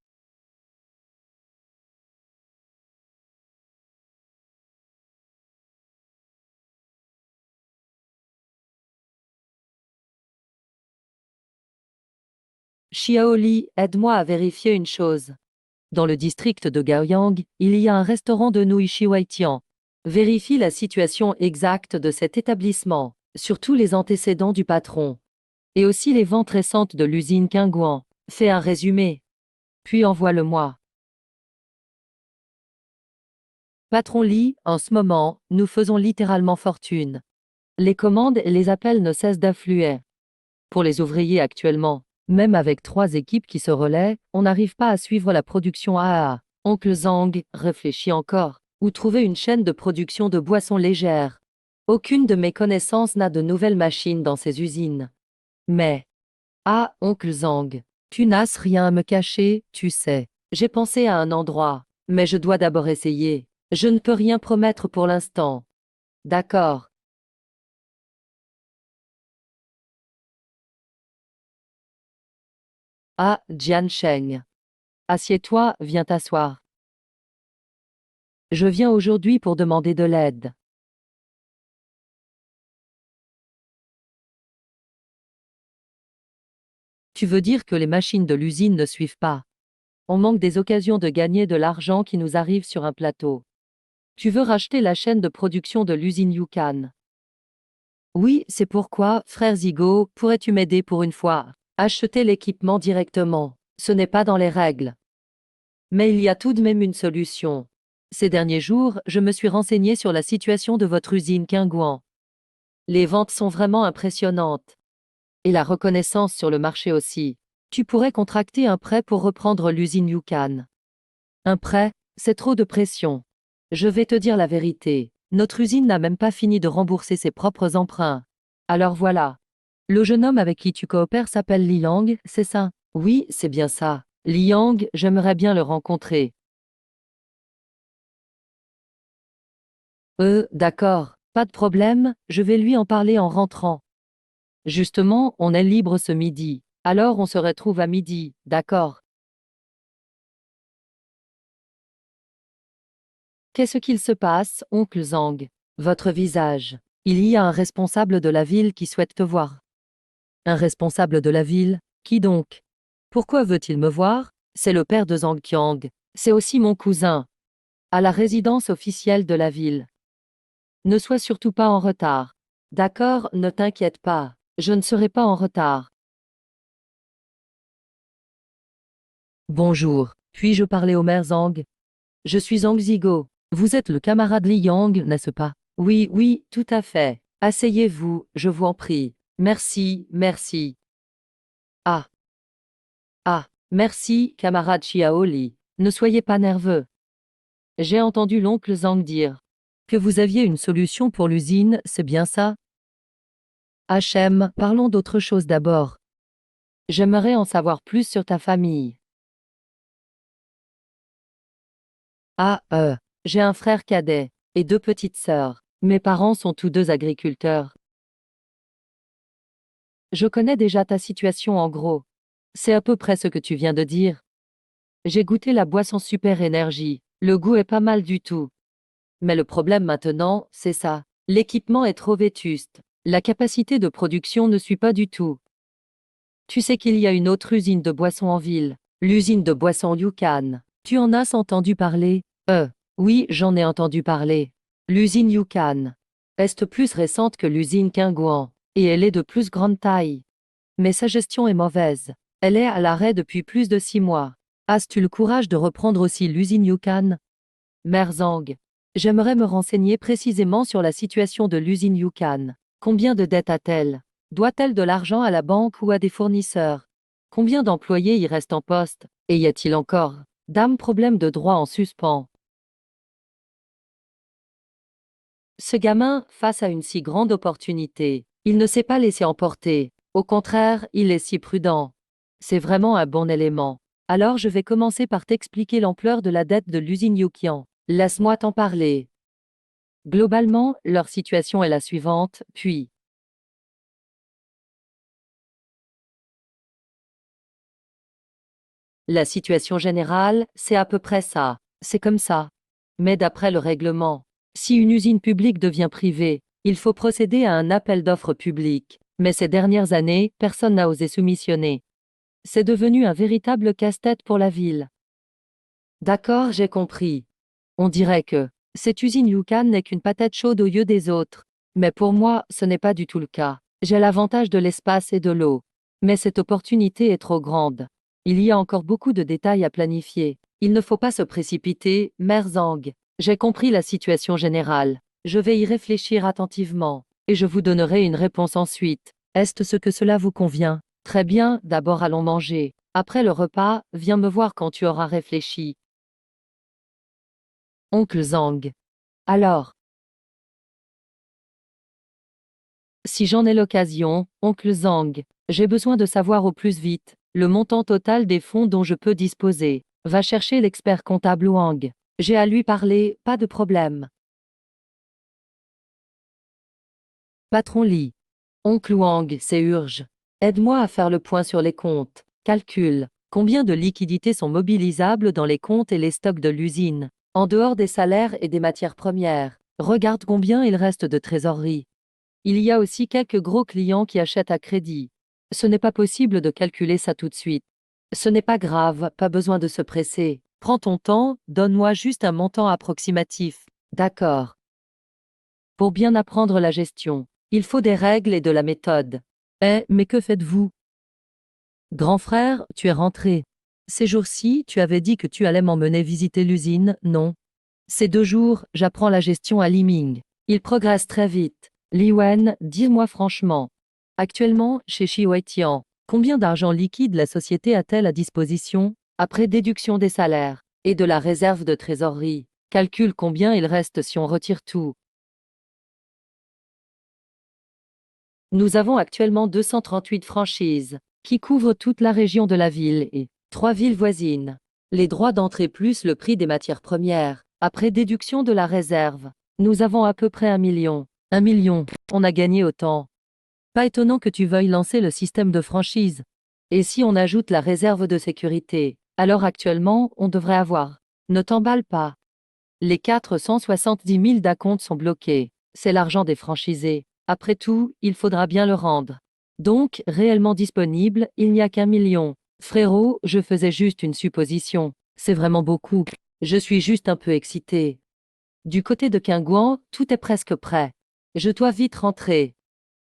Xiaoli, aide-moi à vérifier une chose. Dans le district de Gaoyang, il y a un restaurant de nouilles Shiwaitian. Vérifie la situation exacte de cet établissement, surtout les antécédents du patron. Et aussi les ventes récentes de l'usine Qingguan. Fais un résumé. Puis envoie-le-moi. Patron Li, en ce moment, nous faisons littéralement fortune. Les commandes et les appels ne cessent d'affluer. Pour les ouvriers actuellement, même avec 3 équipes qui se relaient, on n'arrive pas à suivre la production AAA. Oncle Zhang réfléchit encore. Où trouver une chaîne de production de boissons légères? Aucune de mes connaissances n'a de nouvelles machines dans ces usines. Mais, ah, oncle Zhang, tu n'as rien à me cacher, tu sais. J'ai pensé à un endroit, mais je dois d'abord essayer. Je ne peux rien promettre pour l'instant. D'accord. Ah, Jian Sheng. Assieds-toi, viens t'asseoir. Je viens aujourd'hui pour demander de l'aide. Tu veux dire que les machines de l'usine ne suivent pas? On manque des occasions de gagner de l'argent qui nous arrive sur un plateau. Tu veux racheter la chaîne de production de l'usine Yukon? Oui, c'est pourquoi, frère Zigo, pourrais-tu m'aider pour une fois? Acheter l'équipement directement. Ce n'est pas dans les règles. Mais il y a tout de même une solution. Ces derniers jours, je me suis renseigné sur la situation de votre usine Qingguan. Les ventes sont vraiment impressionnantes. Et la reconnaissance sur le marché aussi. Tu pourrais contracter un prêt pour reprendre l'usine Yukon. Un prêt, c'est trop de pression. Je vais te dire la vérité. Notre usine n'a même pas fini de rembourser ses propres emprunts. Alors voilà. Le jeune homme avec qui tu coopères s'appelle Li Yang, c'est ça? Oui, c'est bien ça. Li Yang, j'aimerais bien le rencontrer. D'accord, pas de problème, je vais lui en parler en rentrant. Justement, on est libre ce midi. Alors on se retrouve à midi, d'accord? Qu'est-ce qu'il se passe, oncle Zhang? Votre visage. Il y a un responsable de la ville qui souhaite te voir. Un responsable de la ville? Qui donc? Pourquoi veut-il me voir? C'est le père de Zhang Qiang. C'est aussi mon cousin. À la résidence officielle de la ville. Ne sois surtout pas en retard. D'accord, ne t'inquiète pas. Je ne serai pas en retard. Bonjour. Puis-je parler au maire Zhang? Je suis Zhang Zigo. Vous êtes le camarade Li Yang, n'est-ce pas? Oui, oui, tout à fait. Asseyez-vous, je vous en prie. Merci, merci. Ah, ah, merci, camarade Xiaoli. Ne soyez pas nerveux. J'ai entendu l'oncle Zhang dire que vous aviez une solution pour l'usine, c'est bien ça? HM, parlons d'autre chose d'abord. J'aimerais en savoir plus sur ta famille. Ah, j'ai un frère cadet et 2 petites sœurs. Mes parents sont tous 2 agriculteurs. Je connais déjà ta situation en gros. C'est à peu près ce que tu viens de dire. J'ai goûté la boisson Super Énergie. Le goût est pas mal du tout. Mais le problème maintenant, c'est ça. L'équipement est trop vétuste. La capacité de production ne suit pas du tout. Tu sais qu'il y a une autre usine de boissons en ville. L'usine de boissons Yukon. Tu en as entendu parler? Oui, j'en ai entendu parler. L'usine Yukon est plus récente que l'usine Qingguan, et elle est de plus grande taille. Mais sa gestion est mauvaise. Elle est à l'arrêt depuis plus de 6 mois. As-tu le courage de reprendre aussi l'usine Yukon? Mère Zhang, j'aimerais me renseigner précisément sur la situation de l'usine Yukon. Combien de dettes a-t-elle? Doit-elle de l'argent à la banque ou à des fournisseurs? Combien d'employés y restent en poste? Et y a-t-il encore problème de droit en suspens? Ce gamin, face à une si grande opportunité, Il ne s'est pas laissé emporter. Au contraire, il est si prudent. C'est vraiment un bon élément. Alors je vais commencer par t'expliquer l'ampleur de la dette de l'usine Yukian. Laisse-moi t'en parler. Globalement, leur situation est la suivante, puis la situation générale, c'est à peu près ça. C'est comme ça. Mais d'après le règlement, si une usine publique devient privée, il faut procéder à un appel d'offres public. Mais ces dernières années, personne n'a osé soumissionner. C'est devenu un véritable casse-tête pour la ville. D'accord, j'ai compris. On dirait que cette usine Yukan n'est qu'une patate chaude au lieu des autres. Mais pour moi, ce n'est pas du tout le cas. J'ai l'avantage de l'espace et de l'eau. Mais cette opportunité est trop grande. Il y a encore beaucoup de détails à planifier. Il ne faut pas se précipiter, Mère Zhang. J'ai compris la situation générale. Je vais y réfléchir attentivement. Et je vous donnerai une réponse ensuite. Est-ce ce que cela vous convient? Très bien, d'abord allons manger. Après le repas, viens me voir quand tu auras réfléchi. Oncle Zhang. Alors, si j'en ai l'occasion, oncle Zhang, j'ai besoin de savoir au plus vite le montant total des fonds dont je peux disposer. Va chercher l'expert comptable Wang. J'ai à lui parler, pas de problème. Patron Li. Oncle Wang, c'est urge. Aide-moi à faire le point sur les comptes. Calcule. Combien de liquidités sont mobilisables dans les comptes et les stocks de l'usine, en dehors des salaires et des matières premières. Regarde combien il reste de trésorerie. Il y a aussi quelques gros clients qui achètent à crédit. Ce n'est pas possible de calculer ça tout de suite. Ce n'est pas grave, pas besoin de se presser. Prends ton temps, donne-moi juste un montant approximatif. D'accord. Pour bien apprendre la gestion, il faut des règles et de la méthode. Eh, mais que faites-vous? Grand frère, tu es rentré. Ces jours-ci, tu avais dit que tu allais m'emmener visiter l'usine, non? Ces 2 jours, j'apprends la gestion à Liming. Il progresse très vite. Li Wen, dis-moi franchement. Actuellement, chez Shiweitian, combien d'argent liquide la société a-t-elle à disposition, après déduction des salaires et de la réserve de trésorerie? Calcule combien il reste si on retire tout. Nous avons actuellement 238 franchises, qui couvrent toute la région de la ville et 3 villes voisines. Les droits d'entrée plus le prix des matières premières, après déduction de la réserve. Nous avons à peu près 1 million. 1 million, on a gagné autant. Pas étonnant que tu veuilles lancer le système de franchise. Et si on ajoute la réserve de sécurité, alors actuellement, on devrait avoir. Ne t'emballe pas. Les 470 000 d'acompte sont bloqués. C'est l'argent des franchisés. Après tout, il faudra bien le rendre. Donc, réellement disponible, il n'y a qu'1 million. Frérot, je faisais juste une supposition. C'est vraiment beaucoup. Je suis juste un peu excité. Du côté de Qingguan, tout est presque prêt. Je dois vite rentrer.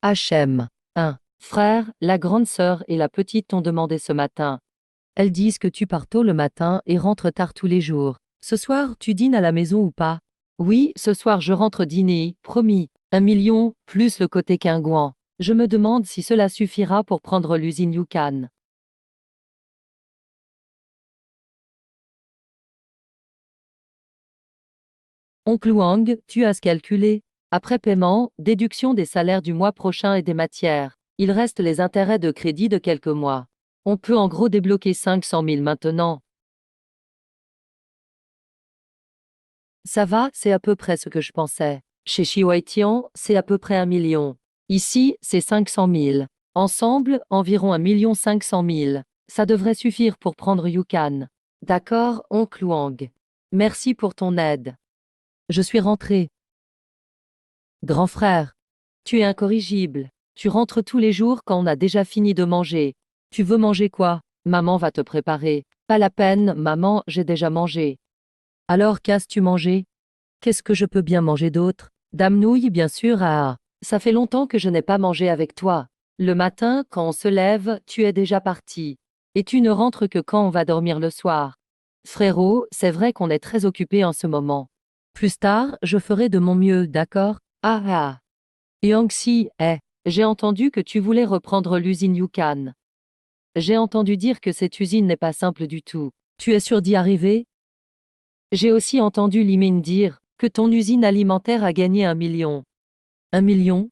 HM. 1. Frère, la grande sœur et la petite t'ont demandé ce matin. Elles disent que tu pars tôt le matin et rentres tard tous les jours. Ce soir, tu dînes à la maison ou pas? Oui, ce soir je rentre dîner, promis. 1 million, plus le côté Qingguan. Je me demande si cela suffira pour prendre l'usine Yukan. Oncle Wang, tu as calculé. Après paiement, déduction des salaires du mois prochain et des matières. Il reste les intérêts de crédit de quelques mois. On peut en gros débloquer 500 000 maintenant. Ça va, c'est à peu près ce que je pensais. Chez Shiweitian, c'est à peu près 1 million. Ici, c'est 500 000. Ensemble, environ 1 500 000. Ça devrait suffire pour prendre Yukon. D'accord, oncle Wang. Merci pour ton aide. Je suis rentré. Grand frère, tu es incorrigible. Tu rentres tous les jours quand on a déjà fini de manger. Tu veux manger quoi? Maman va te préparer. Pas la peine, maman, j'ai déjà mangé. Alors qu'as-tu mangé? Qu'est-ce que je peux bien manger d'autre? Dame nouille, bien sûr, ah. Ça fait longtemps que je n'ai pas mangé avec toi. Le matin, quand on se lève, tu es déjà parti. Et tu ne rentres que quand on va dormir le soir. Frérot, c'est vrai qu'on est très occupé en ce moment. Plus tard, je ferai de mon mieux, d'accord? Ah ah. Yangxi, j'ai entendu que tu voulais reprendre l'usine Yukon. J'ai entendu dire que cette usine n'est pas simple du tout. Tu es sûr d'y arriver? J'ai aussi entendu Limin dire que ton usine alimentaire a gagné 1 million. 1 million?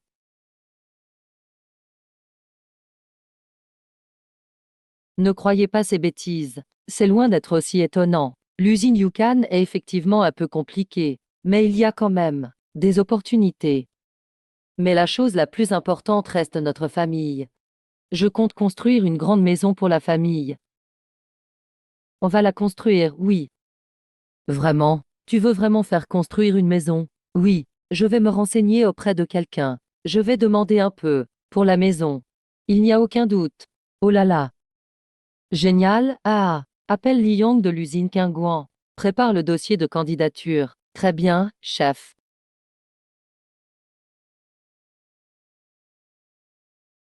Ne croyez pas ces bêtises. C'est loin d'être aussi étonnant. L'usine Yukon est effectivement un peu compliquée, mais il y a quand même des opportunités. Mais la chose la plus importante reste notre famille. Je compte construire une grande maison pour la famille. On va la construire, oui. Vraiment? Tu veux vraiment faire construire une maison? Oui, je vais me renseigner auprès de quelqu'un. Je vais demander un peu, pour la maison. Il n'y a aucun doute. Oh là là. Génial, ah. Appelle Li Yong de l'usine Qingguan. Prépare le dossier de candidature. Très bien, chef.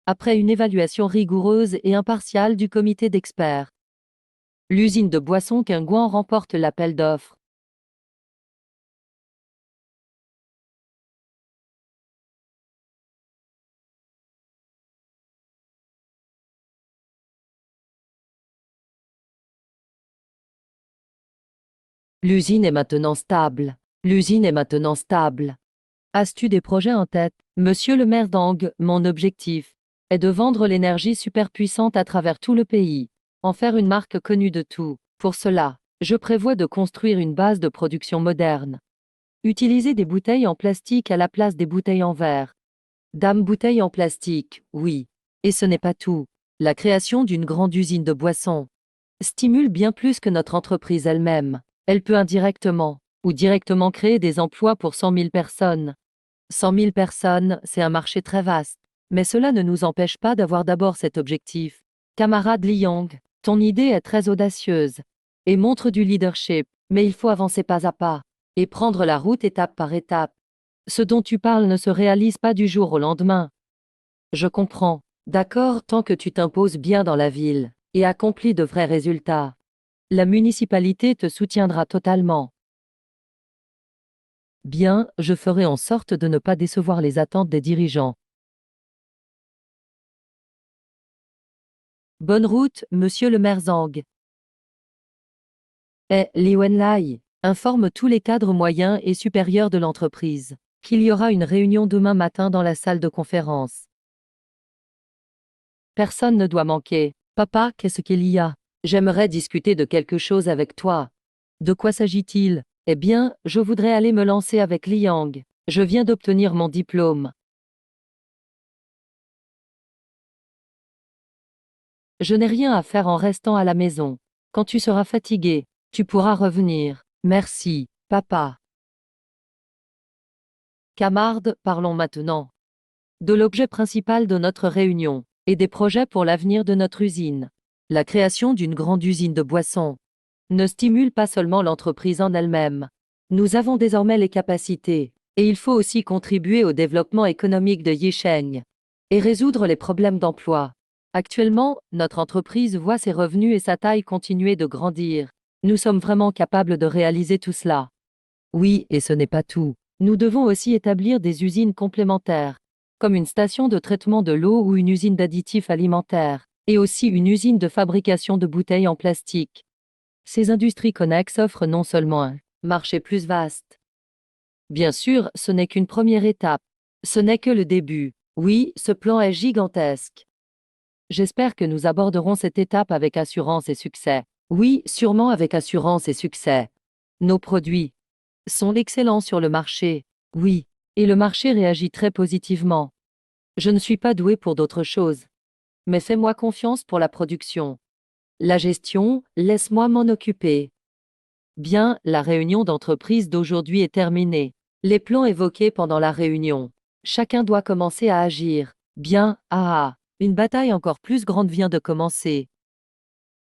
Après une évaluation rigoureuse et impartiale du comité d'experts, l'usine de boissons Qingguan remporte l'appel d'offres. L'usine est maintenant stable. L'usine est maintenant stable. As-tu des projets en tête? Monsieur le maire d'Ang, mon objectif est de vendre l'énergie superpuissante à travers tout le pays, en faire une marque connue de tout. Pour cela, je prévois de construire une base de production moderne. Utiliser des bouteilles en plastique à la place des bouteilles en verre. Dame bouteilles en plastique, oui. Et ce n'est pas tout. La création d'une grande usine de boissons stimule bien plus que notre entreprise elle-même. Elle peut indirectement ou directement créer des emplois pour 100 000 personnes. 100 000 personnes, c'est un marché très vaste. Mais cela ne nous empêche pas d'avoir d'abord cet objectif. Camarade Li Yong, ton idée est très audacieuse et montre du leadership, mais il faut avancer pas à pas et prendre la route étape par étape. Ce dont tu parles ne se réalise pas du jour au lendemain. Je comprends. D'accord, tant que tu t'imposes bien dans la ville et accomplis de vrais résultats. La municipalité te soutiendra totalement. Bien, je ferai en sorte de ne pas décevoir les attentes des dirigeants. Bonne route, monsieur le maire Zhang. Li Wenlai, informe tous les cadres moyens et supérieurs de l'entreprise qu'il y aura une réunion demain matin dans la salle de conférence. Personne ne doit manquer. Papa, qu'est-ce qu'il y a? J'aimerais discuter de quelque chose avec toi. De quoi s'agit-il? Eh bien, je voudrais aller me lancer avec Li Yang. Je viens d'obtenir mon diplôme. Je n'ai rien à faire en restant à la maison. Quand tu seras fatigué, tu pourras revenir. Merci, papa. Camarades, parlons maintenant de l'objet principal de notre réunion et des projets pour l'avenir de notre usine. La création d'une grande usine de boissons ne stimule pas seulement l'entreprise en elle-même. Nous avons désormais les capacités, et il faut aussi contribuer au développement économique de Yisheng et résoudre les problèmes d'emploi. Actuellement, notre entreprise voit ses revenus et sa taille continuer de grandir. Nous sommes vraiment capables de réaliser tout cela. Oui, et ce n'est pas tout. Nous devons aussi établir des usines complémentaires, comme une station de traitement de l'eau ou une usine d'additifs alimentaires, et aussi une usine de fabrication de bouteilles en plastique. Ces industries connexes offrent non seulement un marché plus vaste. Bien sûr, ce n'est qu'une première étape. Ce n'est que le début. Oui, ce plan est gigantesque. J'espère que nous aborderons cette étape avec assurance et succès. Oui, sûrement avec assurance et succès. Nos produits sont excellents sur le marché. Oui, et le marché réagit très positivement. Je ne suis pas doué pour d'autres choses. Mais fais-moi confiance pour la production. La gestion, laisse-moi m'en occuper. Bien, la réunion d'entreprise d'aujourd'hui est terminée. Les plans évoqués pendant la réunion. Chacun doit commencer à agir. Bien, une bataille encore plus grande vient de commencer.